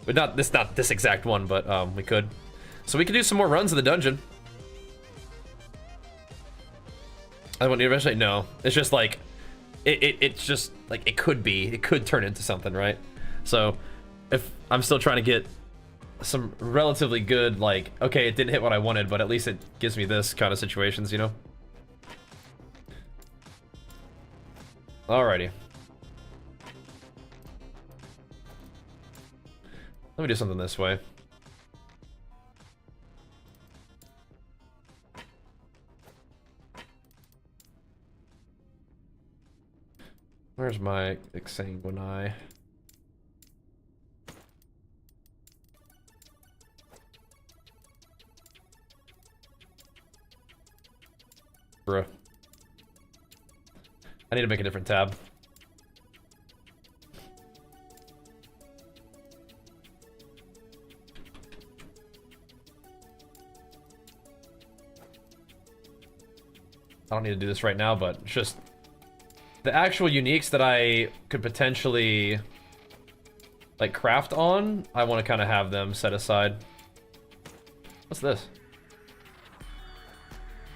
But not this exact one, but we could. So we can do some more runs in the dungeon. I want to eventually no. It's just like it's just like it could turn into something, right? So if I'm still trying to get some relatively good, like, okay, it didn't hit what I wanted, but at least it gives me this kind of situations, you know? Alrighty. Let me do something this way. Where's my exsanguini? Bruh. I need to make a different tab. I don't need to do this right now, but it's just the actual uniques that I could potentially like craft on, I want to kind of have them set aside. What's this?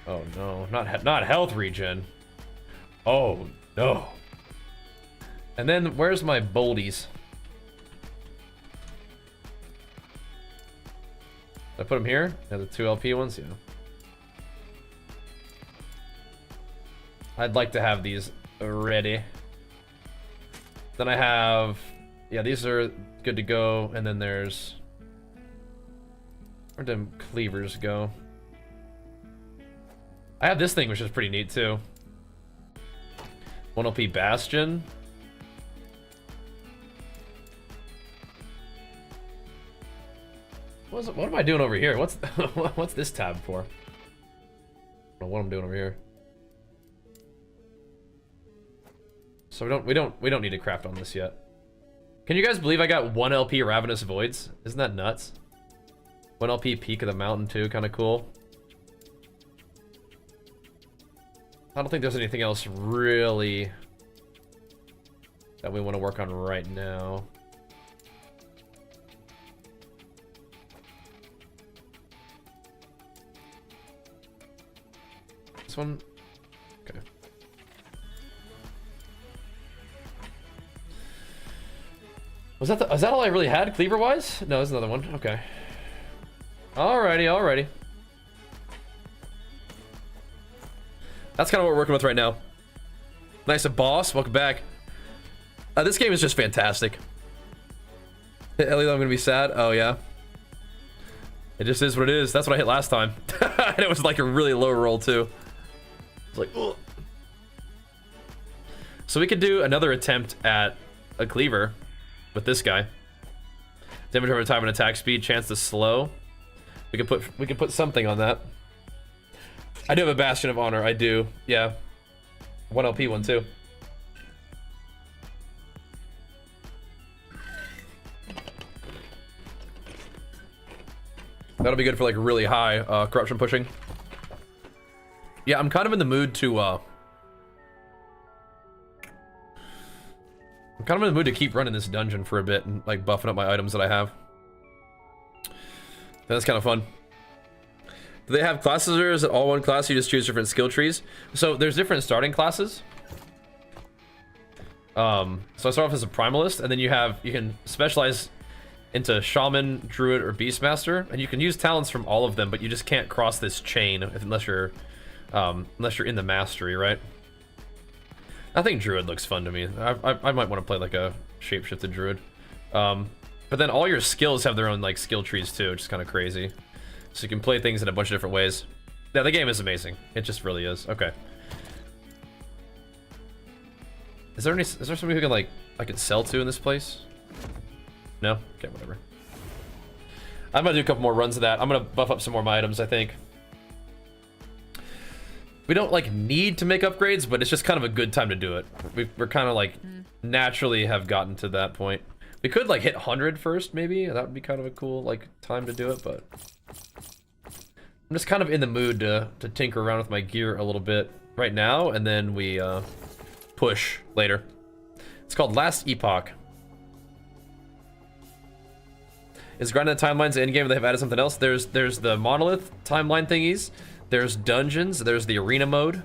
Oh no, not health regen. Oh no. And then where's my boldies? Did I put them here? Yeah, the 2 LP ones, yeah. I'd like to have these ready. Then I have, yeah, these are good to go. And then there's, where'd them cleavers go? I have this thing, which is pretty neat too. 1 LP Bastion. What am I doing over here? What's what's this tab for? I don't know what I'm doing over here. So we don't need to craft on this yet. Can you guys believe I got 1 LP Ravenous Voids? Isn't that nuts? 1 LP Peak of the Mountain too, kind of cool. I don't think there's anything else really that we want to work on right now. This one? Okay. Was that all I really had, cleaver-wise? No, there's another one. Okay. Alrighty. That's kind of what we're working with right now. Nice, a boss. Welcome back. This game is just fantastic. Ellie, I'm gonna be sad. Oh yeah. It just is what it is. That's what I hit last time. And it was like a really low roll too. It's like, ugh. So we could do another attempt at a cleaver with this guy. Damage over time and attack speed, chance to slow. We could put something on that. I do have a Bastion of Honor. I do. Yeah. 1 LP one too. That'll be good for like really high corruption pushing. Yeah, I'm kind of in the mood to keep running this dungeon for a bit and like buffing up my items that I have. That's kind of fun. Do they have classes, or is it all one class? You just choose different skill trees. So there's different starting classes. So I start off as a primalist, and then you can specialize into shaman, druid, or beastmaster, and you can use talents from all of them, but you just can't cross this chain unless you're in the mastery, right? I think druid looks fun to me. I might want to play like a shapeshifted druid. But then all your skills have their own like skill trees too, which is kind of crazy. So you can play things in a bunch of different ways. Yeah, the game is amazing. It just really is. Okay. Is there somebody who can like I can sell to in this place? No? Okay, whatever. I'm gonna do a couple more runs of that. I'm gonna buff up some more of my items, I think. We don't like need to make upgrades, but it's just kind of a good time to do it. We're kind of like naturally have gotten to that point. We could like hit 100 first, maybe. That would be kind of a cool like time to do it, but I'm just kind of in the mood to tinker around with my gear a little bit right now, and then we push later. It's called Last Epoch. Is grinding the timelines in Endgame? They have added something else. There's the Monolith timeline thingies. There's dungeons. There's the arena mode.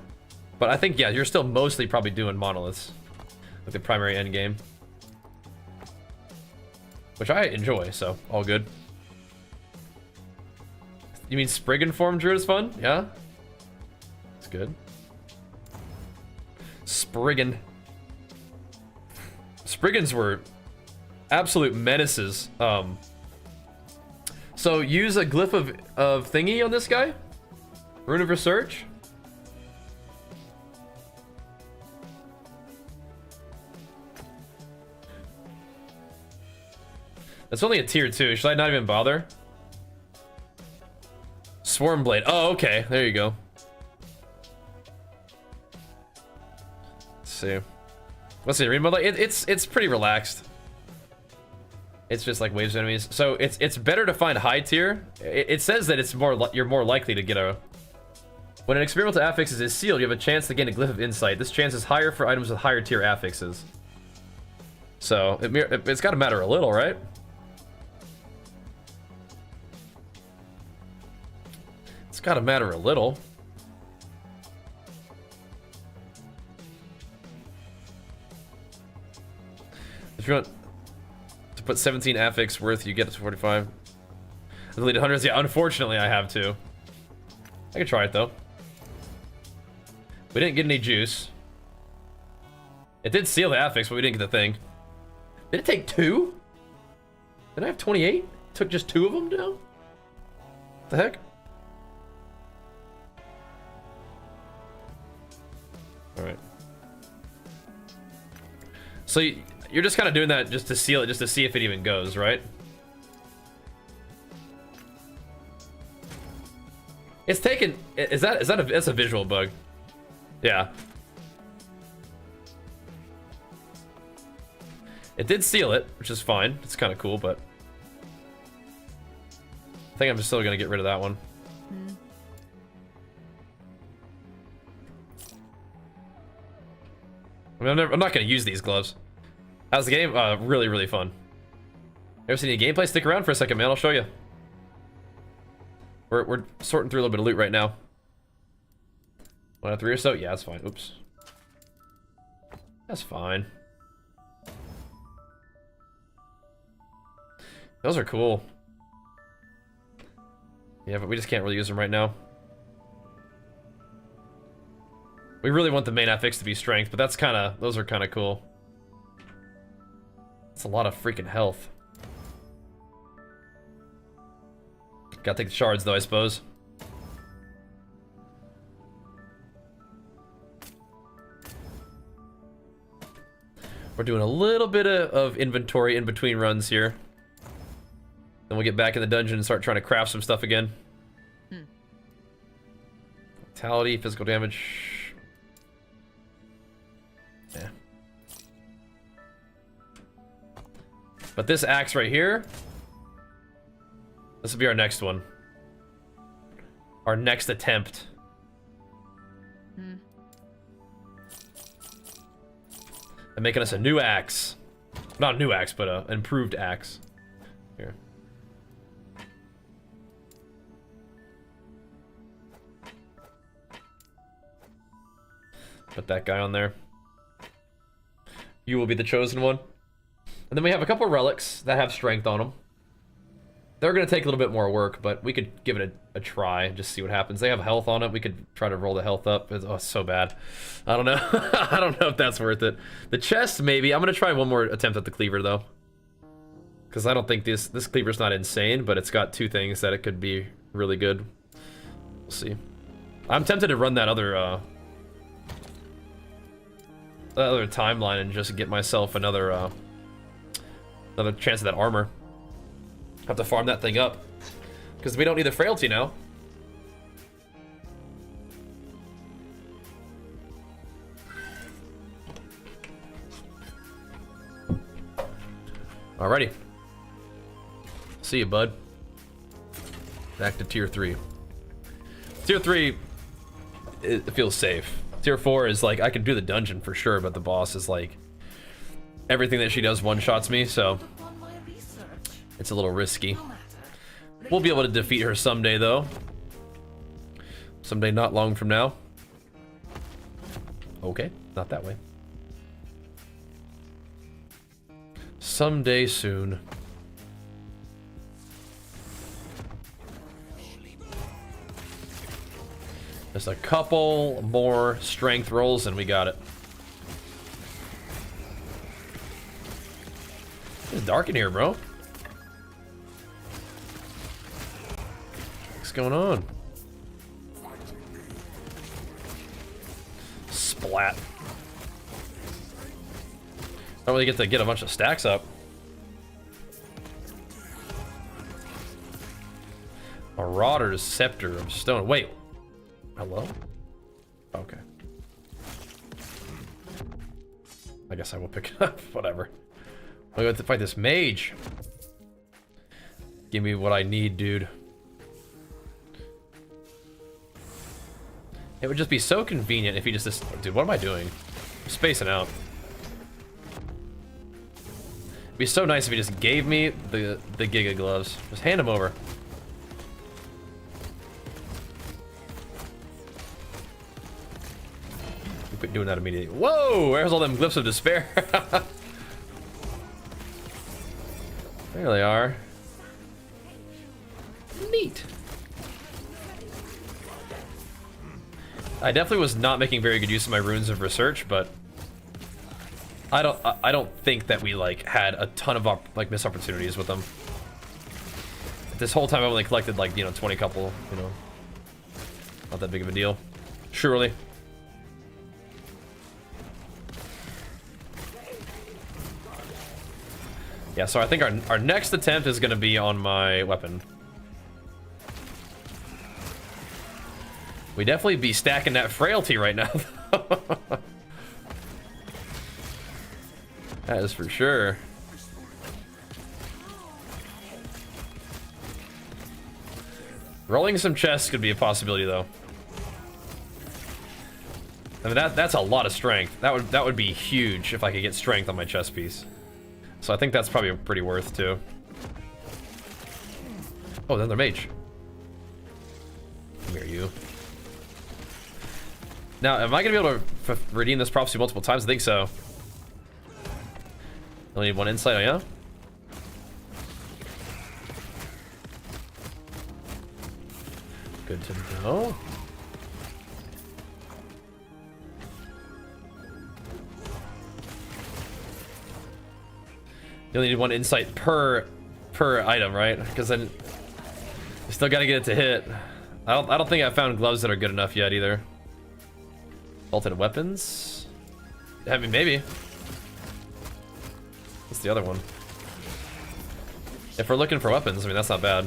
But I think, yeah, you're still mostly probably doing monoliths, like the primary Endgame, which I enjoy. So all good. You mean Spriggan form druid is fun? Yeah, it's good. Spriggans were absolute menaces. So use a glyph of thingy on this guy. Rune of Research. That's only a tier 2. Should I not even bother? Swarm Blade. Oh, okay. There you go. Let's see. What's the arena mode like? It's pretty relaxed. It's just like waves of enemies. So it's better to find high tier. It says that it's you're more likely to get a When an experimental affix is sealed, you have a chance to gain a glyph of insight. This chance is higher for items with higher tier affixes. So, it's gotta matter a little, right? It's gotta matter a little. If you want to put 17 affix worth, you get to 45. I deleted hundreds. Yeah, unfortunately, I have to. I could try it though. We didn't get any juice. It did seal the affix, but we didn't get the thing. Did it take 2? Did I have 28? Took just 2 of them down? What the heck? Alright. So you're just kind of doing that just to seal it, just to see if it even goes, right? It's taken. That's a visual bug? Yeah. It did seal it, which is fine. It's kind of cool, but I think I'm just still gonna get rid of that one. I mean, I'm not gonna use these gloves. How's the game? Really, really fun. Ever seen any gameplay? Stick around for a second, man. I'll show you. We're sorting through a little bit of loot right now. 1 out of 3 or so? Yeah, that's fine. Oops. That's fine. Those are cool. Yeah, but we just can't really use them right now. We really want the main affix to be strength, but that's kind of... Those are kind of cool. That's a lot of freaking health. Gotta take the shards, though, I suppose. We're doing a little bit of inventory in between runs here. Then we'll get back in the dungeon and start trying to craft some stuff again. Vitality, physical damage. Yeah. But this axe right here, this will be our next one. Our next attempt. And making us a new axe. Not a new axe, but an improved axe. Here. Put that guy on there. You will be the chosen one. And then we have a couple relics that have strength on them. They're going to take a little bit more work, but we could give it a try and just see what happens. They have health on it. We could try to roll the health up. It's so bad. I don't know. I don't know if that's worth it. The chest, maybe. I'm going to try one more attempt at the cleaver, though. Because I don't think this cleaver's not insane, but it's got 2 things that it could be really good. We'll see. I'm tempted to run that other timeline and just get myself another chance at that armor. Have to farm that thing up because we don't need the frailty now. Alrighty. See you, bud. Back to tier 3. Tier 3, it feels safe. Tier 4 is like, I can do the dungeon for sure, but the boss is like, everything that she does one-shots me, so it's a little risky. We'll be able to defeat her someday, though. Someday not long from now. Okay, not that way. Someday soon. Just a couple more strength rolls and we got it. It's dark in here, bro. What's going on? Splat. Don't really get to get a bunch of stacks up. Marauder's Scepter of Stone. Wait. Hello? Okay. I guess I will pick it up. Whatever. I'm going to fight this mage. Give me what I need, dude. It would just be so convenient if he just... Dude, what am I doing? I'm spacing out. It'd be so nice if he just gave me the Giga gloves. Just hand them over. Quit doing that immediately. Whoa! Where's all them glyphs of despair? There they are. Neat. I definitely was not making very good use of my runes of research, but I don't think that we like had a ton of missed opportunities with them. This whole time I've only collected like, you know, 20 couple, you know. Not that big of a deal. Surely. Yeah, so I think our next attempt is gonna be on my weapon. We definitely be stacking that frailty right now. That is for sure. Rolling some chests could be a possibility, though. I mean, that's a lot of strength. That would be huge if I could get strength on my chest piece. So I think that's probably pretty worth too. Oh, another mage. Come here, you. Now, am I gonna be able to redeem this prophecy multiple times? I think so. Only need one insight, oh yeah? Good to know. You only need one insight per item, right? Because then you still gotta get it to hit. I don't think I found gloves that are good enough yet either. Bolted weapons? I mean, maybe. What's the other one? If we're looking for weapons, I mean, that's not bad.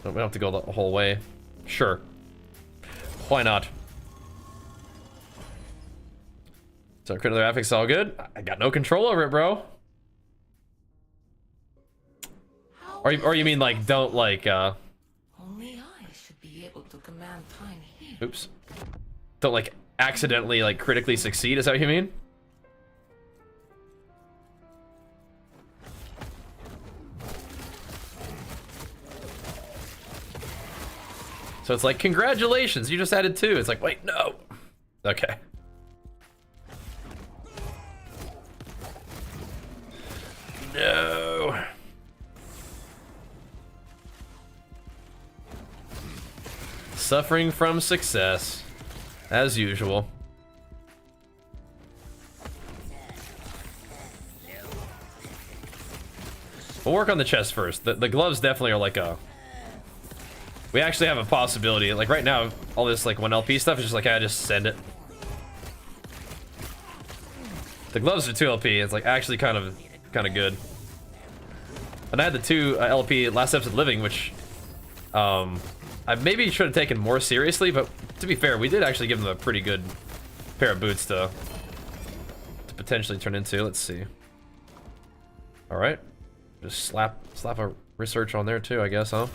No, we don't have to go the whole way. Sure. Why not? So, crit other graphics all good? I got no control over it, bro. Or you mean, like, don't, like, Only I should be able to command time here. Oops. Don't, like, accidentally, like, critically succeed, is that what you mean? So it's like, congratulations, you just added 2. It's like, wait, no. Okay. No. Suffering from success, as usual. We'll work on the chest first. The gloves definitely are like a... We actually have a possibility. Like right now, all this like 1 LP stuff is just like, I just send it. The gloves are 2 LP. It's like actually kind of good. And I had the 2 LP last episode living, which I maybe should have taken more seriously, but to be fair, we did actually give them a pretty good pair of boots to potentially turn into. Let's see. All right, just slap a research on there too, I guess, huh?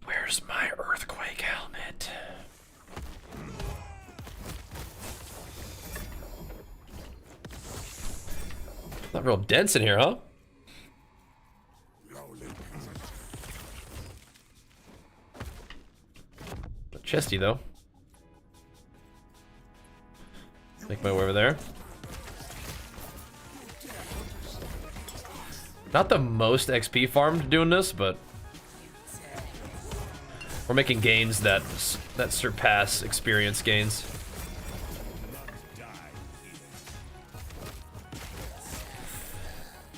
Where's my earthquake helmet? Not real dense in here, huh? Chesty though. Make my way over there. Not the most XP farmed doing this, but we're making gains that surpass experience gains.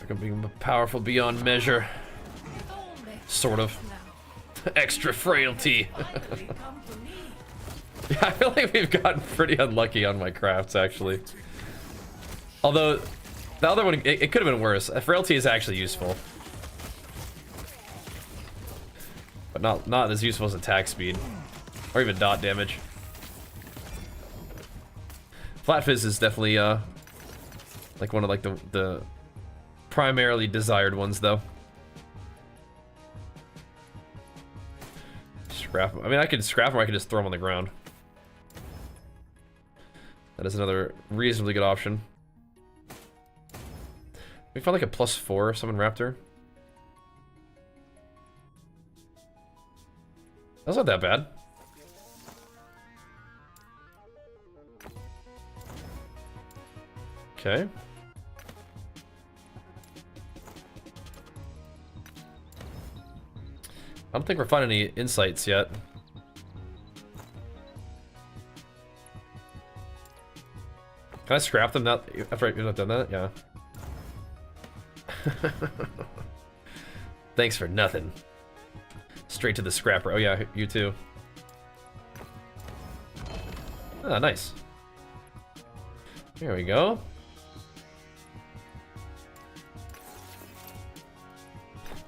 We're gonna be powerful beyond measure. Sort of. Extra frailty. Yeah, I feel like we've gotten pretty unlucky on my crafts, actually. Although, the other one, it could have been worse. Frailty is actually useful. But not as useful as attack speed. Or even dot damage. Flat Fizz is definitely, like one of like the primarily desired ones, though. scrap them. I mean, I could scrap them or I could just throw them on the ground. That is another reasonably good option. We found like a +4 summon raptor. That's not that bad. Okay. I don't think we're finding any insights yet. Can I scrap them now after I've done that? Yeah. Thanks for nothing. Straight to the scrapper. Oh yeah, you too. Ah, nice. Here we go.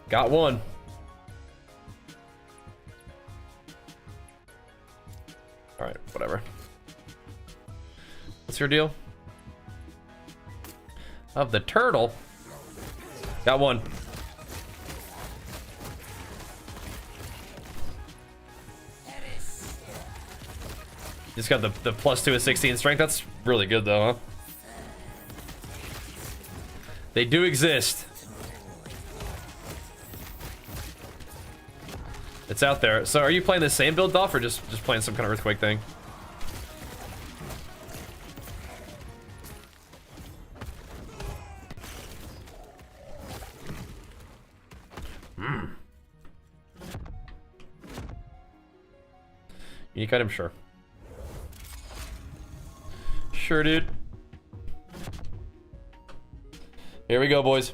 Got one. Alright, whatever. What's your deal? Of the turtle. Got one. Just got the +2 of 16 strength. That's really good though, huh? They do exist. It's out there. So are you playing the same build, Dolph, or just playing some kind of earthquake thing? Unique item, sure. Sure, dude. Here we go, boys.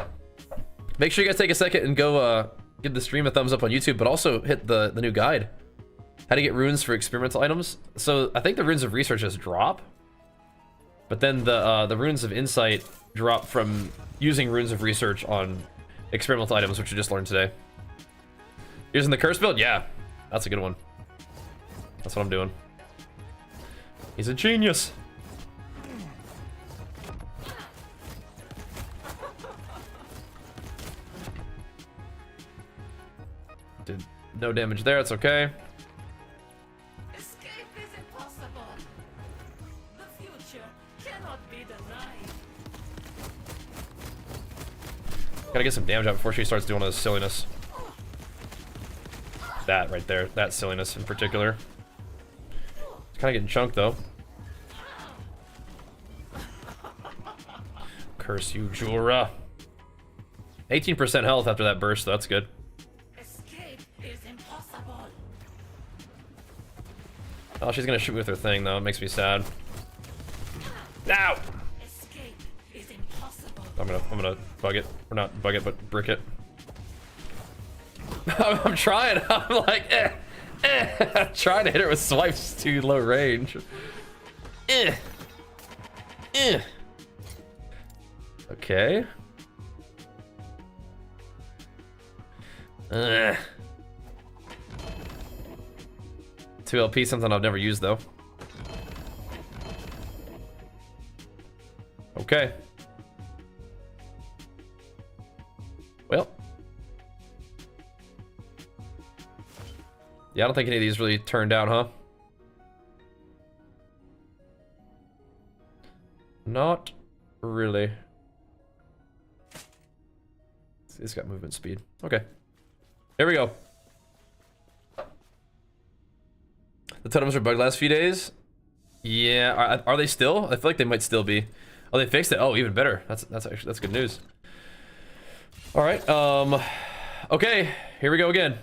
Make sure you guys take a second and go give the stream a thumbs up on YouTube, but also hit the new guide. How to get runes for experimental items. So I think the runes of research just drop, but then the runes of insight drop from using runes of research on experimental items, which we just learned today. Using the curse build? Yeah, that's a good one. That's what I'm doing. He's a genius. Did no damage there, it's okay. Escape is impossible. The future cannot be denied. Gotta get some damage out before she starts doing all this silliness. That right there, that silliness in particular. It's kind of getting chunked though. Curse you, Jura. 18% health after that burst, so that's good. Escape is impossible. Oh, she's gonna shoot me with her thing though. It makes me sad. Ow! Escape is impossible. I'm gonna bug it, or not bug it, but brick it. I'm trying. I'm like, I'm trying to hit her with swipes too low range. Okay. 2 LP, something I've never used though. Okay. Well. Yeah, I don't think any of these really turned out, huh? Not really. It's got movement speed. Okay. Here we go. The totems were bugged last few days. Yeah, are they still? I feel like they might still be. Oh, they fixed it. Oh, even better. That's good news. All right. Okay, here we go again.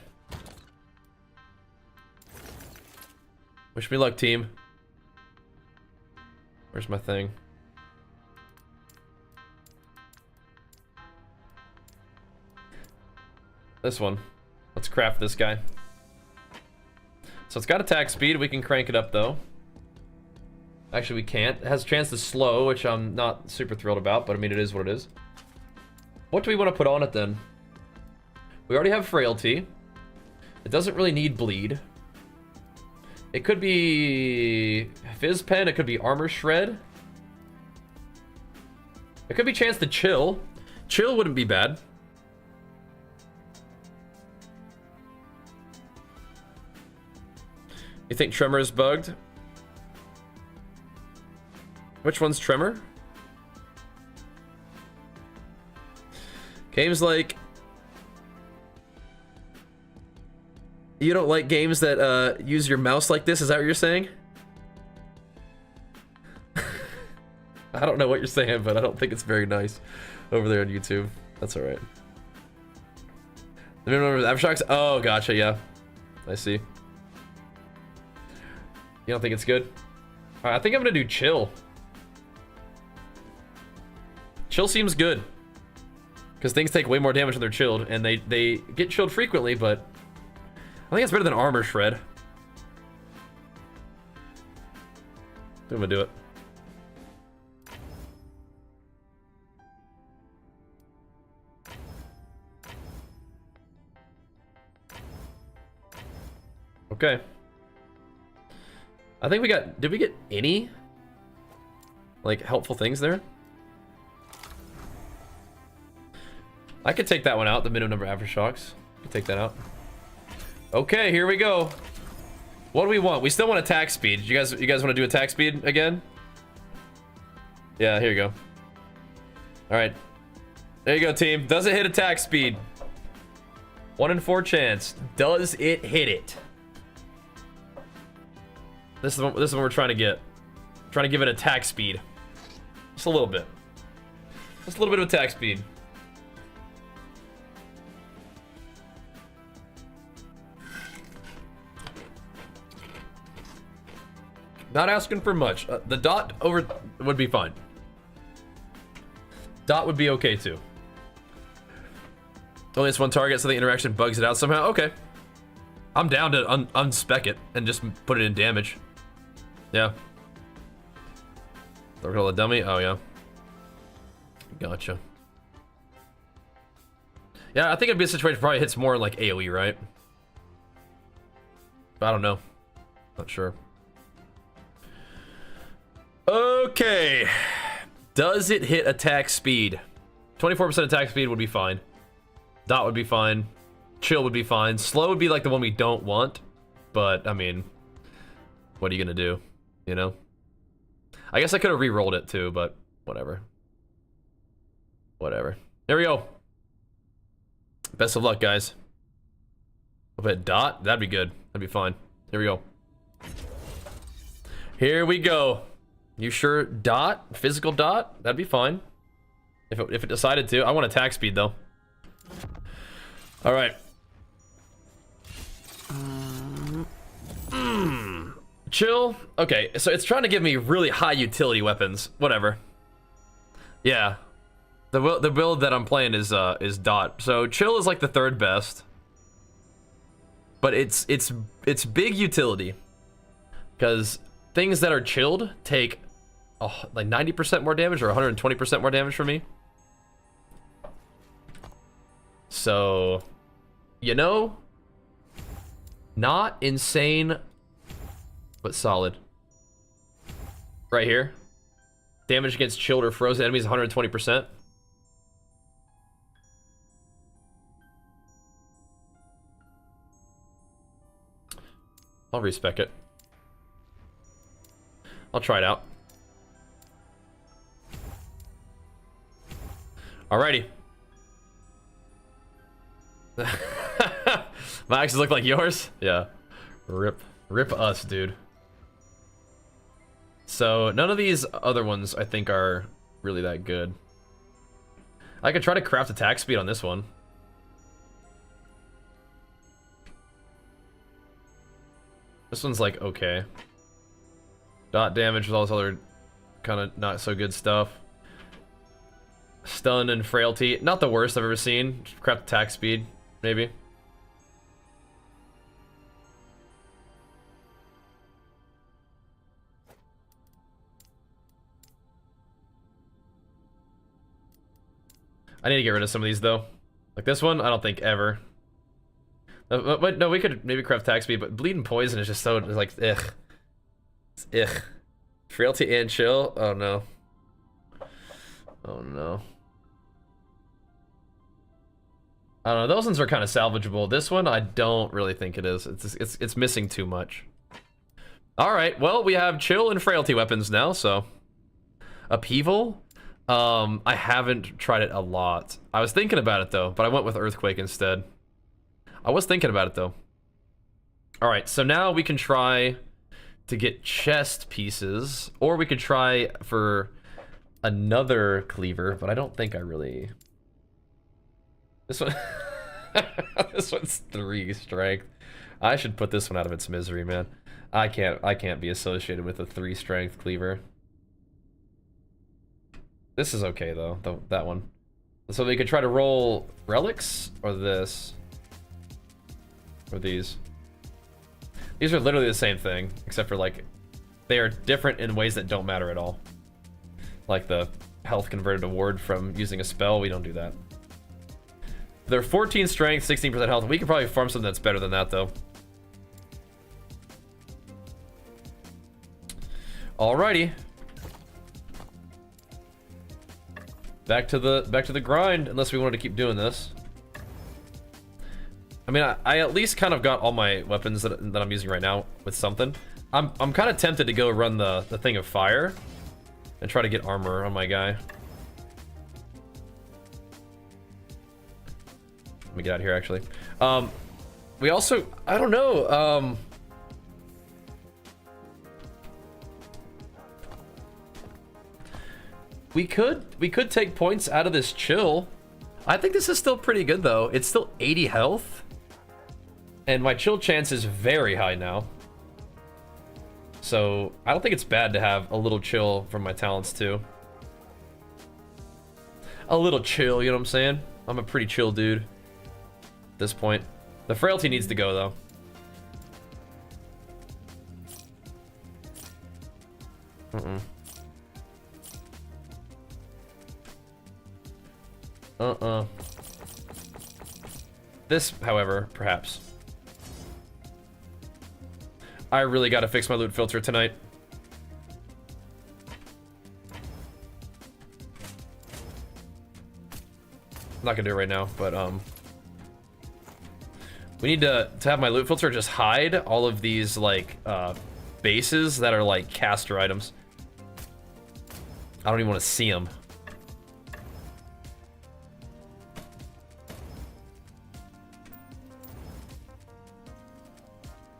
Wish me luck, team. Where's my thing? This one. Let's craft this guy. So it's got attack speed. We can crank it up though. Actually, we can't. It has a chance to slow, which I'm not super thrilled about, but I mean, it is what it is. What do we want to put on it then? We already have frailty. It doesn't really need bleed. It could be Fizz Pen, it could be Armor Shred. It could be chance to chill. Chill wouldn't be bad. You think Tremor is bugged? Which one's Tremor? Games like... You don't like games that use your mouse like this? Is that what you're saying? I don't know what you're saying, but I don't think it's very nice over there on YouTube. That's alright. The minimum number of Aftershocks? Oh, gotcha, yeah. I see. You don't think it's good? Alright, I think I'm gonna do chill. Chill seems good. Because things take way more damage when they're chilled, and they get chilled frequently, but... I think it's better than Armor Shred. I think I'm gonna do it. Okay. I think we got... Did we get any... like, helpful things there? I could take that one out, the minimum number of Aftershocks. I could take that out. Okay, here we go. What do we want? We still want attack speed. You guys want to do attack speed again? Yeah, here you go. Alright. There you go, team. Does it hit attack speed? 1 in 4 chance. Does it hit it? This is what we're trying to get. Trying to give it attack speed. Just a little bit. Just a little bit of attack speed. Not asking for much. The dot over would be fine. Dot would be okay too. Only it's one target, so the interaction bugs it out somehow. Okay. I'm down to unspec it and just put it in damage. Yeah. Throw it all a dummy? Oh, yeah. Gotcha. Yeah, I think it'd be a situation probably hits more like AoE, right? But I don't know. Not sure. Okay. Does it hit attack speed? 24% attack speed would be fine. Dot would be fine. Chill would be fine. Slow would be like the one we don't want. But, I mean, what are you gonna do? You know? I guess I could have re-rolled it too, but whatever. Whatever. There we go. Best of luck, guys. I'll bet dot. That'd be good. That'd be fine. Here we go. Here we go. You sure dot? Physical dot? That'd be fine. If it decided to. I want attack speed, though. Alright. Chill. Okay, so it's trying to give me really high utility weapons. Whatever. Yeah. The build that I'm playing is dot. So chill is like the third best. But it's big utility. Because things that are chilled take like 90% more damage or 120% more damage from me. So, you know, not insane, but solid. Right here. Damage against chilled or frozen enemies 120%. I'll respec it. I'll try it out. Alrighty. My axes look like yours? Yeah. Rip us, dude. So, none of these other ones I think are really that good. I could try to craft attack speed on this one. This one's like, okay. Dot damage with all this other kind of not so good stuff. Stun and frailty. Not the worst I've ever seen. Craft attack speed, maybe. I need to get rid of some of these, though. Like this one, I don't think ever. But no, we could maybe craft attack speed, but bleed and poison is just so, it's like, ugh. It's ugh. Frailty and chill? Oh, no. Oh, no. I don't know, those ones are kind of salvageable. This one, I don't really think it is. It's missing too much. All right, well, we have chill and frailty weapons now, so. Upheaval? I haven't tried it a lot. I was thinking about it, though, but I went with Earthquake instead. I was thinking about it, though. All right, so now we can try to get chest pieces, or we could try for another cleaver, but I don't think I really... This one... This one's 3 strength. I should put this one out of its misery, man. I can't be associated with a 3 strength cleaver. This is okay though, that one. So we could try to roll relics or this. Or these. These are literally the same thing, except for like they are different in ways that don't matter at all. Like the health converted to ward from using a spell, we don't do that. They're 14 strength, 16% health. We could probably farm something that's better than that though. Alrighty. Back to the grind, unless we wanted to keep doing this. I mean, I at least kind of got all my weapons that I'm using right now with something. I'm kind of tempted to go run the thing of fire and try to get armor on my guy. Let me get out of here, actually. We also, I don't know, we could take points out of this chill. I think this is still pretty good though. It's still 80 health. And my chill chance is very high now. So I don't think it's bad to have a little chill from my talents too. A little chill, you know what I'm saying? I'm a pretty chill dude at this point. The frailty needs to go though. This, however, perhaps. I really gotta fix my loot filter tonight. I'm not gonna do it right now, but we need to have my loot filter just hide all of these like bases that are like caster items. I don't even want to see them.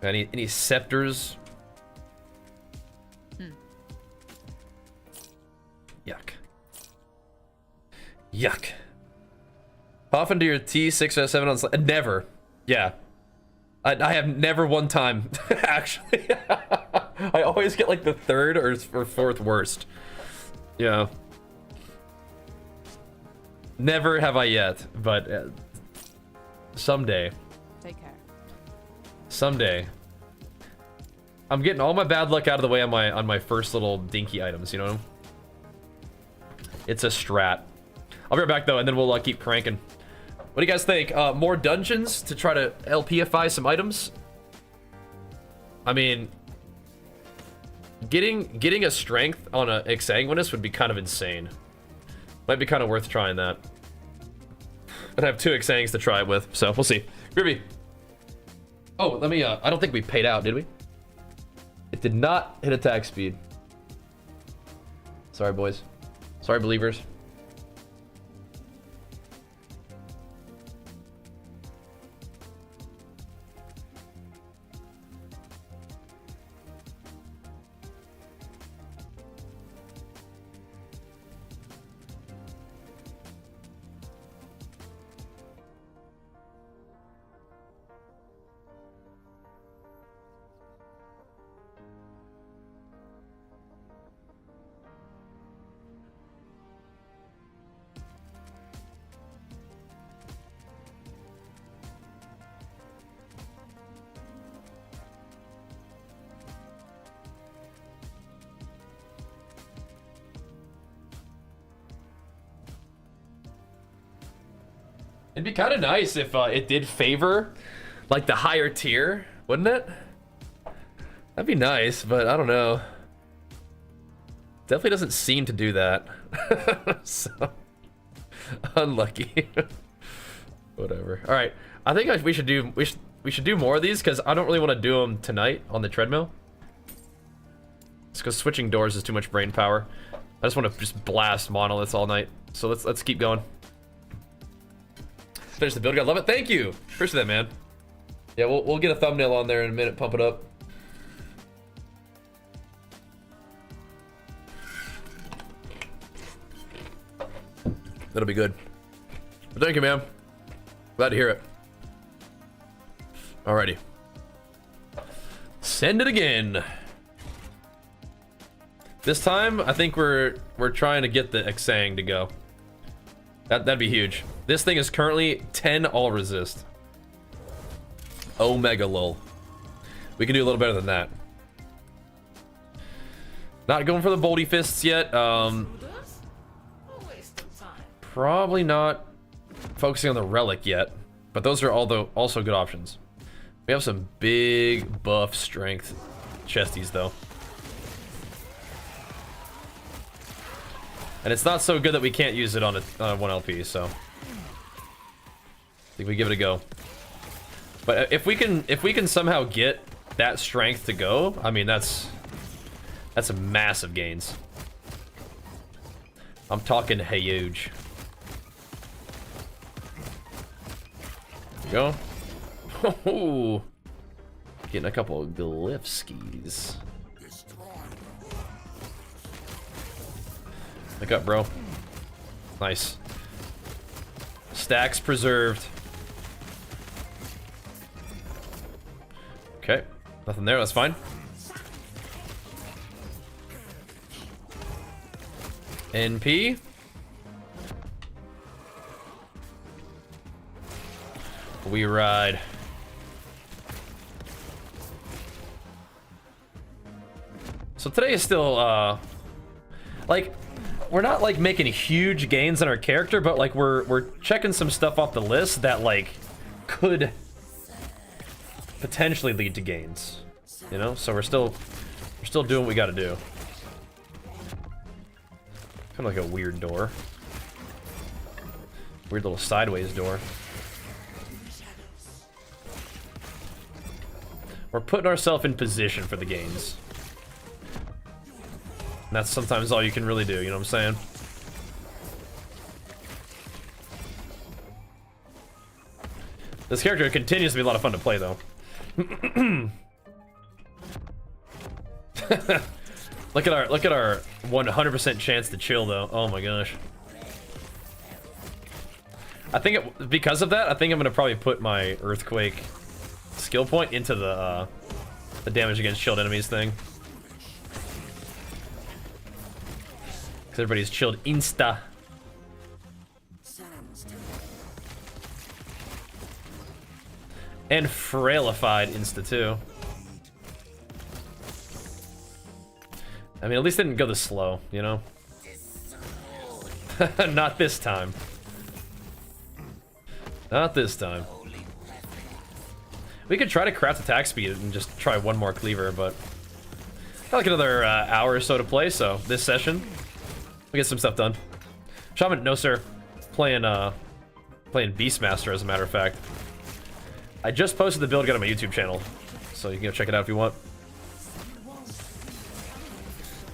Any scepters? Yuck. Yuck. Pop into your T6 or 7 on never. Yeah. I have never one time, actually. I always get like the 3rd or 4th worst. Yeah. Never have I yet, but someday. Take care. Someday. I'm getting all my bad luck out of the way on my first little dinky items, you know? It's a strat. I'll be right back though, and then we'll keep cranking. What do you guys think? More dungeons to try to LPFI some items? I mean, getting a strength on a Exsanguinous would be kind of insane. Might be kind of worth trying that. I'd have 2 Exsangs to try it with, so we'll see. Groovy. Oh, let me, I don't think we paid out, did we? It did not hit attack speed. Sorry, boys. Sorry, believers. It'd be kind of nice if it did favor, like, the higher tier, wouldn't it? That'd be nice, but I don't know. Definitely doesn't seem to do that. So, unlucky. Whatever. All right, I think we should do more of these because I don't really want to do them tonight on the treadmill. It's because switching doors is too much brain power. I just want to just blast monoliths all night. So let's keep going. Finish the build. God, love it. Thank you. Appreciate that, man. Yeah, we'll get a thumbnail on there in a minute. Pump it up. That'll be good. But thank you, man. Glad to hear it. Alrighty. Send it again. This time, I think we're trying to get the Xang to go. That'd be huge. This thing is currently 10 all resist. Omega lol. We can do a little better than that. Not going for the boldy fists yet. Probably not focusing on the relic yet, but those are also good options. We have some big buff strength chesties though. And it's not so good that we can't use it on a 1LP, so I think we give it a go. But if we can somehow get that strength to go, I mean that's a massive gains. I'm talking huge. There we go. Oh, getting a couple of glyph skis. Wake up, bro. Nice. Stacks preserved. Okay, nothing there, that's fine. NP. We ride. So today is still, like, we're not like making huge gains in our character, but like we're checking some stuff off the list that like could potentially lead to gains, you know. So we're still doing what we got to do. Kind of like a weird door, weird little sideways door. We're putting ourselves in position for the gains. And that's sometimes all you can really do, you know what I'm saying? This character continues to be a lot of fun to play, though. Look at our 100% chance to chill, though. Oh my gosh. I think because of that, I think I'm gonna probably put my Earthquake skill point into the damage against chilled enemies thing. Everybody's chilled insta. And frailified insta too. I mean, at least it didn't go this slow, you know? Not this time. Not this time. We could try to craft attack speed and just try one more cleaver, but got like another hour or so to play, so this session we get some stuff done. Shaman, no sir. Playing Beastmaster, as a matter of fact. I just posted the build guide on my YouTube channel, so you can go check it out if you want.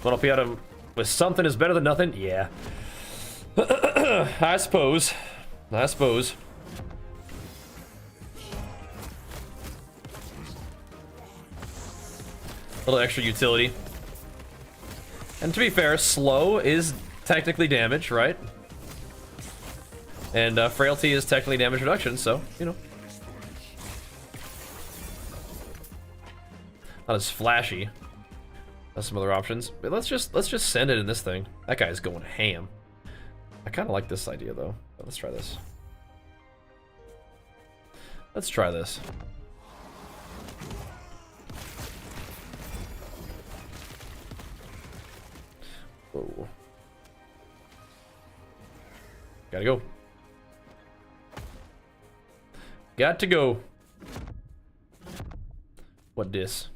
Want to be out of with something is better than nothing? Yeah. I suppose. I suppose. A little extra utility. And to be fair, slow is technically damage, right? And frailty is technically damage reduction, so, you know. Not as flashy as some other options. But let's just send it in this thing. That guy's going ham. I kind of like this idea, though. But let's try this. Let's try this. Whoa. Gotta go. Got to go. What dis?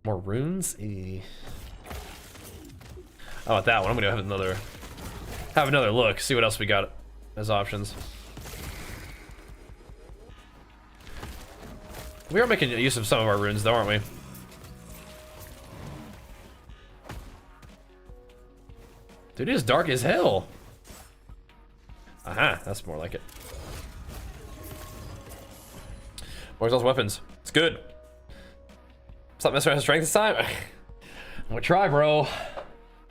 More runes? Oh, at that one, I'm gonna have another look, see what else we got as options. We are making use of some of our runes, though, aren't we? Dude, it is dark as hell. Aha, that's more like it. More those weapons. It's good. Stop messing around with strength this time. I'm gonna try, bro.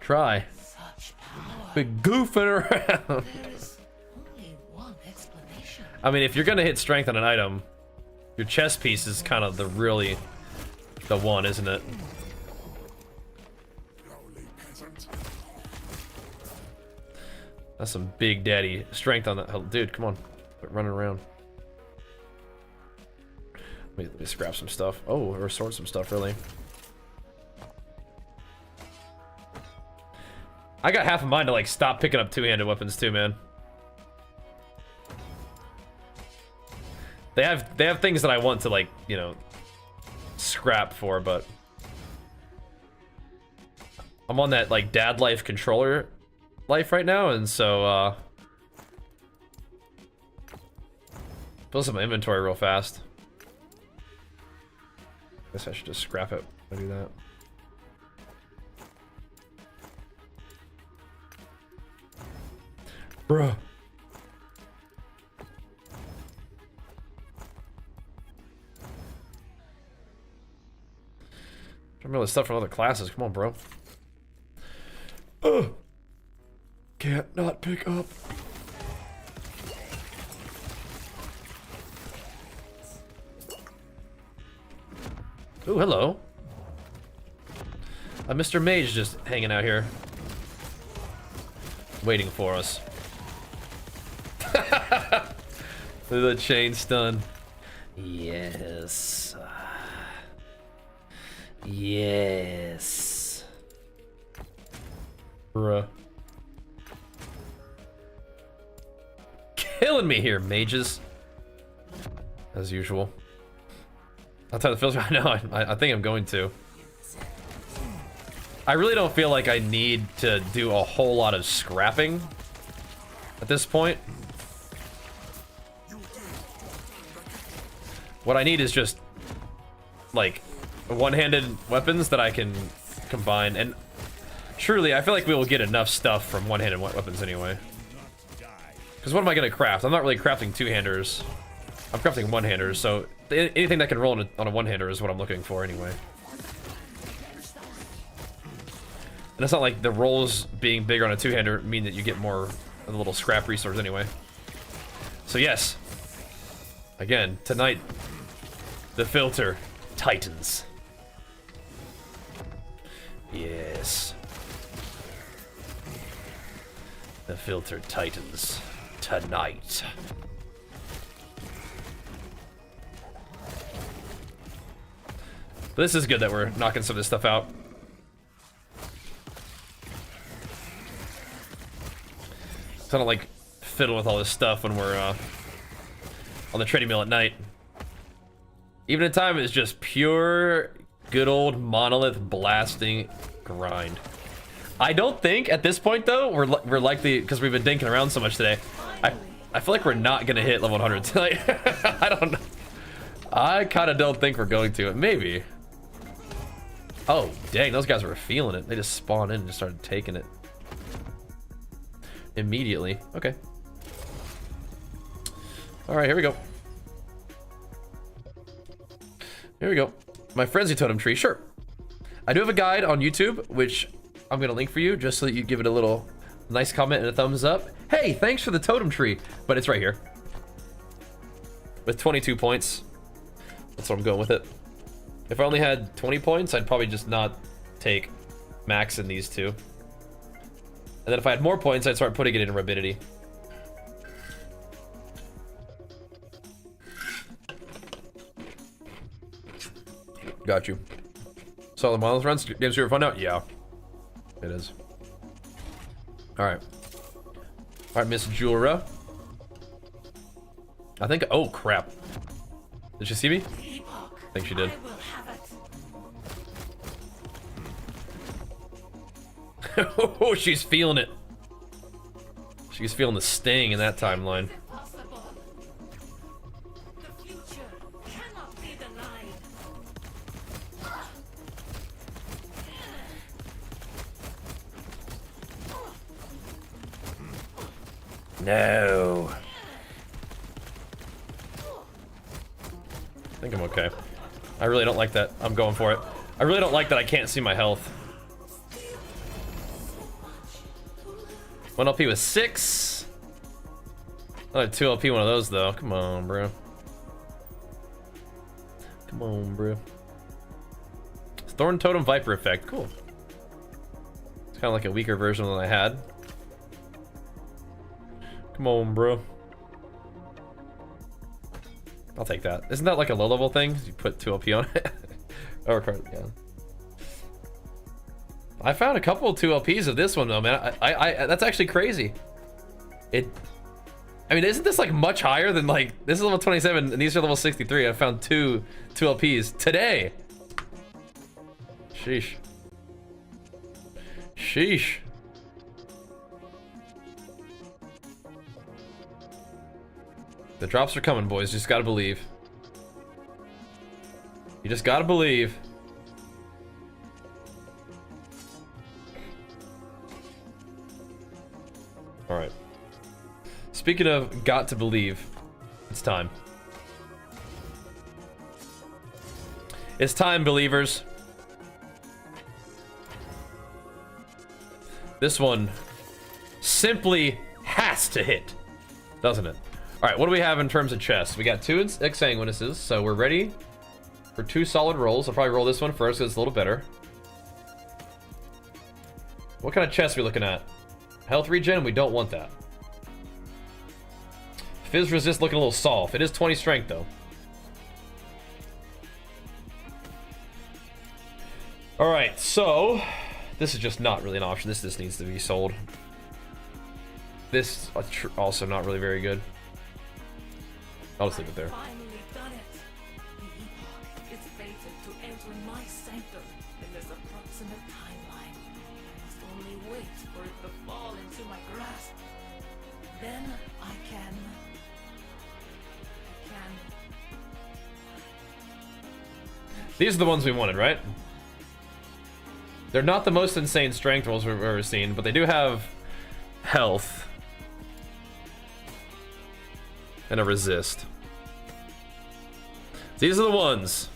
Try. Such power. Big goofing around. There is only one explanation. I mean, if you're gonna hit strength on an item, your chest piece is kind of the one, isn't it? Lowly peasant. That's some big daddy strength on that. Oh, dude, come on. Quit running around. Let me scrap some stuff. Oh, or sort some stuff, really. I got half a mind to like stop picking up two-handed weapons too, man. They have things that I want to like, you know, scrap for, but I'm on that like dad life controller life right now, and so build some inventory real fast. Guess I should just scrap it when I do that. Bruh. Remember the stuff from other classes. Come on, bro. Ugh. Can't not pick up. Ooh, hello. Mr. Mage just hanging out here. Waiting for us. The chain stun. Yes. Yes. Bruh. Killing me here, mages. As usual. I'll tell the filter. I know. I think I'm going to. I really don't feel like I need to do a whole lot of scrapping at this point. What I need is just like one-handed weapons that I can combine, and truly I feel like we will get enough stuff from one-handed weapons anyway. Because what am I gonna craft? I'm not really crafting two-handers. I'm crafting one-handers, so anything that can roll on a one-hander is what I'm looking for anyway. And it's not like the rolls being bigger on a two-hander mean that you get more of the little scrap resource anyway. So yes, again, tonight, the filter tightens. Yes. The filter tightens tonight. But this is good that we're knocking some of this stuff out. So I don't like fiddle with all this stuff when we're on the trading mill at night. Even at time, it's just pure good old monolith blasting grind. I don't think at this point though we're likely, because we've been dinking around so much today. I feel like we're not gonna hit level 100 tonight. I don't know. I kind of don't think we're going to. Maybe. Oh dang, those guys were feeling it. They just spawned in and just started taking it immediately. Okay. All right, here we go. Here we go. My frenzy totem tree, sure. I do have a guide on YouTube, which I'm gonna link for you, just so that you give it a little nice comment and a thumbs up. Hey, thanks for the totem tree, but it's right here. With 22 points. That's what I'm going with it. If I only had 20 points, I'd probably just not take max in these two. And then if I had more points, I'd start putting it in rapidity. Got you. So the Monolith runs, games super fun now? Yeah. It is. Alright. Alright, Miss Jura. I think, oh crap. Did she see me? Epoch, I think she did. I will have it. Oh, she's feeling it. She's feeling the sting in that timeline. Impossible. The future cannot be denied. No. I think I'm okay. I really don't like that. I'm going for it. I really don't like that I can't see my health. 1 LP with 6. I have 2 LP one of those though. Come on, bro. Come on, bro. Thorn Totem Viper effect. Cool. It's kind of like a weaker version than I had. Come on, bro. I'll take that. Isn't that like a low level thing? You put 2 LP on it. Oh, yeah. I found a couple of 2 LPs of this one though, man. I that's actually crazy. I mean, isn't this like much higher than like this is level 27 and these are level 63? I found two LPs today. Sheesh. Sheesh. The drops are coming, boys. You just gotta believe. You just gotta believe. All right. Speaking of got to believe, it's time. It's time, believers. This one simply has to hit, doesn't it? All right, what do we have in terms of chests? We got 2 exsanguinuses, so we're ready for 2 solid rolls. I'll probably roll this one first because it's a little better. What kind of chest are we looking at? Health regen, we don't want that. Fizz resist looking a little soft. It is 20 strength though. All right, so this is just not really an option. This just needs to be sold. This also not really very good. I'll just leave it there. Finally done it. The Epoch is fated to enter my sanctum in this approximate timeline. I must only wait for it to fall into my grasp. Then I can. These are the ones we wanted, right? They're not the most insane strength rolls we've ever seen, but they do have health and a resist. These are the ones.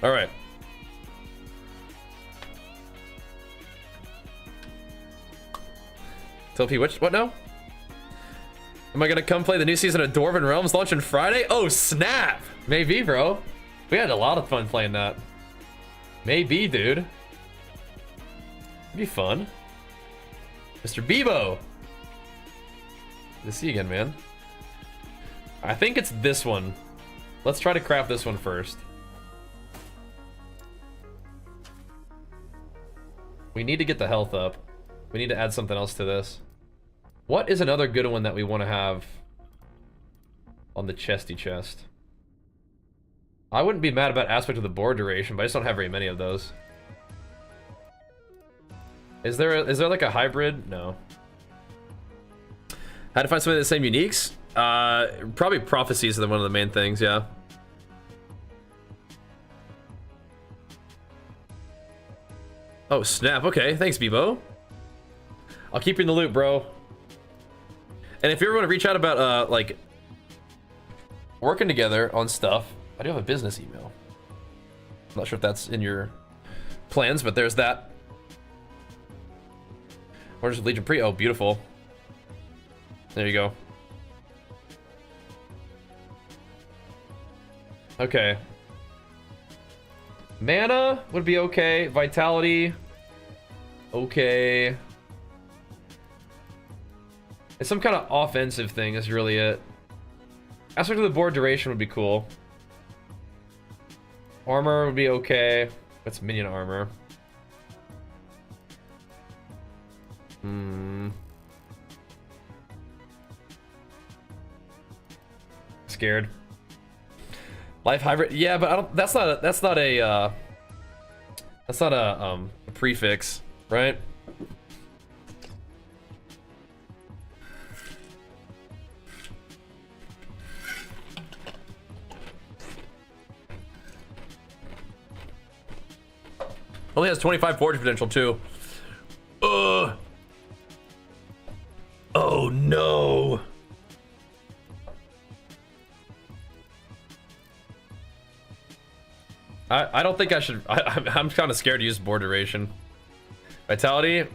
All right. TLP, what now? Am I gonna come play the new season of Dwarven Realms launching Friday? Oh, snap! Maybe, bro. We had a lot of fun playing that. Maybe, dude. It'd be fun. Mr. Bebo. Good to see you again, man. I think it's this one. Let's try to craft this one first. We need to get the health up. We need to add something else to this. What is another good one that we want to have on the chesty chest? I wouldn't be mad about aspect of the board duration, but I just don't have very many of those. Is there like a hybrid? No. How to find some of the same uniques? Probably prophecies are one of the main things, yeah. Oh, snap. Okay, thanks, Bebo. I'll keep you in the loop, bro. And if you ever want to reach out about, like, working together on stuff, I do have a business email. I'm not sure if that's in your plans, but there's that. Where's Legion Pre? Oh, beautiful. There you go. Okay. Mana would be okay. Vitality. Okay. It's some kind of offensive thing is really it. Aspect of the board duration would be cool. Armor would be okay. That's minion armor. Scared. Life hybrid. Yeah, but I don't. That's not a prefix, right? Only has 25 forge potential too. I don't think I should. I'm kind of scared to use board duration. Vitality.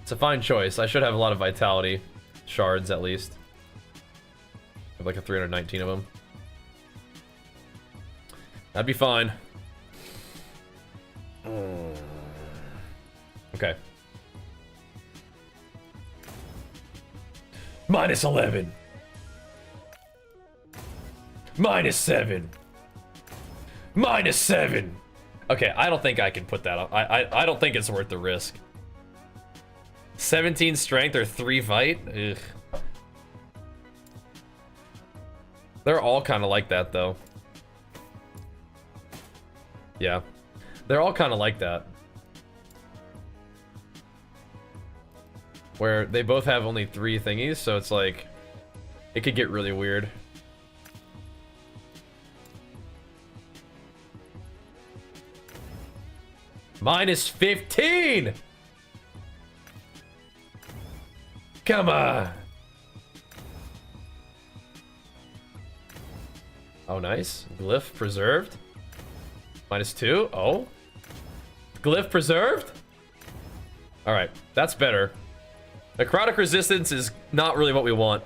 It's a fine choice. I should have a lot of vitality shards at least. I have like a 319 of them. That'd be fine. Okay. -11. -7. -7. Okay, I don't think I can put that up. I don't think it's worth the risk. 17 strength or 3 fight? Ugh. They're all kind of like that, though. Yeah. They're all kind of like that. Where they both have only 3 thingies, so it's like... It could get really weird. -15! Come on! Oh, nice. Glyph preserved. -2. Oh. Glyph preserved? Alright, that's better. Necrotic resistance is not really what we want.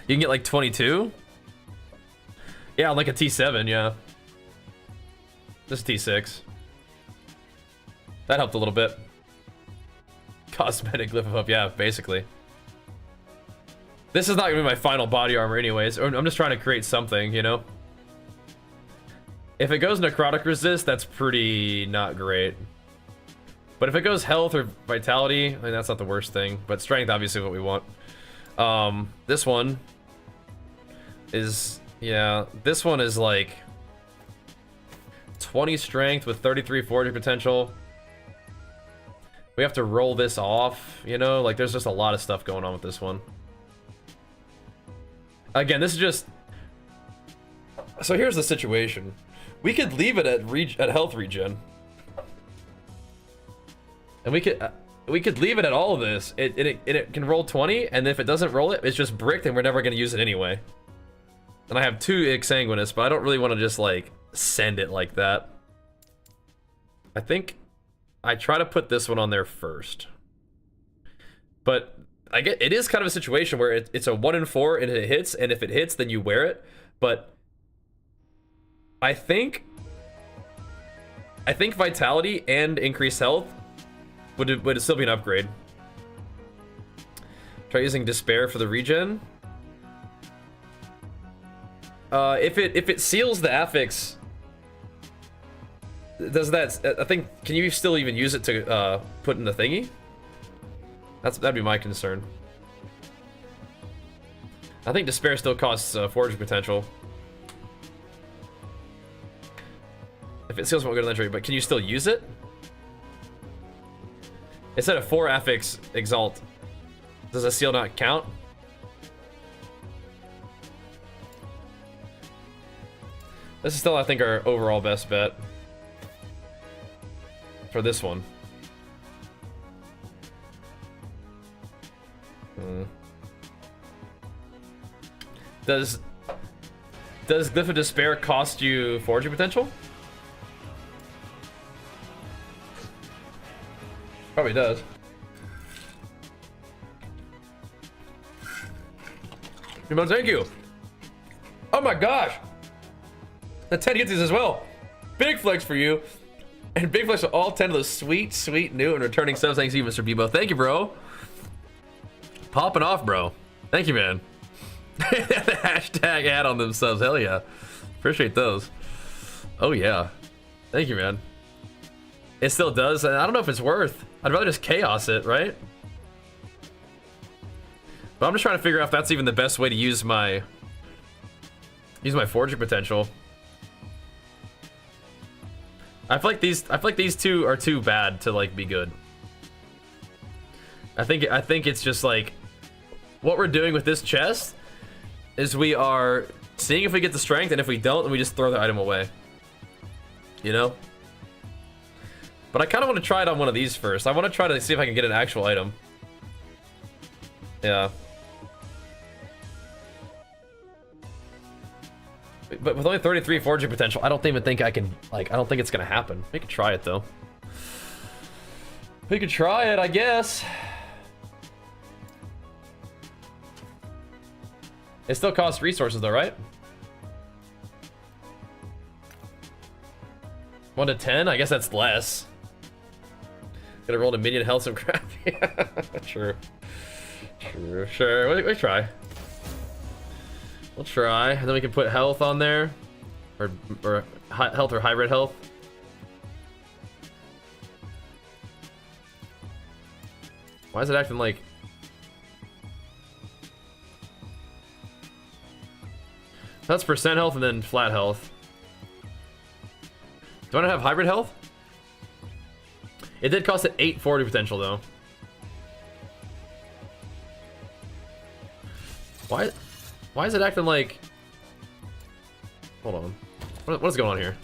You can get like 22? Yeah, like a T7, yeah. This is T6. That helped a little bit. Cosmetic glyph up, yeah, basically. This is not gonna be my final body armor anyways. I'm just trying to create something, you know? If it goes necrotic resist, that's pretty not great. But if it goes health or vitality, I mean, that's not the worst thing. But strength, obviously, what we want. This one is, yeah, this one is like 20 strength with 33 fortitude potential. We have to roll this off, you know? Like, there's just a lot of stuff going on with this one. Again, this is just... So here's the situation. We could leave it at health regen. And we could leave it at all of this. It can roll 20, and if it doesn't roll it, it's just bricked, and we're never going to use it anyway. And I have 2 Exsanguinous, but I don't really want to just, like, send it like that. I think I try to put this one on there first. But I get it is kind of a situation where it's a 1 in 4 and it hits, and if it hits, then you wear it. But I think vitality and increased health would still be an upgrade. Try using despair for the regen. If it seals the affix, does that? I think, can you still even use it to put in the thingy? That'd be my concern. I think despair still costs fortitude potential. If it seals, won't go to the entry, but can you still use it? It said a 4 affix exalt. Does a seal not count? This is still, I think, our overall best bet for this one. Does Glyph of Despair cost you fortitude potential? Probably does. Thank you. Oh my gosh. The 10 hits as well. Big flex for you. And big flex for all 10 of those sweet, sweet new and returning subs. Thanks to you, Mr. Bebo. Thank you, bro. Popping off, bro. Thank you, man. The hashtag ad on them subs. Hell yeah. Appreciate those. Oh yeah. Thank you, man. It still does. And I don't know if it's worth. I'd rather just chaos it, right? But I'm just trying to figure out if that's even the best way to use my fortune potential. I feel like these two are too bad to like be good. I think it's just like what we're doing with this chest is we are seeing if we get the strength, and if we don't, then we just throw the item away. You know? But I kind of want to try it on one of these first. I want to try to see if I can get an actual item. Yeah. But with only 33 forging potential, I don't even think I can, like, I don't think it's gonna happen. We could try it, though. We could try it, I guess. It still costs resources, though, right? 1 to 10? I guess that's less. Gotta roll a minion health some crap. Yeah, sure. Sure. We'll try. We'll try. And then we can put health on there. Or health or hybrid health. Why is it acting like... That's percent health and then flat health. Do I not have hybrid health? It did cost it 840 potential though. Why is it acting like... Hold on. What is going on here?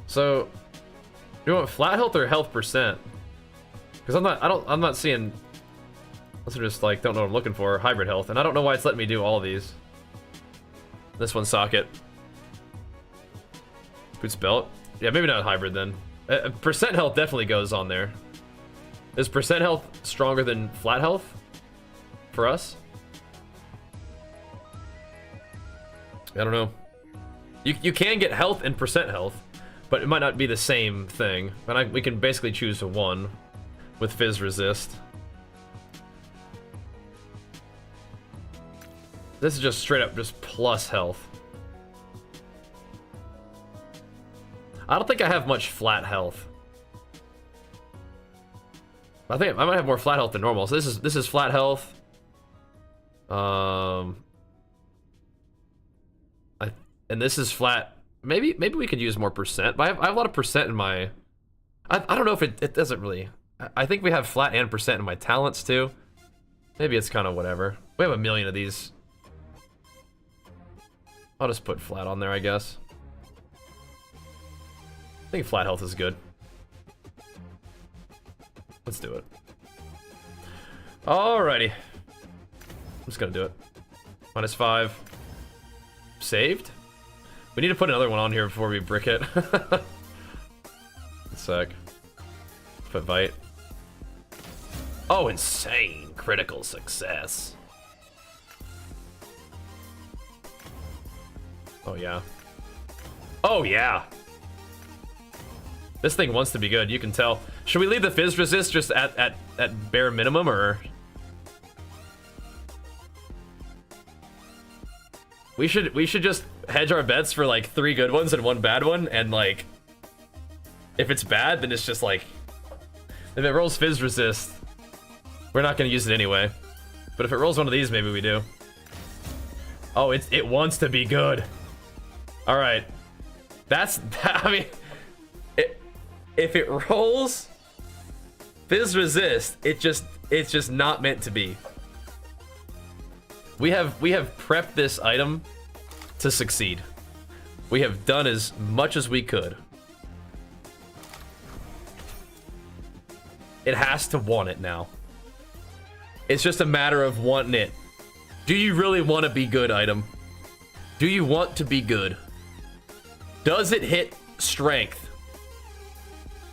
So, do you want flat health or health percent? Because I'm not seeing... Unless I just like don't know what I'm looking for. Hybrid health, and I don't know why it's letting me do all of these. This one's socket. Boots belt. Yeah, maybe not hybrid then. Percent health definitely goes on there. Is percent health stronger than flat health for us? I don't know. You can get health and percent health, but it might not be the same thing. And we can basically choose one with fizz resist. This is just straight up just plus health. I don't think I have much flat health. I think I might have more flat health than normal. So this is flat health. And this is flat. Maybe we could use more percent. But I have a lot of percent in my. I don't know if it doesn't really. I think we have flat and percent in my talents too. Maybe it's kind of whatever. We have a million of these. I'll just put flat on there, I guess. I think flat health is good. Let's do it. Alrighty. I'm just gonna do it. -5. Saved? We need to put another one on here before we brick it. One sec. Put Vite. Oh, insane. Critical success. Oh, yeah. Oh, yeah. This thing wants to be good, you can tell. Should we leave the fizz resist just at bare minimum, or? We should just hedge our bets for like 3 good ones and 1 bad one, and like, if it's bad, then it's just like, if it rolls fizz resist, we're not gonna use it anyway. But if it rolls one of these, maybe we do. Oh, it wants to be good. All right, I mean, if it rolls fizz resist, it's just not meant to be. We have prepped this item to succeed. We have done as much as we could. It has to want it now. It's just a matter of wanting it. Do you really want to be good, item? Do you want to be good? Does it hit strength?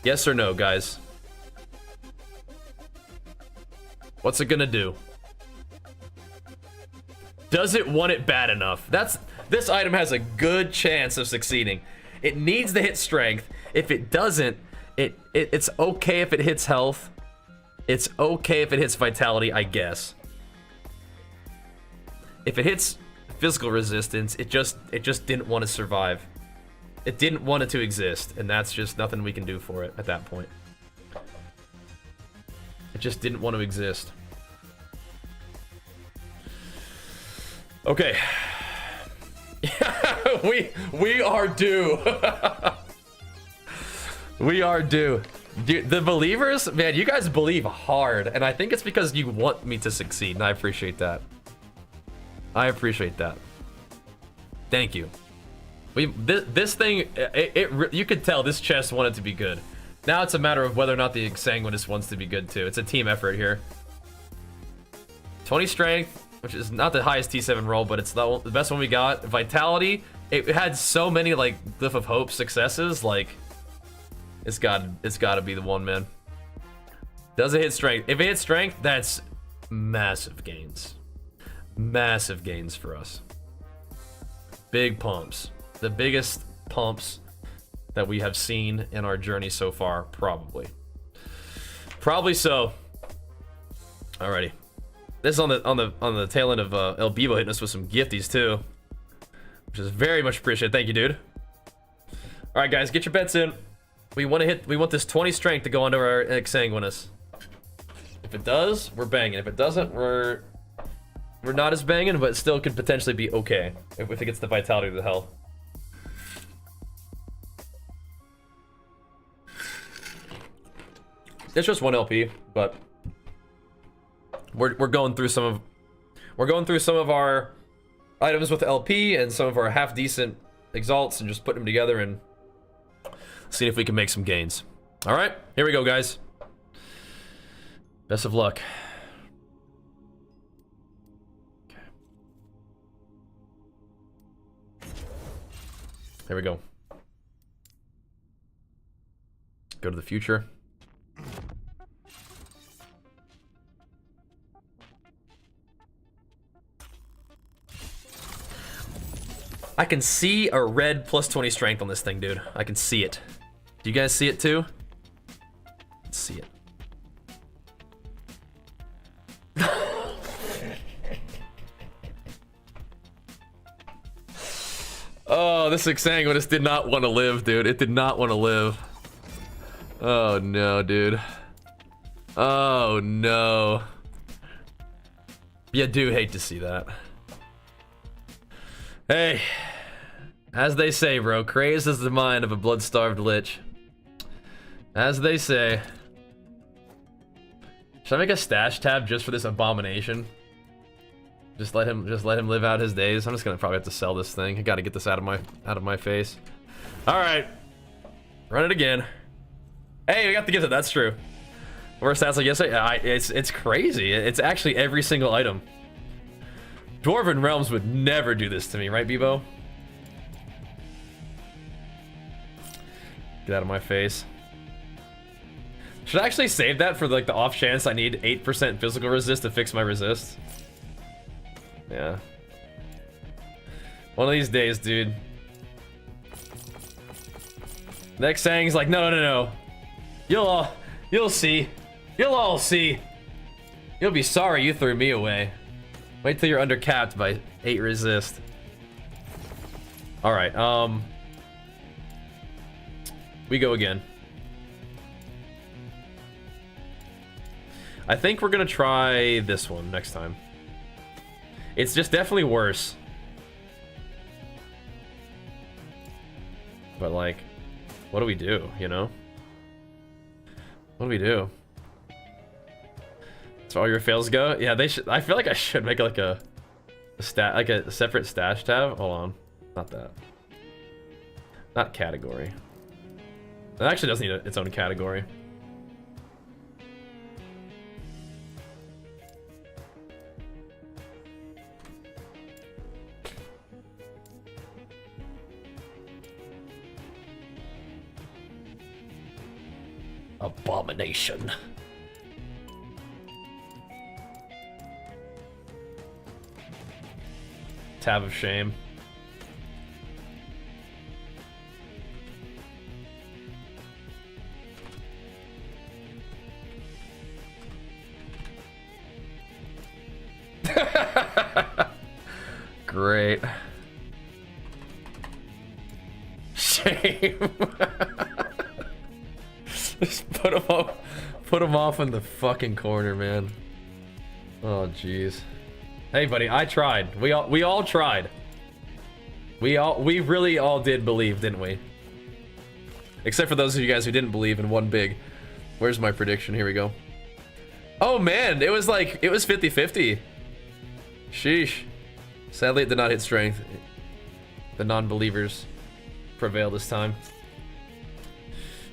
Yes or no, guys? What's it gonna do? Does it want it bad enough? This item has a good chance of succeeding. It needs to hit strength. If it doesn't, it's okay if it hits health. It's okay if it hits vitality, I guess. If it hits physical resistance, it just didn't want to survive. It didn't want it to exist, and that's just nothing we can do for it at that point. It just didn't want to exist. Okay. we are due. We are due. Dude, the believers, man, you guys believe hard, and I think it's because you want me to succeed, and I appreciate that. I appreciate that. Thank you. This thing, you could tell this chest wanted to be good. Now it's a matter of whether or not the Exsanguinous wants to be good too. It's a team effort here. 20 strength, which is not the highest T7 roll, but it's the best one we got. Vitality, it had so many like Glyph of Hope successes, like it's got to be the one, man. Does it hit strength? If it hits strength, that's massive gains. Massive gains for us. Big pumps. The biggest pumps that we have seen in our journey so far, probably. Probably so. Alrighty. This is on the tail end of El Bibo hitting us with some gifties too, which is very much appreciated. Thank you, dude. All right, guys, get your bets in. We want this 20 strength to go onto our Exsanguinous. If it does, we're banging. If it doesn't, we're not as banging, but it still could potentially be okay if it gets the vitality to the health. It's just one LP, but we're going through some of our items with LP and some of our half decent exalts and just putting them together and seeing if we can make some gains. All right, here we go, guys. Best of luck. Okay. Here we go. Go to the future. I can see a red plus 20 strength on this thing, dude. I can see it. Do you guys see it too? Let's see it. Oh, this Exsanguinous did not want to live, dude. It did not want to live. Oh no, dude. Oh no. You do hate to see that. Hey, as they say, bro, crazed is the mind of a blood-starved lich. As they say. Should I make a stash tab just for this abomination? Just let him live out his days. I'm just gonna probably have to sell this thing. I gotta get this out of my face. All right, run it again. Hey, we got the gift. That's true. Worst stats like yesterday. It's crazy. It's actually every single item. Dwarven Realms would never do this to me, right, Bebo? Get out of my face. Should I actually save that for like the off chance I need 8% physical resist to fix my resist? Yeah. One of these days, dude. Next Sang's like, no. You'll see. You'll all see. You'll be sorry you threw me away. Wait till you're undercapped by 8 resist. Alright, we go again. I think we're gonna try this one next time. It's just definitely worse. But like, what do we do, you know? What do we do? So all your fails go? Yeah, they should. I feel like I should make like a separate stash tab. Hold on, not that. Not category. It actually does need its own category. Abomination. Tab of shame. Great. Shame. Just put him off in the fucking corner, man. Oh jeez. Hey buddy, I tried. We all tried. We really all did believe, didn't we? Except for those of you guys who didn't believe in one big. Where's my prediction? Here we go. Oh man, it was 50-50. Sheesh. Sadly it did not hit strength. The non-believers prevail this time.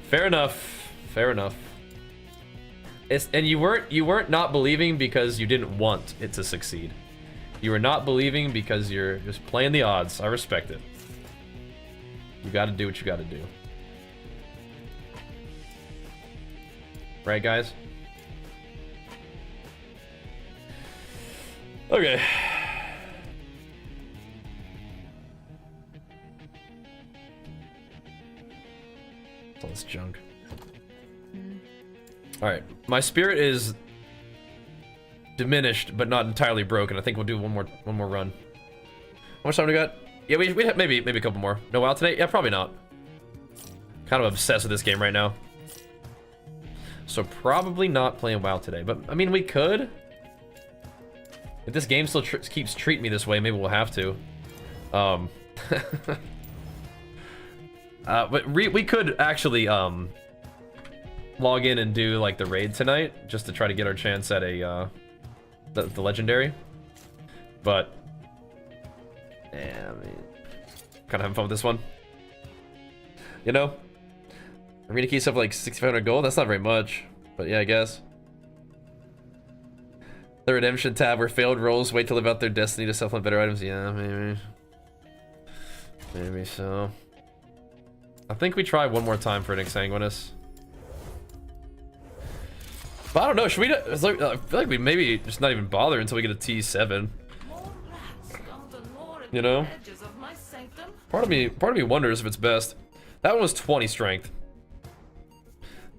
Fair enough. Fair enough. And you weren't not believing because you didn't want it to succeed. You were not believing because you're just playing the odds. I respect it. You got to do what you got to do. Right, guys? Okay. All this junk. Alright, my spirit is diminished, but not entirely broken. I think we'll do one more run. How much time do we got? Yeah, we have maybe a couple more. No WoW today? Yeah, probably not. Kind of obsessed with this game right now. So probably not playing WoW today. But, I mean, we could. If this game still keeps treating me this way, maybe we'll have to. But we could actually, log in and do, like, the raid tonight. Just to try to get our chance at a, the legendary. But, yeah, I mean, kind of having fun with this one. You know? Arena key stuff like 6,500 gold? That's not very much. But yeah, I guess. The redemption tab where failed rolls wait to live out their destiny to supplement better items. Yeah, maybe. Maybe so. I think we try one more time for an Exsanguinous. But I don't know, should we... I feel like we maybe just not even bother until we get a T7. You know? Part of me wonders if it's best. That one was 20 strength.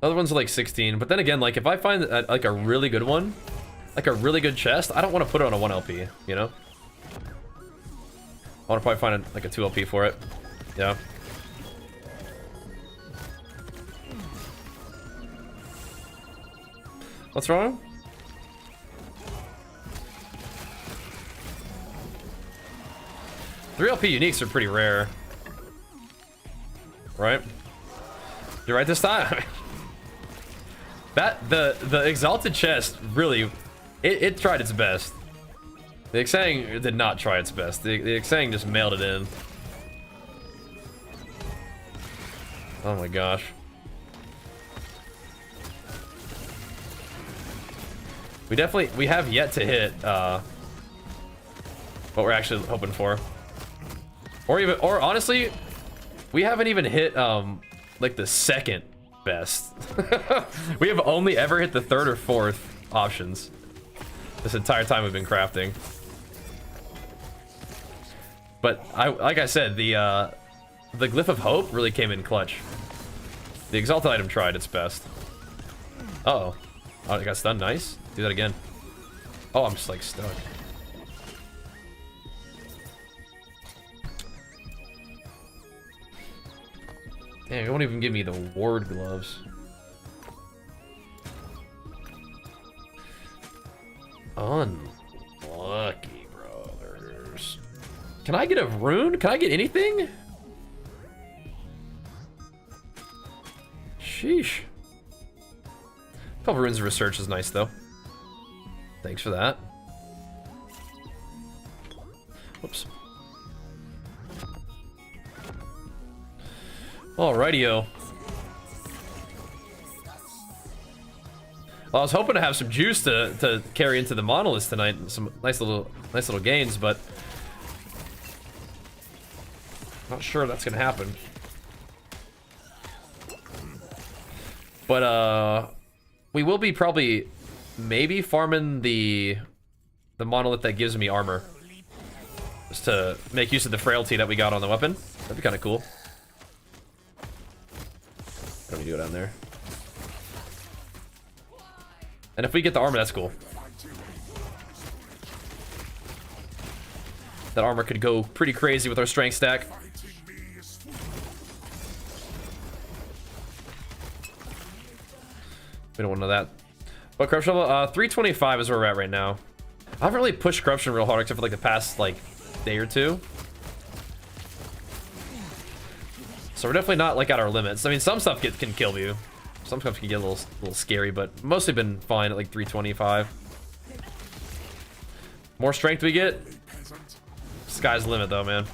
The other ones are like 16. But then again, like if I find like a really good one, like a really good chest, I don't want to put it on a 1 LP, you know? I want to probably find like a 2 LP for it. Yeah. What's wrong? Three LP uniques are pretty rare. Right? You're right this time. That the exalted chest really it tried its best. The Xang did not try its best. The Xang just mailed it in. Oh my gosh. We have yet to hit what we're actually hoping for. Or honestly, we haven't even hit like the second best. We have only ever hit the 3rd or 4th options this entire time we've been crafting. But like I said, the Glyph of Hope really came in clutch. The exalted item tried its best. Uh-oh. Oh, it got stunned. Nice. Do that again. Oh, I'm just like stuck. Damn, it won't even give me the ward gloves. Unlucky, brothers. Can I get a rune? Can I get anything? Sheesh. A couple runes of research is nice, though. Thanks for that. Whoops. Alrighty-o. Well, I was hoping to have some juice to carry into the Monolith tonight, and some nice little gains, but not sure that's gonna happen. But we will be probably maybe farming the Monolith that gives me armor, just to make use of the frailty that we got on the weapon. That'd be kind of cool. Let me do it down there. And if we get the armor, that's cool. That armor could go pretty crazy with our strength stack. We don't want to know that. What corruption level? 325 is where we're at right now. I haven't really pushed corruption real hard except for like the past like day or two. So we're definitely not like at our limits. I mean, some stuff can kill you. Some stuff can get a little scary, but mostly been fine at like 325. More strength we get. Sky's the limit though, man.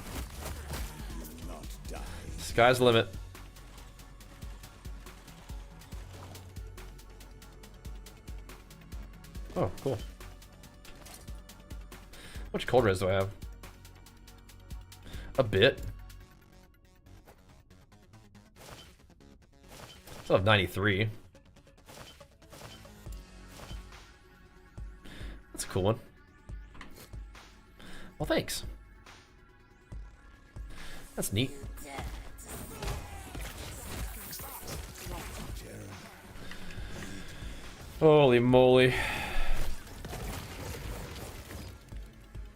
Sky's the limit. Oh, cool. How much cold res do I have? A bit. Still have 93. That's a cool one. Well, thanks. That's neat. Holy moly.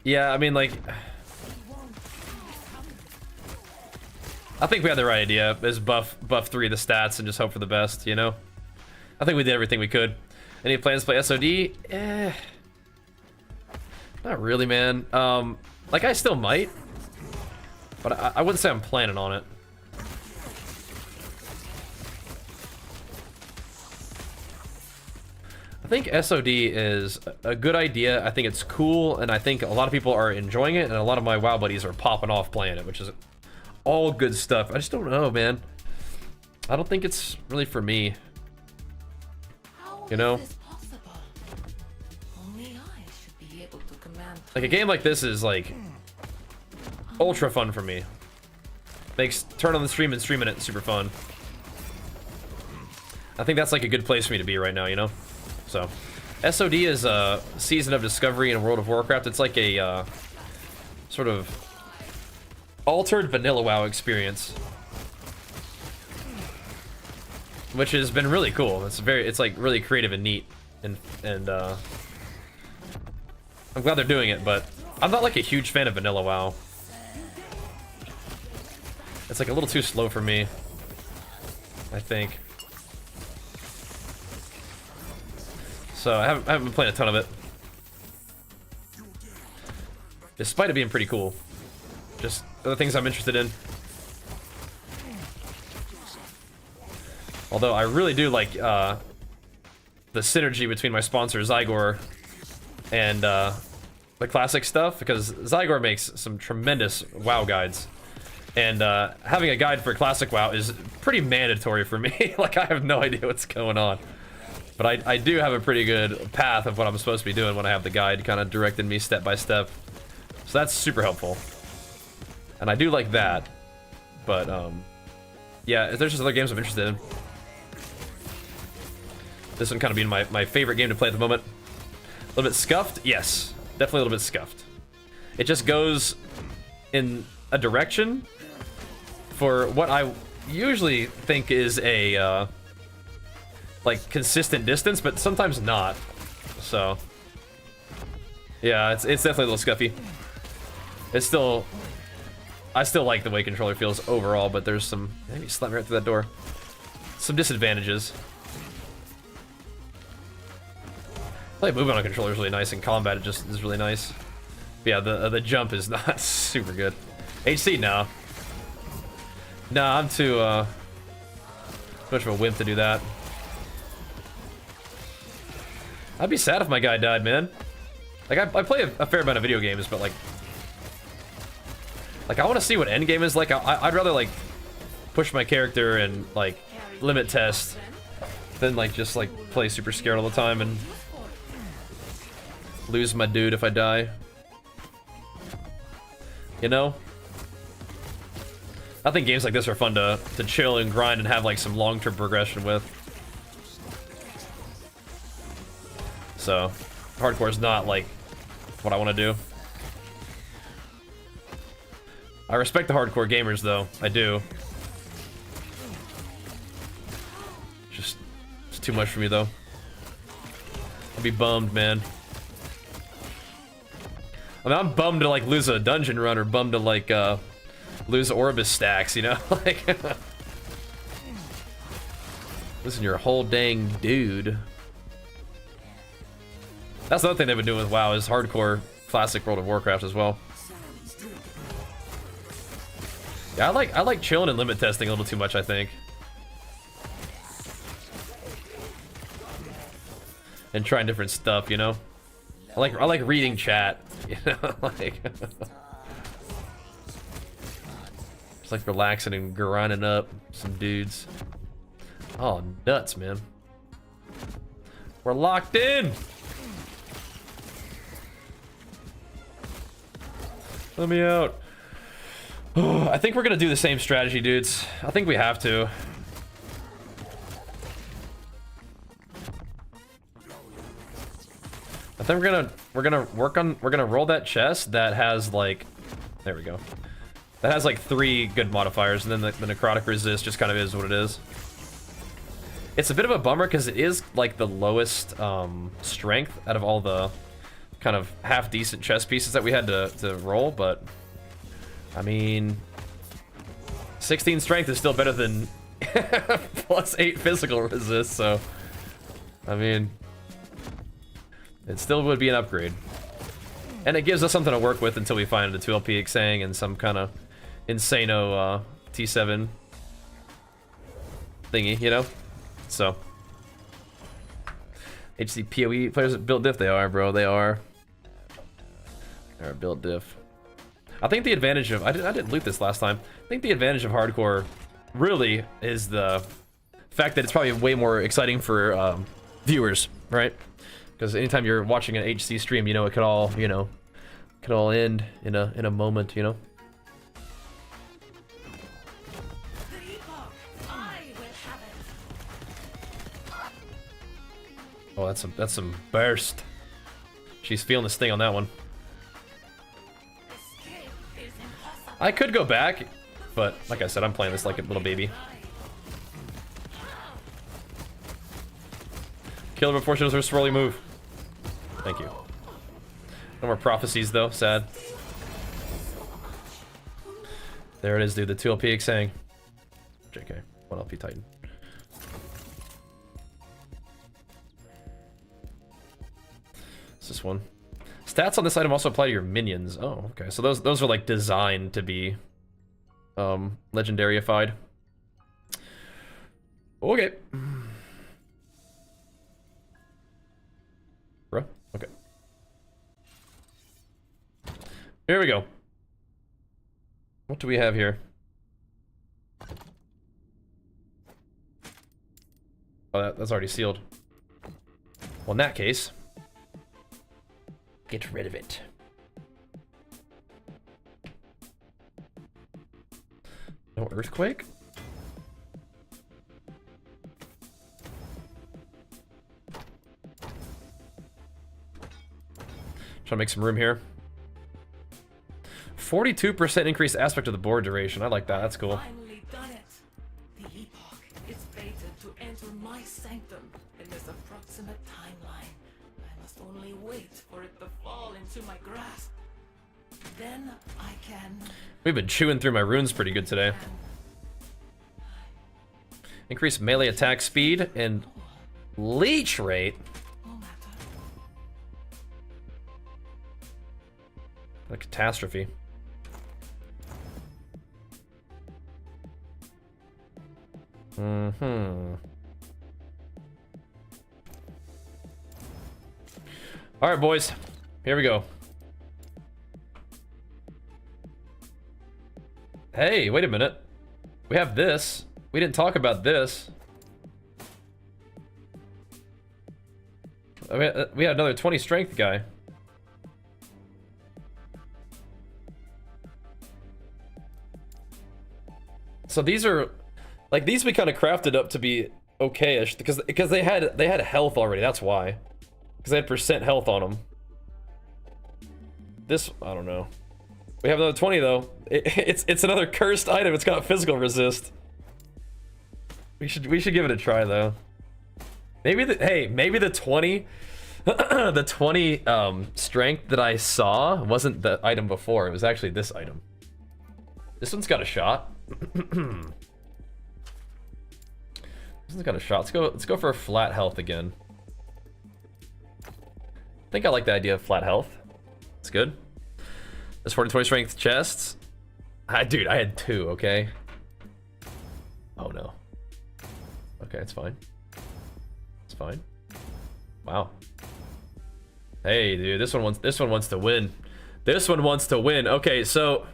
Yeah, I mean, like, I think we had the right idea, is buff 3 the stats and just hope for the best, you know? I think we did everything we could. Any plans to play SOD? Not really, man. Like, I still might, but I wouldn't say I'm planning on it. I think SOD is a good idea. I think it's cool, and I think a lot of people are enjoying it, and a lot of my WoW buddies are popping off playing it, which is all good stuff. I just don't know, man. I don't think it's really for me. You know? Like, a game like this is, like, ultra fun for me. Makes turn on the stream and streaming it super fun. I think that's, like, a good place for me to be right now, you know? So, SOD is a Season of Discovery in World of Warcraft. It's like a sort of altered vanilla WoW experience, which has been really cool. It's like really creative and neat, and I'm glad they're doing it. But I'm not like a huge fan of vanilla WoW. It's like a little too slow for me, I think. So I haven't been playing a ton of it, despite it being pretty cool. Just other things I'm interested in. Although I really do like the synergy between my sponsor Zygor and the classic stuff, because Zygor makes some tremendous WoW guides, and having a guide for classic WoW is pretty mandatory for me. Like, I have no idea what's going on. But I do have a pretty good path of what I'm supposed to be doing when I have the guide kind of directing me step by step. So that's super helpful. And I do like that. But, yeah, there's just other games I'm interested in. This one kind of being my favorite game to play at the moment. A little bit scuffed? Yes. Definitely a little bit scuffed. It just goes in a direction for what I usually think is a, like, consistent distance, but sometimes not. So, yeah, it's definitely a little scuffy. It's still, I still like the way controller feels overall, but there's some, maybe slap me right through that door. Some disadvantages. Like, moving on a controller is really nice, and combat it just is really nice. But yeah, the jump is not super good. HC, no. Nah, I'm too much of a wimp to do that. I'd be sad if my guy died, man. Like, I play a fair amount of video games, but like I want to see what Endgame is like. I'd rather, like, push my character and, like, limit test than, like, just, like, play super scared all the time and lose my dude if I die. You know? I think games like this are fun to chill and grind and have, like, some long-term progression with. So, hardcore is not, like, what I want to do. I respect the hardcore gamers, though. I do. Just, it's too much for me, though. I'd be bummed, man. I mean, I'm bummed to, like, lose a dungeon run, or bummed to, like, lose Orbis stacks, you know? Like, listen, your whole dang dude. That's the other thing they've been doing with WoW, is hardcore classic World of Warcraft as well. Yeah, I like chilling and limit testing a little too much, I think. And trying different stuff, you know? I like reading chat, you know? Like, just like relaxing and grinding up some dudes. Oh, nuts, man. We're locked in! Let me out. I think we're gonna do the same strategy, dudes. I think we have to. I think we're gonna roll that chest that has like, there we go. That has like 3 good modifiers, and then the necrotic resist just kind of is what it is. It's a bit of a bummer because it is like the lowest strength out of all the kind of half decent chest pieces that we had to roll, but I mean, 16 strength is still better than plus 8 physical resist, so I mean, it still would be an upgrade. And it gives us something to work with until we find a 2LP Xang and some kind of insano T7 thingy, you know? So. HC PoE players that build diff, they are, bro, they are. They're build diff. I think the advantage of, I didn't loot this last time. I think the advantage of hardcore really is the fact that it's probably way more exciting for viewers, right? Because anytime you're watching an HC stream, you know, it could all, you know, could all end in a moment, you know. The Epoch, I will have it. Oh, that's some burst. She's feeling the sting on that one. Escape is impossible. I could go back, but like I said, I'm playing this like a little baby. Kill her before she does her swirly move. Thank you. No more prophecies though, sad. There it is, dude, the 2LP Xang. JK, 1LP Titan. It's this one. Stats on this item also apply to your minions. Oh, okay. So those are like designed to be legendarified. Okay. Bro, okay. Here we go. What do we have here? Oh, that's already sealed. Well, in that case, get rid of it. No earthquake? Trying to make some room here. 42% increased aspect of the board duration. I like that. That's cool. Finally done it. The Epoch is fated to enter my sanctum in this approximate timeline. I must only wait for it to fall into my grasp. Then I can. We've been chewing through my runes pretty good today. Increase melee attack speed and leech rate. No matter. A catastrophe. Mm-hmm. Alright, boys. Here we go. Hey, wait a minute. We have this. We didn't talk about this. I mean, we had another 20 strength guy. So these are, like, these we kind of crafted up to be okay-ish because they had health already. That's why, because they had percent health on them. This, I don't know. We have another 20 though. It's another cursed item. It's got physical resist. We should give it a try though. Maybe maybe the 20 the 20 strength that I saw wasn't the item before. It was actually this item. This one's got a shot. This one's got a shot. Let's go for a flat health again. I think I like the idea of flat health. It's good. This 40-20 strength chests. Dude, I had 2, okay? Oh no. Okay, it's fine. It's fine. Wow. Hey, dude, this one wants to win. This one wants to win. Okay, so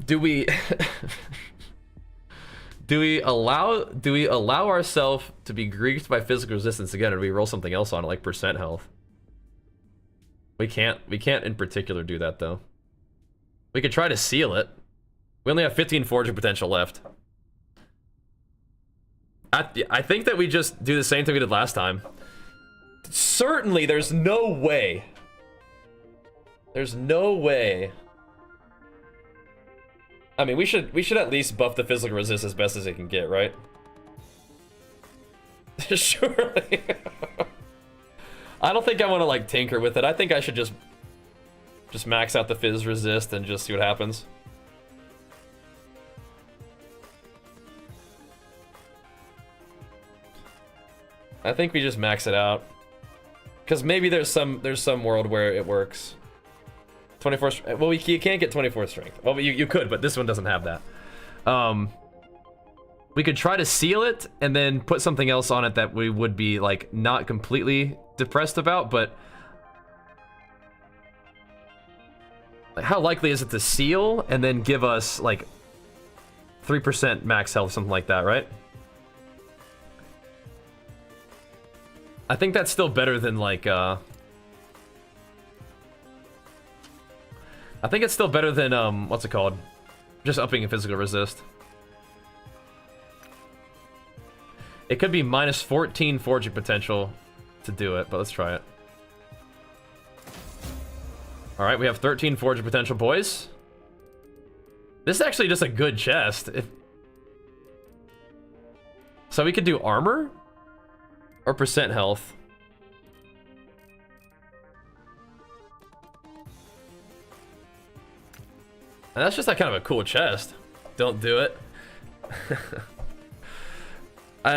do we allow ourselves to be greased by physical resistance again, or do we roll something else on it, like percent health? We can't in particular do that though. We could try to seal it. We only have 15 forging potential left. I think that we just do the same thing we did last time. Certainly, there's no way. There's no way. I mean, we should at least buff the physical resist as best as it can get, right? Surely. I don't think I want to like tinker with it. I think I should just max out the fizz resist and just see what happens. I think we just max it out, because maybe there's some world where it works. 24. Well, you can't get 24 strength. Well, you could, but this one doesn't have that. We could try to seal it and then put something else on it that we would be like not completely depressed about, but like, how likely is it to seal and then give us like 3% max health, something like that, right? I think that's still better than like I think it's still better than what's it called? Just upping a physical resist. It could be minus 14 forging potential to do it, but let's try it. Alright, we have 13 forging potential, boys. This is actually just a good chest. So we could do armor? Or percent health. And that's just like kind of a cool chest. Don't do it.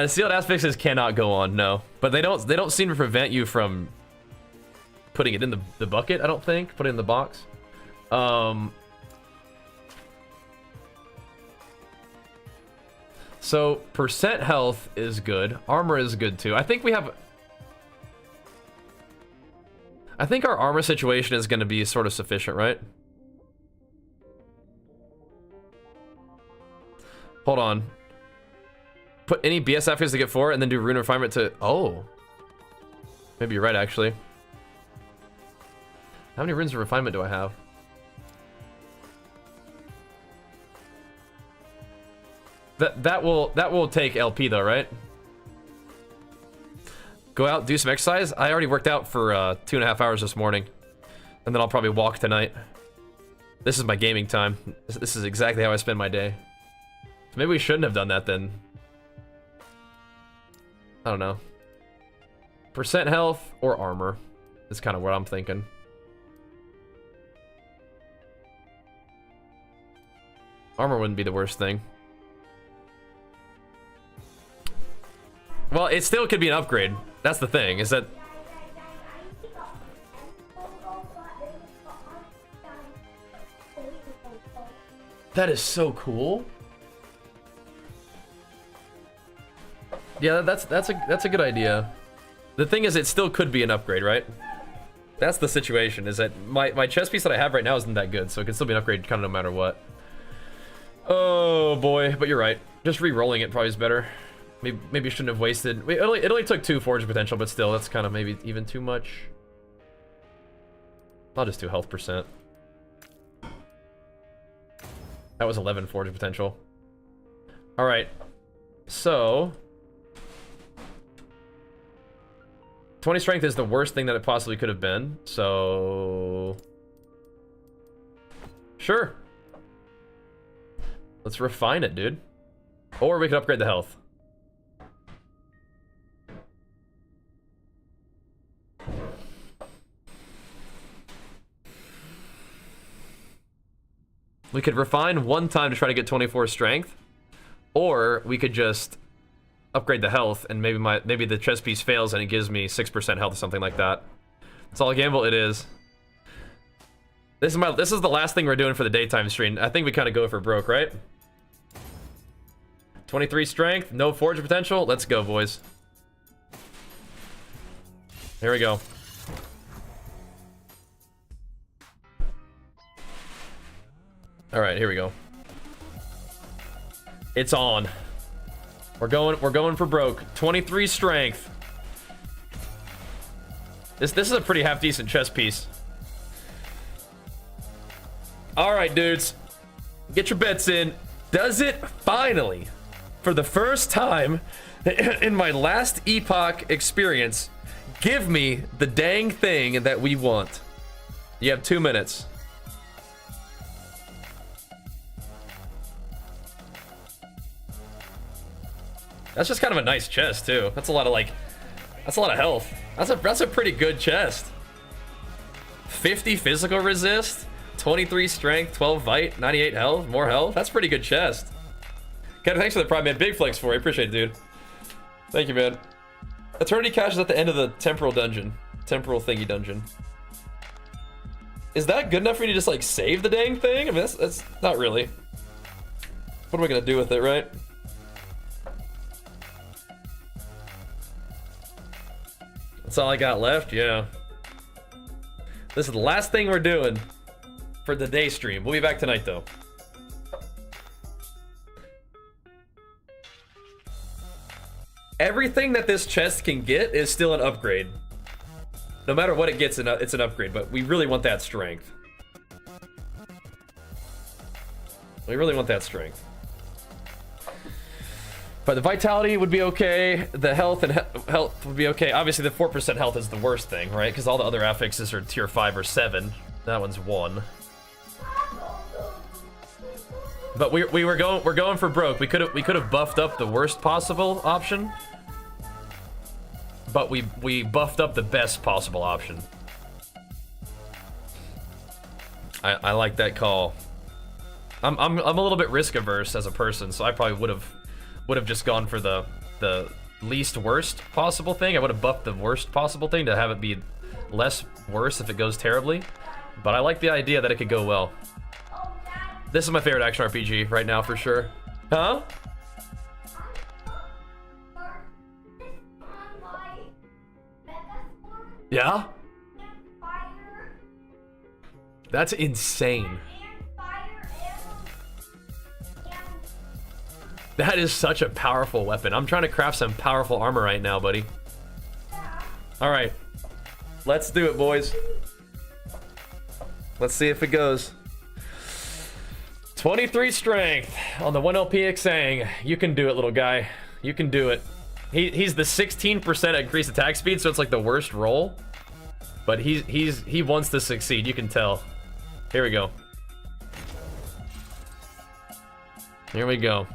Sealed asphyxias cannot go on, no. But they don't seem to prevent you from putting it in the bucket, I don't think. Put it in the box. So, percent health is good. Armor is good too. I think our armor situation is going to be sort of sufficient, right? Hold on. Put any BS affixes to get 4 and then do rune refinement to... Oh. Maybe you're right, actually. How many runes of refinement do I have? That will take LP though, right? Go out, do some exercise. I already worked out for 2.5 hours this morning, and then I'll probably walk tonight. This is my gaming time. This is exactly how I spend my day. So maybe we shouldn't have done that then. I don't know. Percent health or armor is kind of what I'm thinking. Armor wouldn't be the worst thing. Well, it still could be an upgrade. That's the thing, is that... That is so cool. Yeah, that's a good idea. The thing is, it still could be an upgrade, right? That's the situation, is that my chest piece that I have right now isn't that good, so it can still be an upgrade kind of no matter what. Oh boy, but you're right. Just re-rolling it probably is better. Maybe you shouldn't have wasted... It only took 2 forge potential, but still, that's kind of maybe even too much. I'll just do health percent. That was 11 forge potential. Alright. So... 20 strength is the worst thing that it possibly could have been, so... Sure. Let's refine it, dude. Or we could upgrade the health. We could refine one time to try to get 24 strength, or we could just upgrade the health and maybe the chest piece fails and it gives me 6% health or something like that. That's all gamble it is. This is the last thing we're doing for the daytime stream. I think we kind of go for broke, right? 23 strength, no forge potential. Let's go, boys. Here we go. All right, here we go. It's on. We're going for broke. 23 strength. This is a pretty half decent chest piece. All right, dudes. Get your bets in. Does it finally, for the first time in my last Epoch experience, give me the dang thing that we want? You have 2 minutes. That's just kind of a nice chest too. That's a lot of that's a lot of health. That's a pretty good chest. 50 physical resist, 23 strength, 12 bite, 98 health, more health. That's a pretty good chest. Kevin, thanks for the prime, man. Big flex for you. Appreciate it, dude. Thank you, man. Eternity cache is at the end of the temporal dungeon. Temporal thingy dungeon. Is that good enough for you to just like save the dang thing? I mean, that's not really. What am I gonna do with it, right? That's all I got left, yeah. This is the last thing we're doing for the day stream. We'll be back tonight, though. Everything that this chest can get is still an upgrade. No matter what it gets, it's an upgrade, but we really want that strength. We really want that strength. But the vitality would be okay. The health and health would be okay. Obviously, the 4% health is the worst thing, right? Because all the other affixes are tier 5 or 7. That one's 1. But we're going for broke. We could have buffed up the worst possible option. But we buffed up the best possible option. I like that call. I'm a little bit risk averse as a person, so I probably would have just gone for the least worst possible thing. I would have buffed the worst possible thing to have it be less worse if it goes terribly. But I like the idea that it could go well. This is my favorite action RPG right now for sure. Huh? Yeah? That's insane. That is such a powerful weapon. I'm trying to craft some powerful armor right now, buddy. All right. Let's do it, boys. Let's see if it goes. 23 strength on the 1 LP Xang. You can do it, little guy. You can do it. He's the 16% increased attack speed, so it's like the worst roll. But he wants to succeed. You can tell. Here we go. Here we go.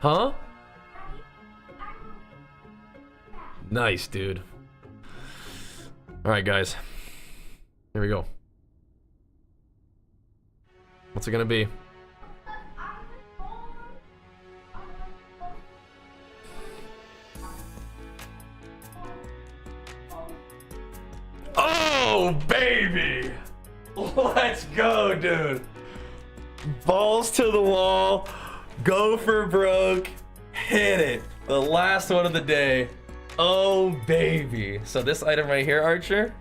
Huh? Nice, dude. All right, guys. Here we go. What's it gonna be? Oh, baby! Let's go, dude. Balls to the wall. Go for broke. Hit it. The last one of the day. Oh, baby. So this item right here, Archer,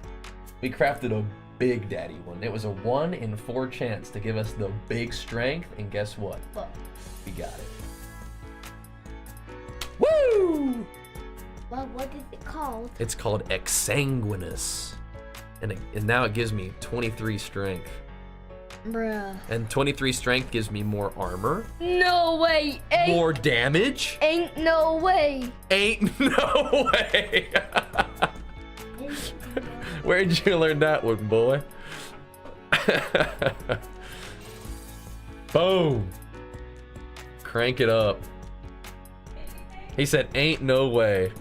we crafted a big daddy one. It was a 1 in 4 chance to give us the big strength, and guess what? We got it. Woo! Well, what is it called? It's called Exsanguinous. And now it gives me 23 strength. Bruh. And 23 strength gives me more armor. No way. More damage. Ain't no way. Ain't no way. Where'd you learn that one, boy? Boom. Crank it up. He said, ain't no way.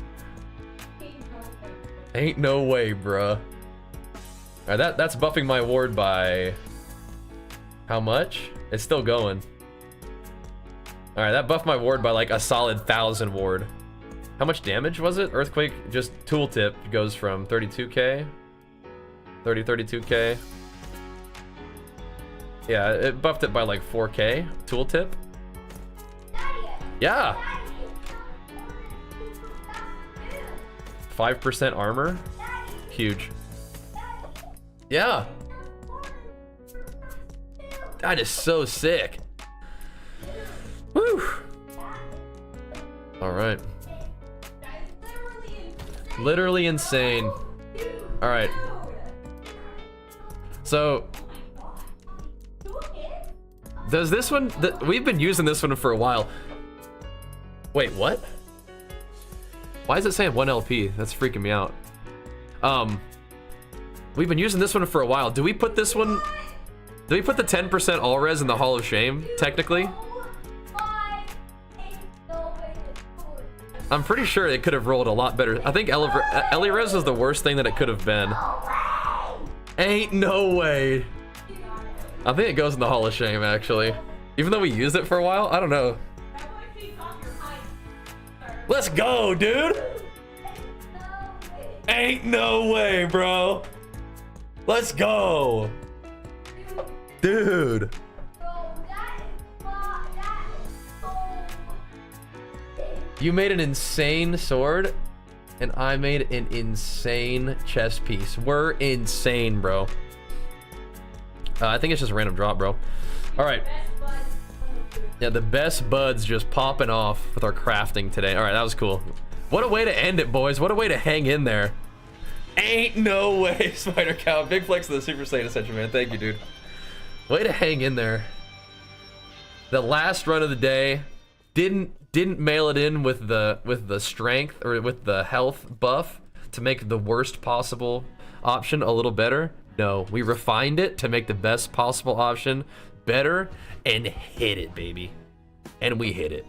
Ain't no way, bruh. All right, that's buffing my ward by how much? It's still going. All right, that buffed my ward by like a solid 1,000 ward. How much damage was it? Earthquake, just tooltip goes from 32k, 32k. Yeah, it buffed it by like 4k, tooltip. Yeah. 5% armor, huge. Yeah. That is so sick. Woo. All right. Literally insane. All right. So does this one, we've been using this one for a while. Wait, what? Why is it saying 1 LP? That's freaking me out. We've been using this one for a while. Do we put this one, do we put the 10% all res in the Hall of Shame, technically? I'm pretty sure it could have rolled a lot better. I think Ellie res was the worst thing that it could have been. Ain't no way. I think it goes in the Hall of Shame, actually. Even though we used it for a while, I don't know. Let's go, dude. Ain't no way, bro. Let's go. Dude. You made an insane sword, and I made an insane chest piece. We're insane, bro. I think it's just a random drop, bro. All right. Yeah, the best buds just popping off with our crafting today. All right, that was cool. What a way to end it, boys. What a way to hang in there. Ain't no way, Spider Cow. Big flex of the Super Saiyan Ascension, man. Thank you, dude. Way to hang in there. The last run of the day didn't mail it in with the strength or with the health buff to make the worst possible option a little better. No, we refined it to make the best possible option better and hit it, baby. And we hit it.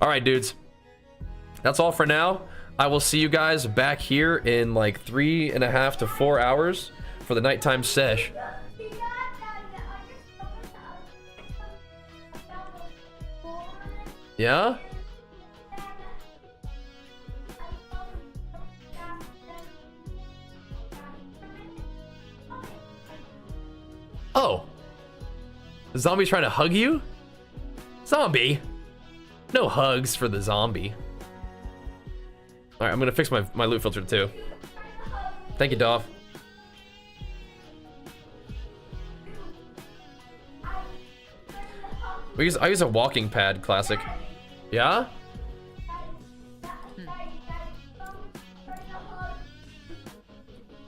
All right, dudes. That's all for now. I will see you guys back here in like 3.5 to 4 hours for the nighttime sesh. Yeah? Oh. The zombie's trying to hug you? Zombie. No hugs for the zombie. Alright, I'm gonna fix my loot filter too. Thank you, Dolph. I use a walking pad, classic. Yeah?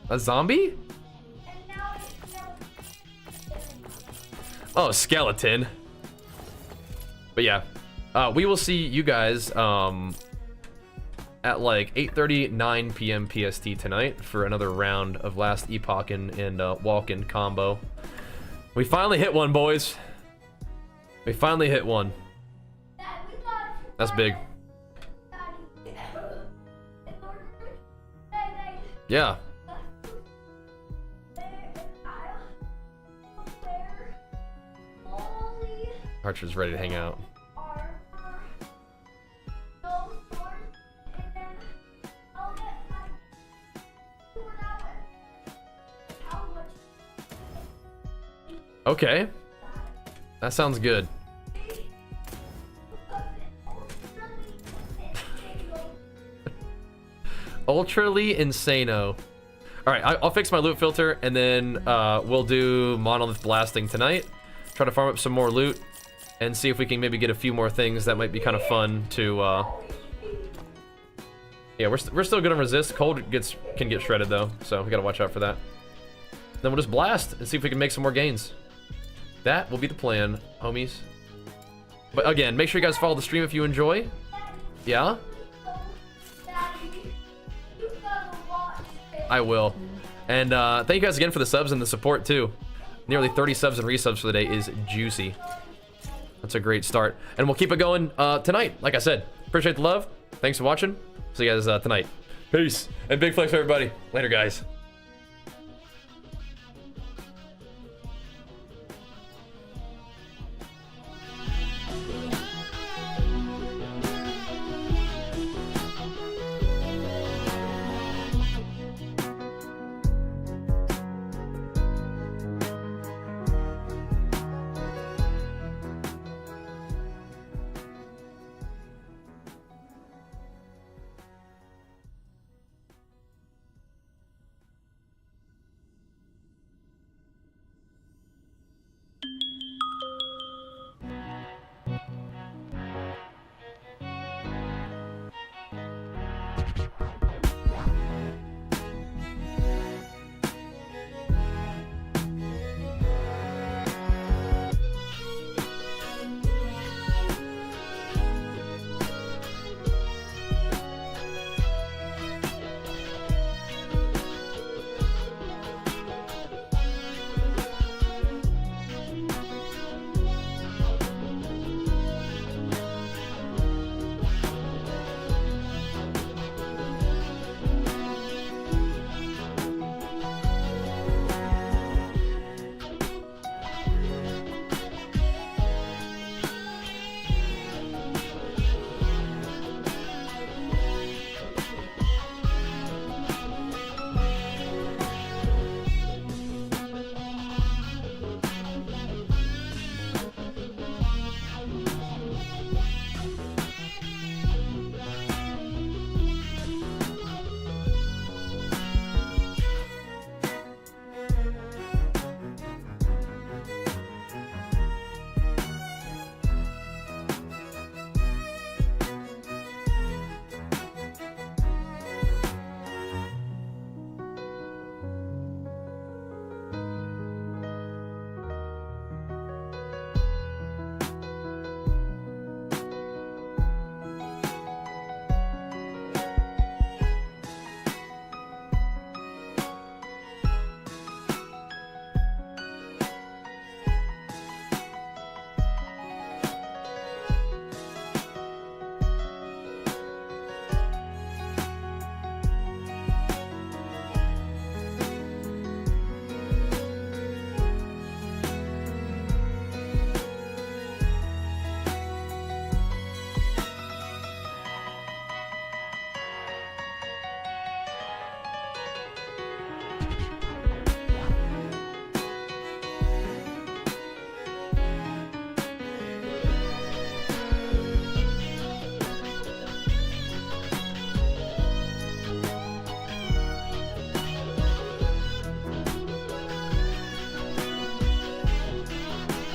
A zombie? Oh, skeleton. But yeah, we will see you guys at like 8:30, 9 p.m. PST tonight for another round of last Epoch and walk-in combo. We finally hit one, boys. We finally hit one. That's big. Yeah. Archer's ready to hang out. Okay. That sounds good. Ultrally insano. Alright, I'll fix my loot filter and then we'll do Monolith blasting tonight. Try to farm up some more loot and see if we can maybe get a few more things that might be kind of fun to yeah, we're still good on resist. Cold can get shredded though, so we gotta watch out for that. Then we'll just blast and see if we can make some more gains. That will be the plan, homies. But again, make sure you guys follow the stream if you enjoy. Yeah? I will. And thank you guys again for the subs and the support too. Nearly 30 subs and resubs for the day is juicy. That's a great start. And we'll keep it going tonight, like I said. Appreciate the love. Thanks for watching. See you guys tonight. Peace. And big flex for everybody. Later, guys.